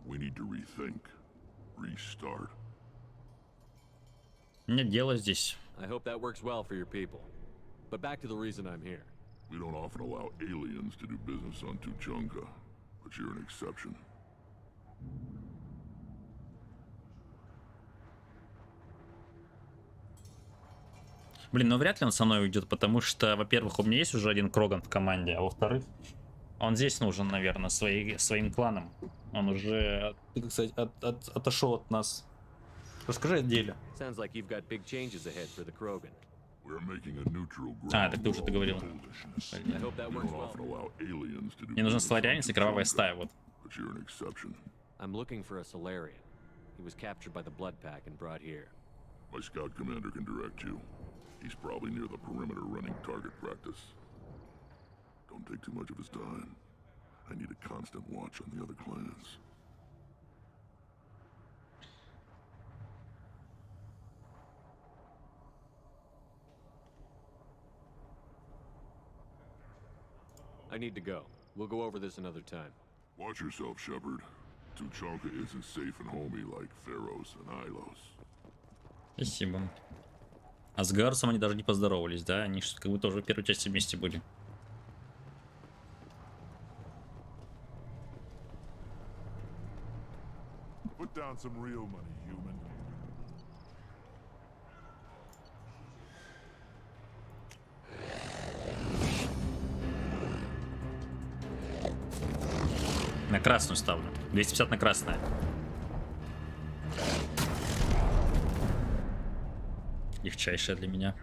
We need to rethink. Restart. Нет дела здесь. I hope that works well for your people. But back to the reason I'm here. We don't often allow aliens to do business on Tuchanka, but you're an exception. Блин, ну вряд ли он со мной уйдет, потому что, во-первых, у меня есть уже один Кроган в команде, а во-вторых, он здесь нужен, наверное, своим кланом. Он уже, так сказать, отошел от нас. Расскажи о деле. Sounds like you've got big changes ahead for the Krogan. А, так ты уже договорил. I hope that works well. Мне нужен соларянец и кровавая стая, вот. I'm looking for a Solarian. He was captured by the Blood Pack and brought here. My scout commander can direct you. He's probably near the perimeter running target practice. Don't take too much of his time. I need a constant watch on the other clans. I need to go. We'll go over this another time. Watch yourself, Shepard. Tuchanka isn't safe and homey like Theros and Ilos. Спасибо. А с Гарсом они даже не поздоровались, да? Они как бы тоже в первой части вместе были. Put down some real money, human. На красную ставлю. 250 на красное. Легчайшая для меня.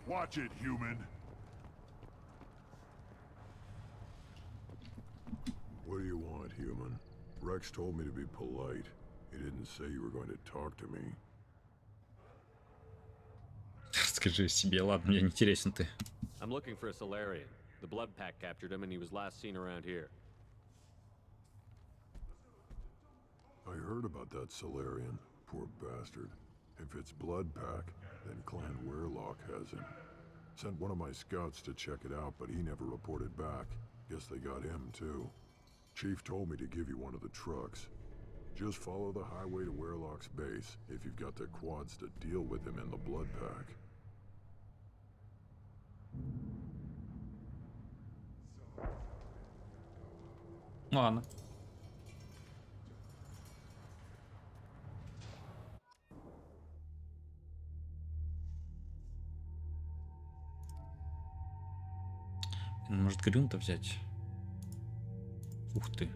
Watch it, human. What do you want, human? Rex told me to be polite. He didn't say you were going to talk to me. Расскажи о себе, ладно, мне не интересен ты. I'm looking for a Solarian. The Blood Pack captured him and he was last seen around here. I heard about that Solarian. Poor bastard. If it's Blood Pack, then Clan Weirlock has him. Sent one of my scouts to check it out, but he never reported back. Guess they got him too. Chief told me to give you one of the trucks. Just follow the highway to Weirlock's base if you've got the quads to deal with him in the Blood Pack. Ладно. Может, Грюнта взять? Ух ты.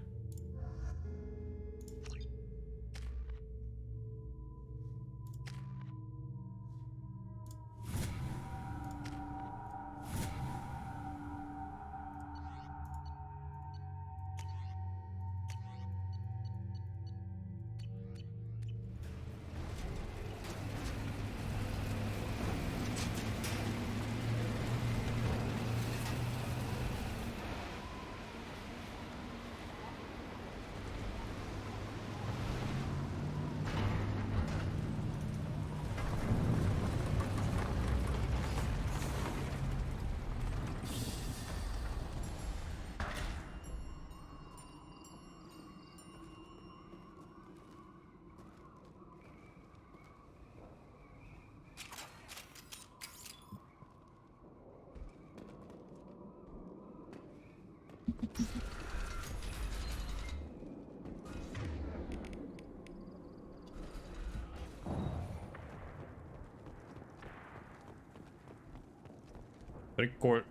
Прикольно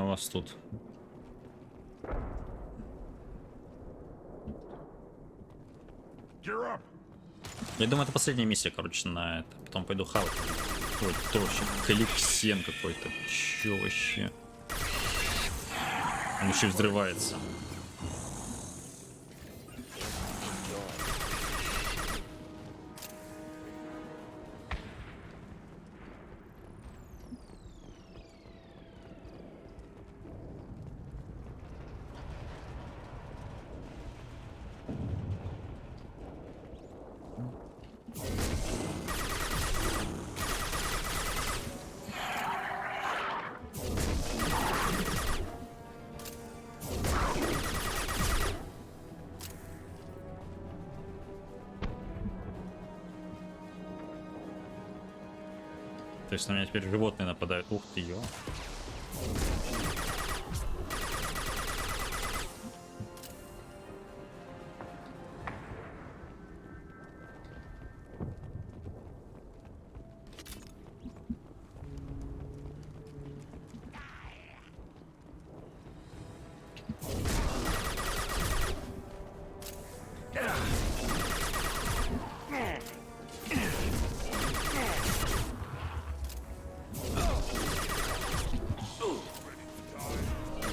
у вас тут. Я думаю, это последняя миссия, короче, на это. Потом пойду хавать. Ой, кто вообще? Каликсен какой-то. Чё вообще? Он еще и взрывается. То есть на меня теперь животные нападают. Ух ты, ё.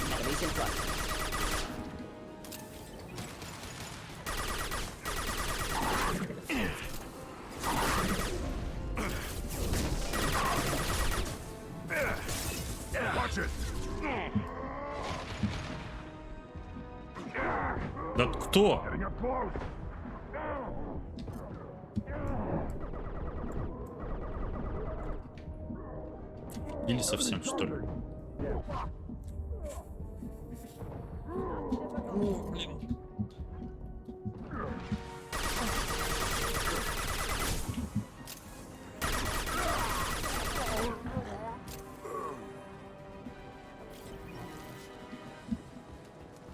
Enemies in front. Watch it! Да кто? Getting up close! Или совсем, что ли? О, блин.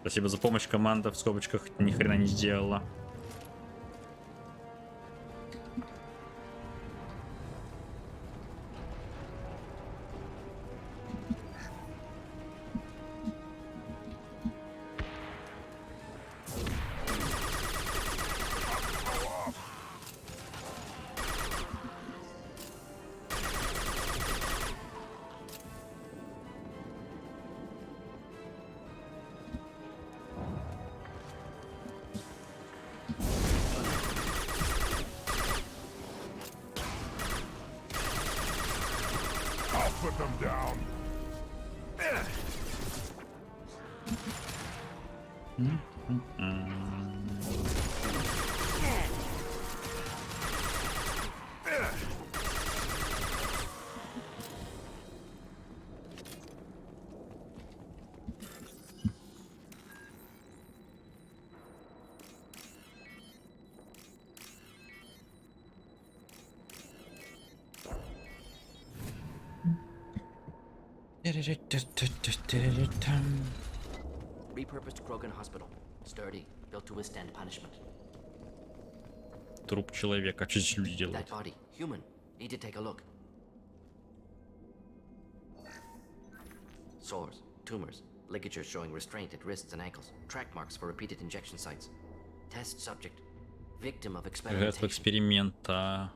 Спасибо за помощь, команда в скобочках ни хрена не сделала. Put them down. Repurposed Krogan Hospital. Sturdy, built to withstand punishment. Труп человека. Что здесь люди делают? That body, human. Need to take a look. Sores, tumors, ligatures showing restraint at wrists and ankles, track marks for repeated injection sites. Test subject, victim of Жертва experimentation. эксперимента.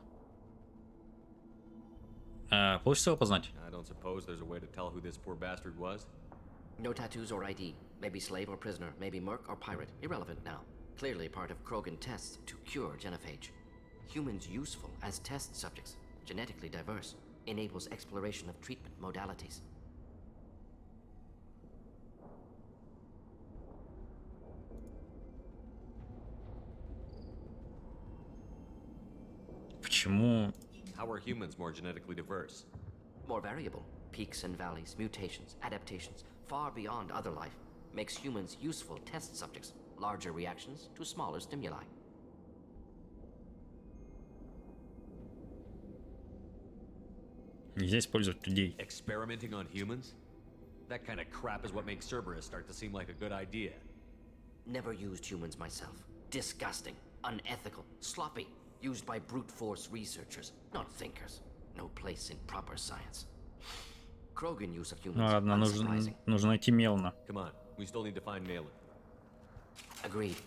Получится его познать? I don't suppose there's a way to tell who this poor bastard was? No tattoos or ID. Maybe slave or prisoner, maybe merc or pirate. Irrelevant now. Clearly part of Krogan tests to cure genophage. Humans useful as test subjects. Genetically diverse. Enables exploration of treatment modalities. Почему? How are humans more genetically diverse? More variable. Peaks and valleys, mutations, adaptations, far beyond other life. Makes humans useful test subjects. Larger reactions to smaller stimuli. Нельзя использовать людей. Experimenting on humans? That kind of crap is what makes Cerberus start to seem like a good idea. Never used humans myself. Disgusting, unethical, sloppy. Used by brute force researchers, not thinkers. No place in proper science. Krogan use of humans. Ну ладно, Unsurprising. нужно найти Мелна. Come on, we still need to find Malin. Agreed.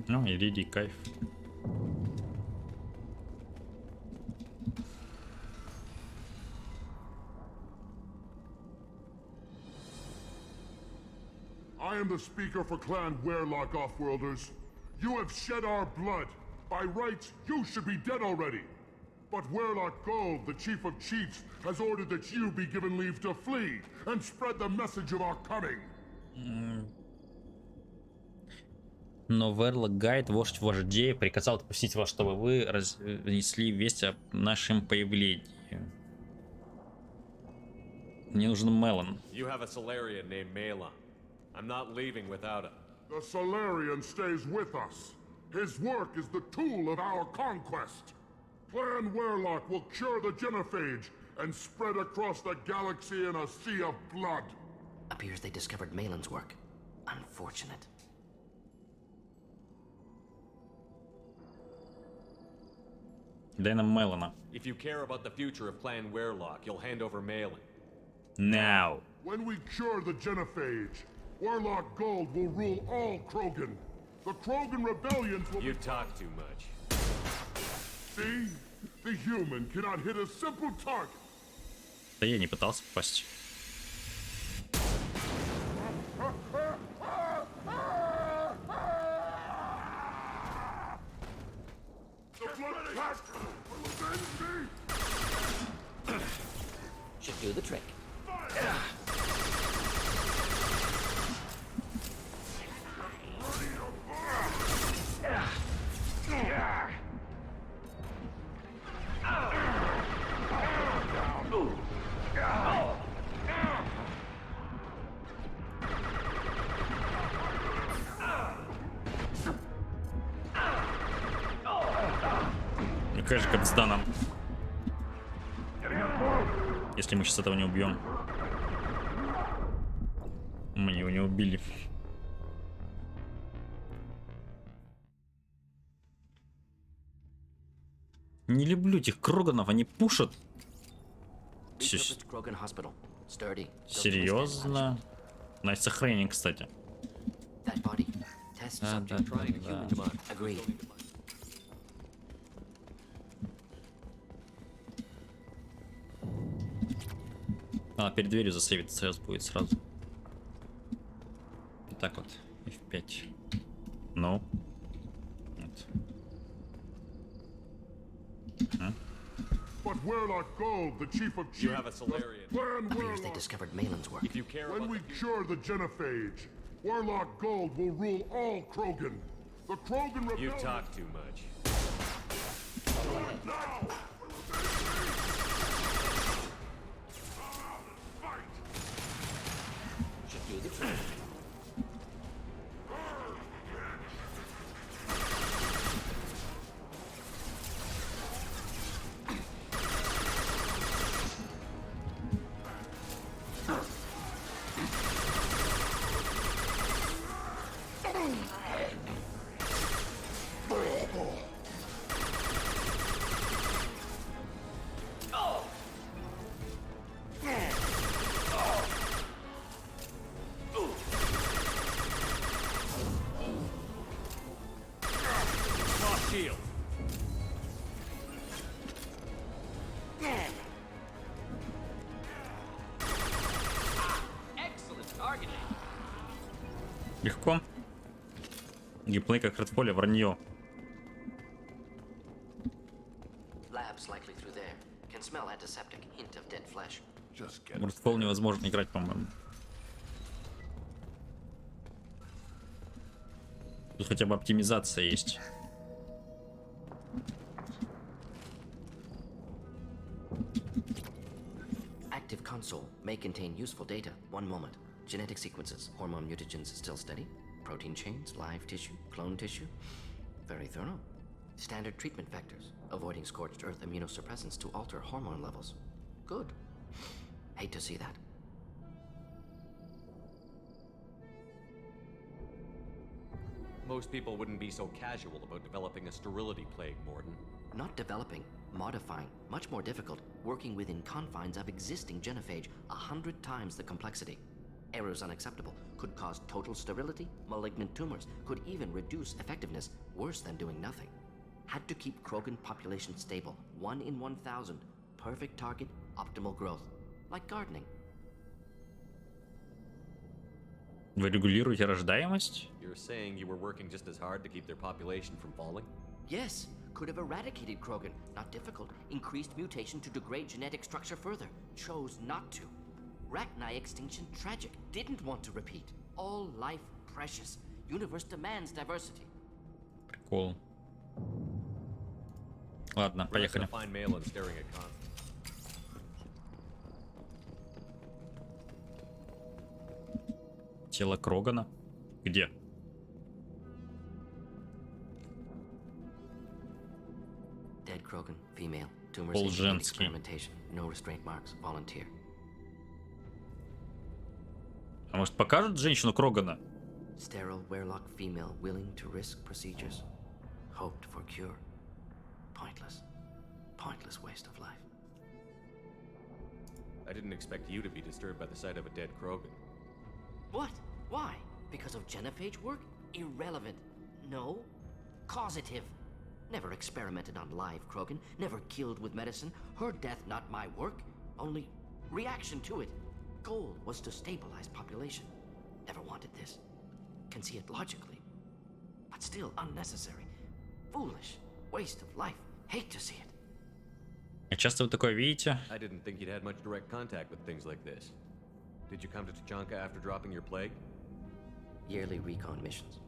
Ну, Иридий, кайф. I am the speaker for Clan Werlock, Offworlders. You have shed our blood. By rights, you should be dead already. But Werlock Gold, the Chief of Chiefs, has ordered that you be given leave to flee and spread the message of our coming. Но Верлок Гайд, вождь вождей, приказал отпустить вас, чтобы вы разнесли весть о нашем появлении. Мне нужен Мелан. You have a Solarian named Malin. I'm not leaving without him. The Solarian stays with us. His work is the tool of our conquest. Clan Werlock will cure the Genophage and spread across the galaxy in a sea of blood. Appears they discovered Malin's work. Unfortunate. Дай нам Мелана. If you care about the future of Clan Werlock, you'll hand over Malin. Now. When we cure the Genophage, Werlock Gold will rule all Krogan. The Krogan rebellions will You talk too much. See? The human cannot hit a simple target. Да я не пытался попасть. The Blood Pact will avenge me! Should do the trick. Мне кажется, капстан нам. Если мы сейчас этого не убьем. Мы его не убили. Не люблю этих Кроганов, они пушат. Repurposed Krogan Hospital. Sturdy. Серьезно? На сохранение, кстати. That body. Test subject trying to human demand. Agreed. А, перед дверью засейвить сейчас будет сразу. Вот так вот. F5. Ну. Вот. But Werlock Gold, the Chief of You Chiefs, have a Solarian. Clan Appears they Werlock. discovered Malin's work. If you care When about we cure the Genophage, Werlock Gold will rule all Krogan. The Krogan You rebellion... talk too much. Now! Should do the trick. Lost shield. Легко. Геймплей как Redfall, вранье. Labs likely through there. Can smell antiseptic. Hint of dead flesh. Just В Redfall невозможно играть, по-моему. Тут хотя бы оптимизация есть. Active console may contain useful data. One moment. Genetic sequences. Hormone mutagens still steady. Protein chains, live tissue, clone tissue. Very thorough. Standard treatment vectors. Avoiding scorched earth immunosuppressants to alter hormone levels. Good. Hate to see that. Most people wouldn't be so casual about developing a sterility plague, Morden. Not developing, modifying, much more difficult, working within confines of existing genophage, 100 times the complexity. Errors unacceptable, could cause total sterility, malignant tumors, could even reduce effectiveness, worse than doing nothing. Had to keep Krogan population stable, 1 in 1,000, perfect target, optimal growth. Like gardening. Вы регулируете рождаемость? You're saying you were working just as hard to keep their population from falling? Yes, could have eradicated Krogan. Not difficult. Increased mutation to degrade genetic structure further. Chose not to. Rachni extinction tragic. Didn't want to repeat. All life precious. Universe demands diversity. Прикол. Ладно, поехали. Find Malin staring at Khan. Тело Крогана? Где? Dead Krogan, female. Tumors Пол indicate женский. experimentation. No restraint marks. Volunteer. А может покажут женщину Крогана? Sterile Werlock female willing to risk procedures. Hoped for cure. Pointless. Pointless waste of life. I didn't expect you to be disturbed by the sight of a dead Krogan. What? Why? Because of genophage work? Irrelevant. No. Causative. Never experimented on live Krogan. Never killed with medicine. Her death not my work. Only reaction to it. Goal was to stabilize population. Never wanted this. Can see it logically. But still unnecessary. Foolish. Waste of life. Hate to see it. А часто вы такое видите? I didn't think you'd had much direct contact with things like this. Did you come to Tuchanka after dropping your plague? Yearly recon missions.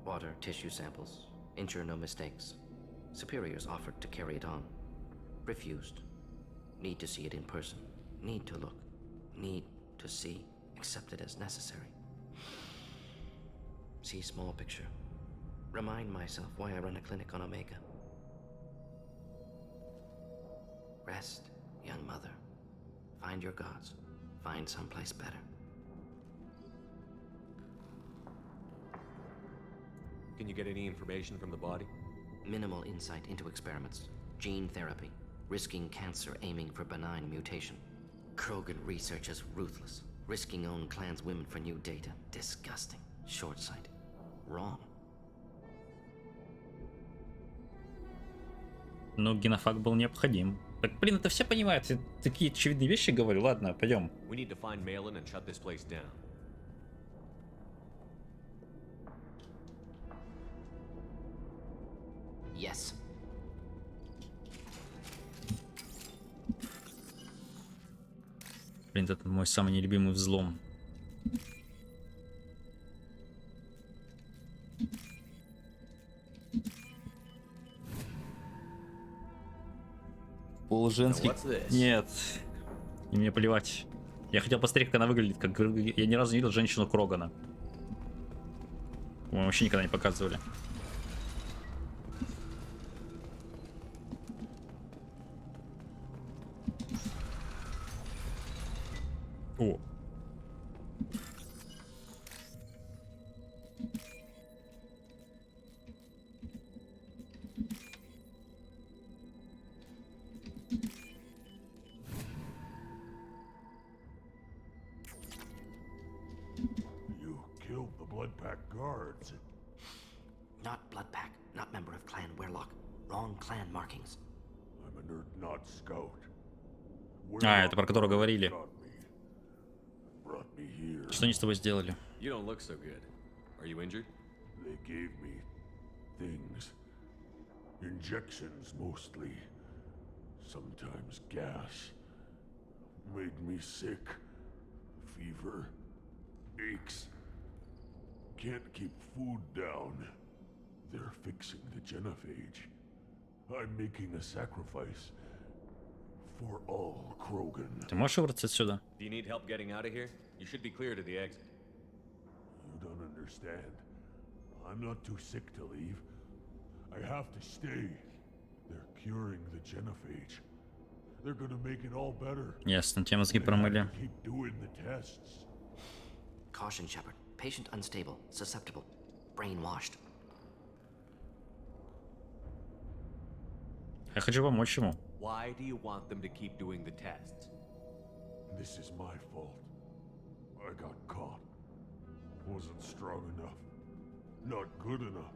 Water, tissue samples. Ensure no mistakes. Superiors offered to carry it on. Refused. Need to see it in person. Need to look. Need to see. Accept it as necessary. See small picture. Remind myself why I run a clinic on Omega. Rest, young mother. Find your gods. Find someplace better. Can you get any information from the body? Minimal insight into experiments. Gene therapy. Risking cancer aiming for benign mutation. Krogan research is ruthless. Risking own clan's women for new data. Disgusting. Short-sighted. Wrong. Но генофак был необходим. Так, блин, это все понимают. Я такие очевидные вещи говорю. Ладно, пойдем. We need to find Malin and shut this place down. Yes. Блин, это мой самый нелюбимый взлом. Полуженский. Нет. И мне плевать. Я хотел посмотреть, как она выглядит. Как... Я ни разу не видел женщину Крогана. Мы вообще никогда не показывали. О. You killed the Bloodpack guards. Not Bloodpack. Not member of Clan Werlock. Wrong clan markings. I'm a nerd, not scout. А, это про которого говорили. Brought me here. Что они с тобой сделали? You don't look so good. Are you injured? They gave me things. Injections mostly. Sometimes gas. Made me sick. Fever. Aches. Can't keep food down. They're fixing the genophage. I'm making a sacrifice. For all Krogan. Ты можешь выбраться отсюда? Do you need help getting out of here? You should be clear to the exit. You don't understand. I'm not too sick to leave. I have to stay. They're curing the genophage. They're gonna make it all better. Ясно, те мозги промыли. Keep doing the tests. Caution, Shepard. Patient unstable. Susceptible. Brainwashed. Я хочу помочь ему. Why do you want them to keep doing the tests? This is my fault. I got caught. Wasn't strong enough. Not good enough.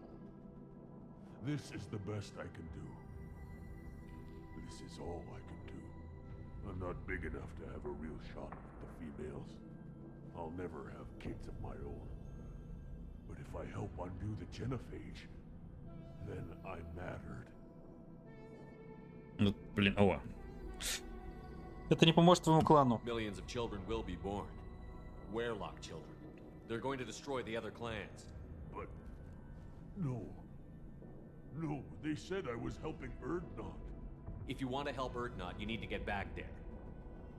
This is the best I can do. This is all I can do. I'm not big enough to have a real shot with the females. I'll never have kids of my own. But if I help undo the genophage, then I mattered. Ну, блин, о. Это не поможет твоему клану. Millions of children will be born. Werelock children. They're going to destroy the other clans. But... No. No, they said I was helping Erdnot. If you want to help Erdnot, you need to get back there.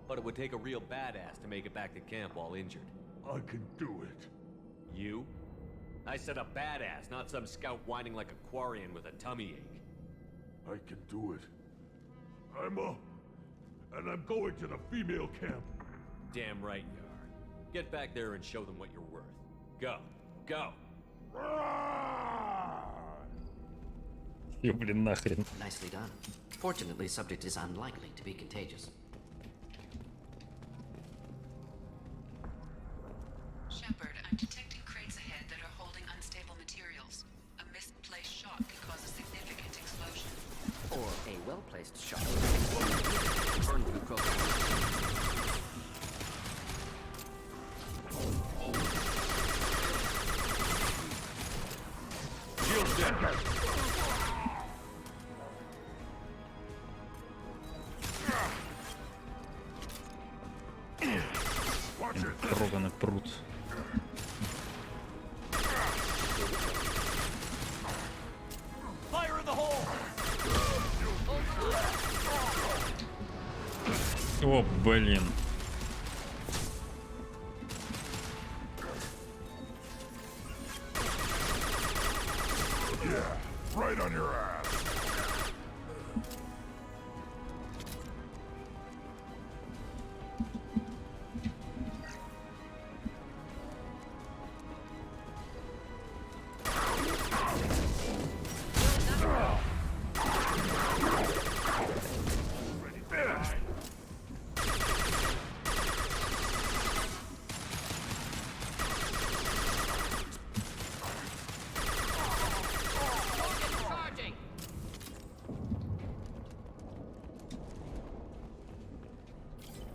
But it would take a real badass to make it back to camp while injured. I can do it. You? I said a badass, not some scout whining like a Quarian with a tummy ache. I can do it. I'm up. And I'm going to the female camp. Damn right you are. Get back there and show them what you're worth. Go. Go. Ё, блин, нахрен. Nicely done. Fortunately, subject is unlikely to be contagious. Shepard, I'm detecting crates ahead that are holding unstable materials. A misplaced shot could cause a significant explosion. Or a well-placed shot. Burn through Krogan. Shield dead. Кроганы прут. Fire in the hole. О, блин. Yeah, right on your ass.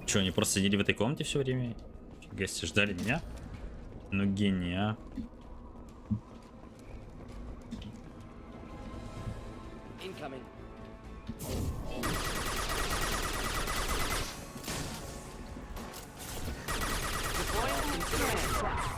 Че, они просто сидели в этой комнате все время? Гости ждали меня? Ну гений, а. Incoming. Deploying incinerator trap.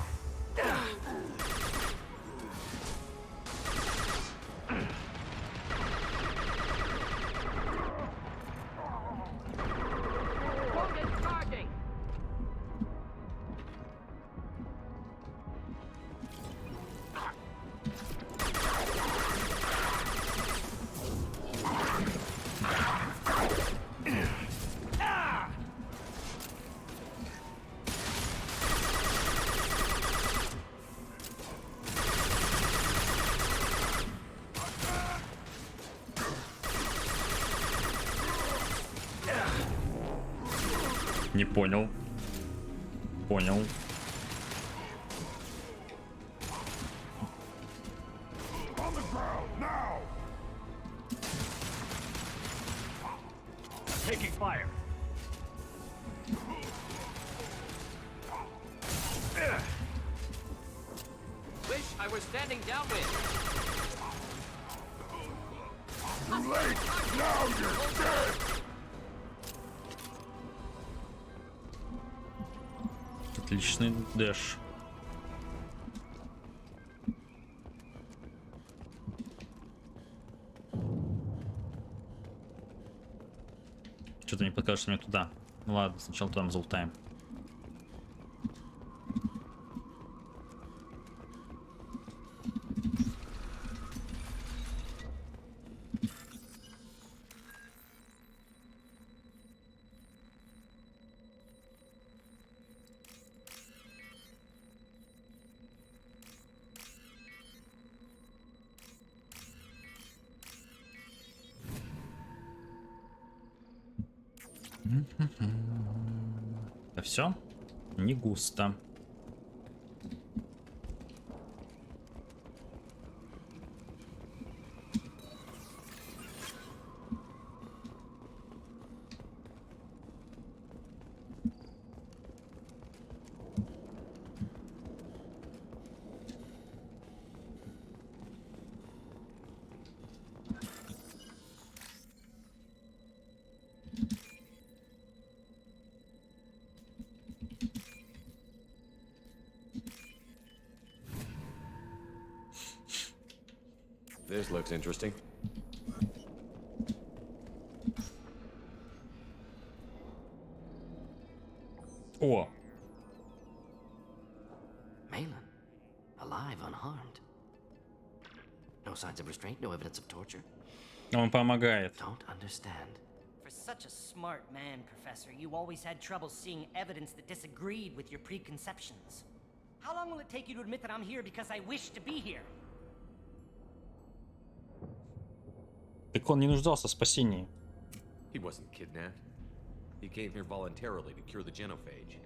Не понял. Понял. On the ground, now! Taking fire. Wish I was standing downwind. Too late! Now you're dead! Отличный дэш. Что-то мне подскажет, что мне туда. Ну ладно, сначала туда залутаем. Да все? Не густо. This looks interesting. О, Malin, alive, unharmed. No signs of restraint, no evidence of torture. он помогает. Don't understand. For such a smart man, Professor, you always had trouble seeing evidence that disagreed with your preconceptions. How long will it take you to admit that I'm here because I wish to be here? Так он не нуждался в спасении. He wasn't kidnapped. He came here voluntarily to cure the genophage.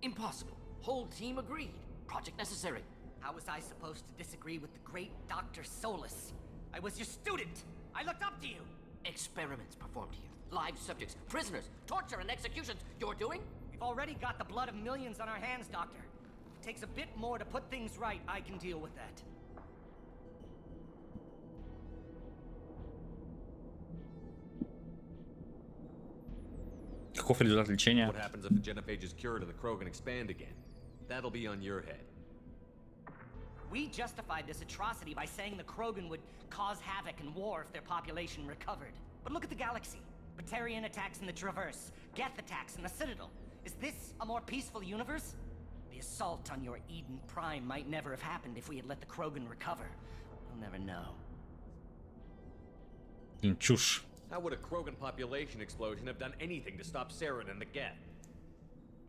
Impossible. Whole team agreed. Project necessary. How was I supposed to disagree with the great Dr. Solus? I was your student. I looked up to you. Experiments performed here. Live subjects, prisoners, torture and executions. You're doing? We've already got the blood of millions on our hands, Doctor. If it takes a bit more to put things right, I can deal with that. Каков результат лечения? What happens if the genophage is cured and the Krogan expand again? That'll be on your head. We justified this atrocity by saying the Krogan would cause havoc and war if their population recovered. But look at the galaxy. Batarian attacks in the Traverse, Geth attacks in the Citadel. Is this a more peaceful universe? The assault on your Eden Prime might never have happened if we had let the Krogan recover. We'll never know. Чушь. How would a Krogan population explosion have done anything to stop Saren and the Geth?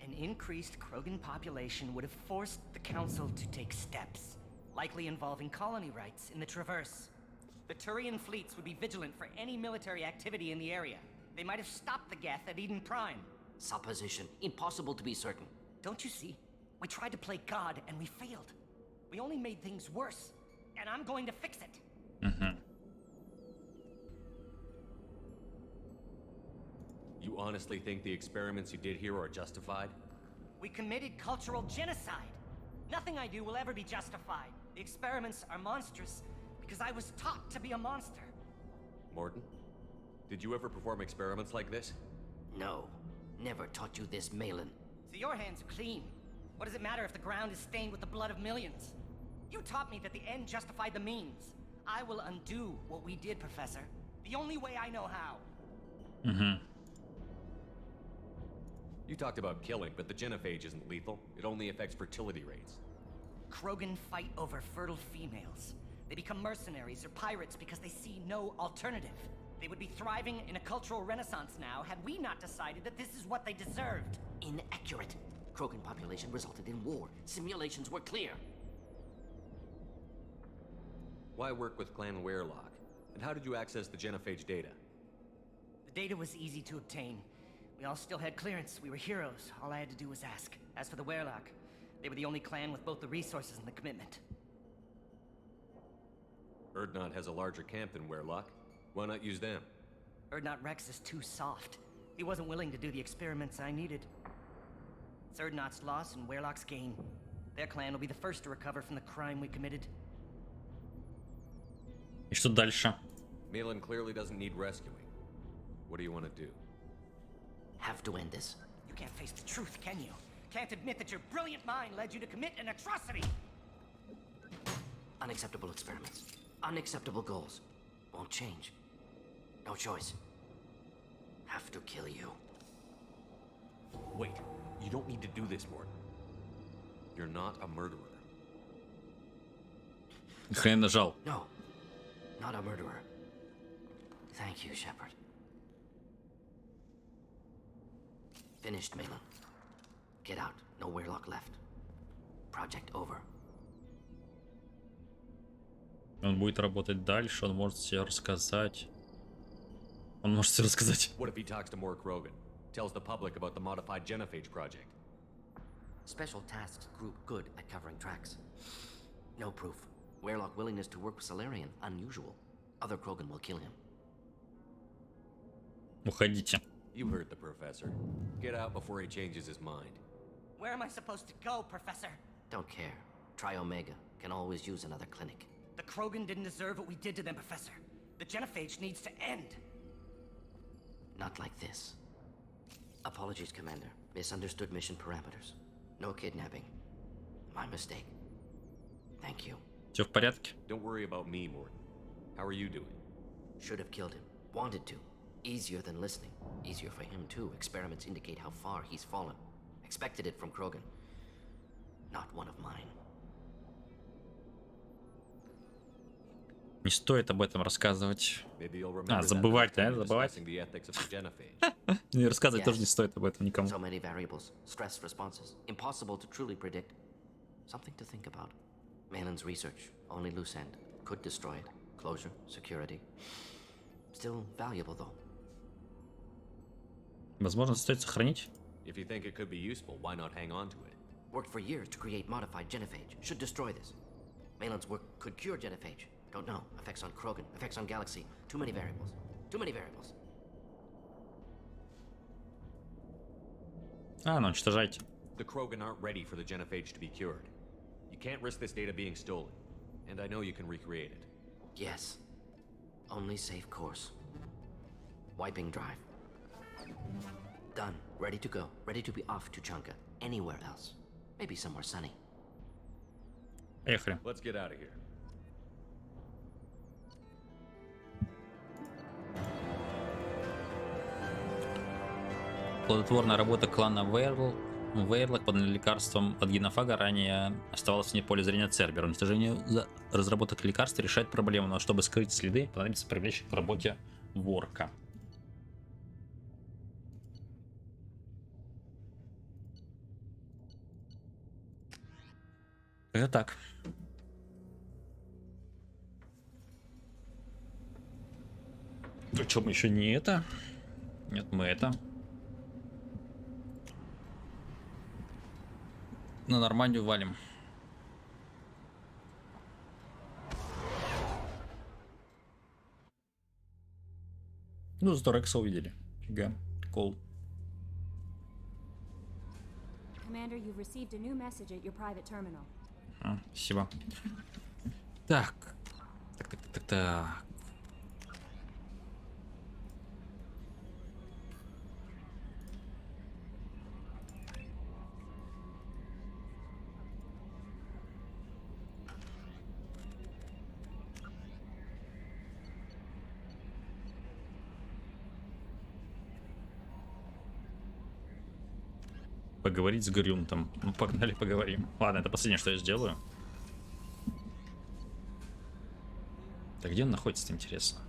An increased Krogan population would have forced the Council to take steps, likely involving colony rights in the Traverse. The Turian fleets would be vigilant for any military activity in the area. They might have stopped the Geth at Eden Prime. Supposition. Impossible to be certain. Don't you see? We tried to play God and we failed. We only made things worse. And I'm going to fix it. You honestly think the experiments you did here are justified? We committed cultural genocide. Nothing I do will ever be justified. The experiments are monstrous because I was taught to be a monster. Morton, did you ever perform experiments like this? No. Never taught you this, Malin. So your hands are clean. What does it matter if the ground is stained with the blood of millions? You taught me that the end justified the means. I will undo what we did, Professor. The only way I know how. You talked about killing, but the genophage isn't lethal. It only affects fertility rates. Krogan fight over fertile females. They become mercenaries or pirates because they see no alternative. They would be thriving in a cultural renaissance now had we not decided that this is what they deserved. Inaccurate. Krogan population resulted in war. Simulations were clear. Why work with Clan Werelock? And how did you access the genophage data? The data was easy to obtain. We all still had clearance. We were heroes. All I had to do was ask. As for the Werelock, they were the only clan with both the resources and the commitment. Urdnot has a larger camp than Werelock. Why not use them? Urdnot Rex is too soft. He wasn't willing to do the experiments I needed. It's Urdnot's loss and Werelock's gain. Their clan will be the first to recover from the crime we committed. И что дальше? Malin clearly doesn't need rescuing. What do you want to do? Have to end this. You can't face the truth, can you? Can't admit that your brilliant mind led you to commit an atrocity! Unacceptable experiments. Unacceptable goals. Won't change. No choice. Have to kill you. Wait, you don't need to do this, Morton. You're not a murderer. Хрен нажал. No. Not a murderer. Thank you, Shepard. Finished, Malin. Get out. No Werelock left. Project over. Он будет работать дальше, он может все рассказать. Он может все рассказать. What if he talks to more Krogan? Tells the public about the modified genophage project? Special Tasks Group good at covering tracks. No proof. Weirlock willingness to work with Solarian, unusual. Other Krogan will kill him. Уходите. You heard the professor. Get out before he changes his mind. Where am I supposed to go, Professor? Don't care. Try Omega. Can always use another clinic. The Krogan didn't deserve what we did to them, Professor. The genophage needs to end. Not like this. Apologies, Commander. Misunderstood mission parameters. No kidnapping. My mistake. Thank you. Все в порядке? Don't worry about me, Morton. How are you doing? Should have killed him. Wanted to. Easier than listening. Easier for him, too. Experiments indicate how far he's fallen. Expected it from Krogan. Not one of mine. Не стоит об этом рассказывать. Maybe you'll remember that Забывать, next да? time you're Забывать. discussing the ethics of the genophage. Не рассказывать тоже не стоит об этом никому. So many variables. Stress responses. Impossible to truly predict. Something to think about. Malin's research. Only loose end. Could destroy it. Closure. Security. Still valuable, though. Возможно, стоит сохранить. If you think it could be useful, why not hang on to it? Worked for years to create modified genophage. Should destroy this. Malin's work could cure genophage. Don't know. Effects on Krogan. Effects on Galaxy. Too many variables. Too many variables. Ну уничтожайте. The Krogan aren't ready for the genophage to be cured. You can't risk this data being stolen. And I know you can recreate it. Yes. Only safe course. Wiping drive. Done. Ready to go. Ready to be off to Chunka. Anywhere else. Maybe somewhere sunny. Поехали. Let's get out of here. Плодотворная работа клана Вейрлок под лекарством от генофага ранее оставалась вне поля зрения Цербера. Уничтожение разработок лекарств решает проблему, но чтобы скрыть следы, понадобится привлечь к работе Ворка. Это так. Причем еще не это. Нет, мы это. На Нормандию валим. Ну, зато Рекса увидели. Фига. Кол. Commander, you've received a new message at your private terminal. Спасибо. Так. Так. Поговорить с Грюнтом. Ну, погнали, поговорим. Ладно, это последнее, что я сделаю. Так где он находится, интересно?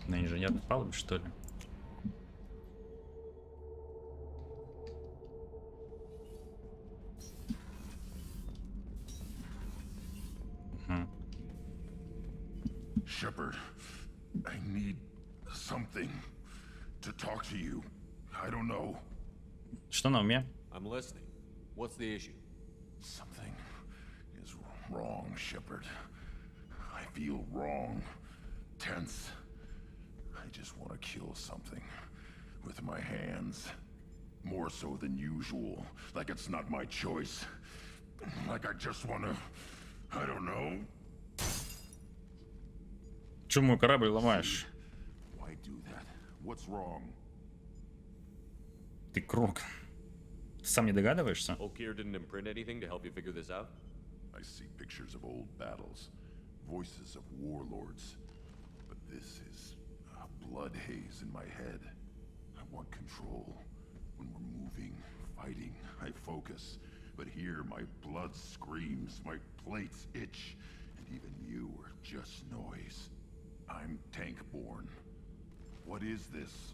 На инженерной палубе, что ли? Shepard, I need something to talk to you. I don't know. Что на уме? I'm listening. What's the issue? Something is wrong, Shepard. I feel wrong. Tense. I just want to kill something with my hands. More so than usual. Like it's not my choice. Like I just want to... I don't know. Чё мой корабль ломаешь? Why do that? What's wrong? Ты Крог. Ты сам не догадываешься? Okier didn't imprint anything to help you figure this out? I see pictures of old battles, voices of warlords, but this is a blood haze in my head. I want control. When we're moving, fighting, I focus. But here, my blood screams, my plates itch, and even you are just noise. I'm tank-born. What is this?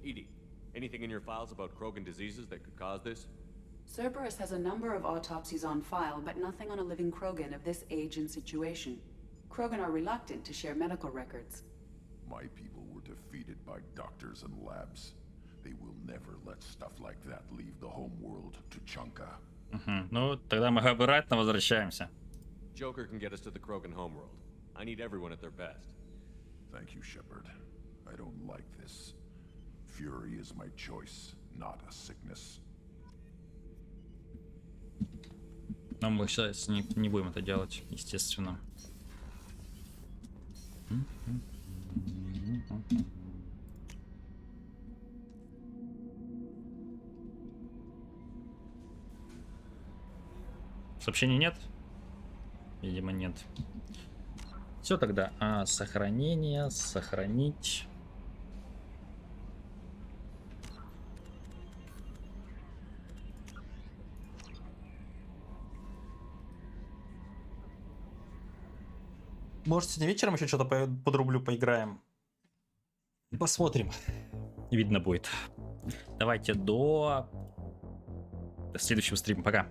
EDI, Anything in your files about Krogan diseases that could cause this? Cerberus has a number of autopsies on file, but nothing on a living Krogan of this age and situation. Krogan are reluctant to share medical records. My people were defeated by doctors and labs. They will never let stuff like that leave the home world to Chunka. Ну, тогда мы обратно возвращаемся. Joker can get us to the Krogan homeworld. I need everyone at their best. Thank you, Shepard. I don't like this. Fury is my choice, not a sickness. Но мы сейчас не будем это делать, естественно. Сообщений нет? Видимо, нет. Все тогда. Сохранение, сохранить. Может, сегодня вечером еще что-то подрублю, поиграем. Посмотрим. Видно будет. Давайте до следующего стрима. Пока.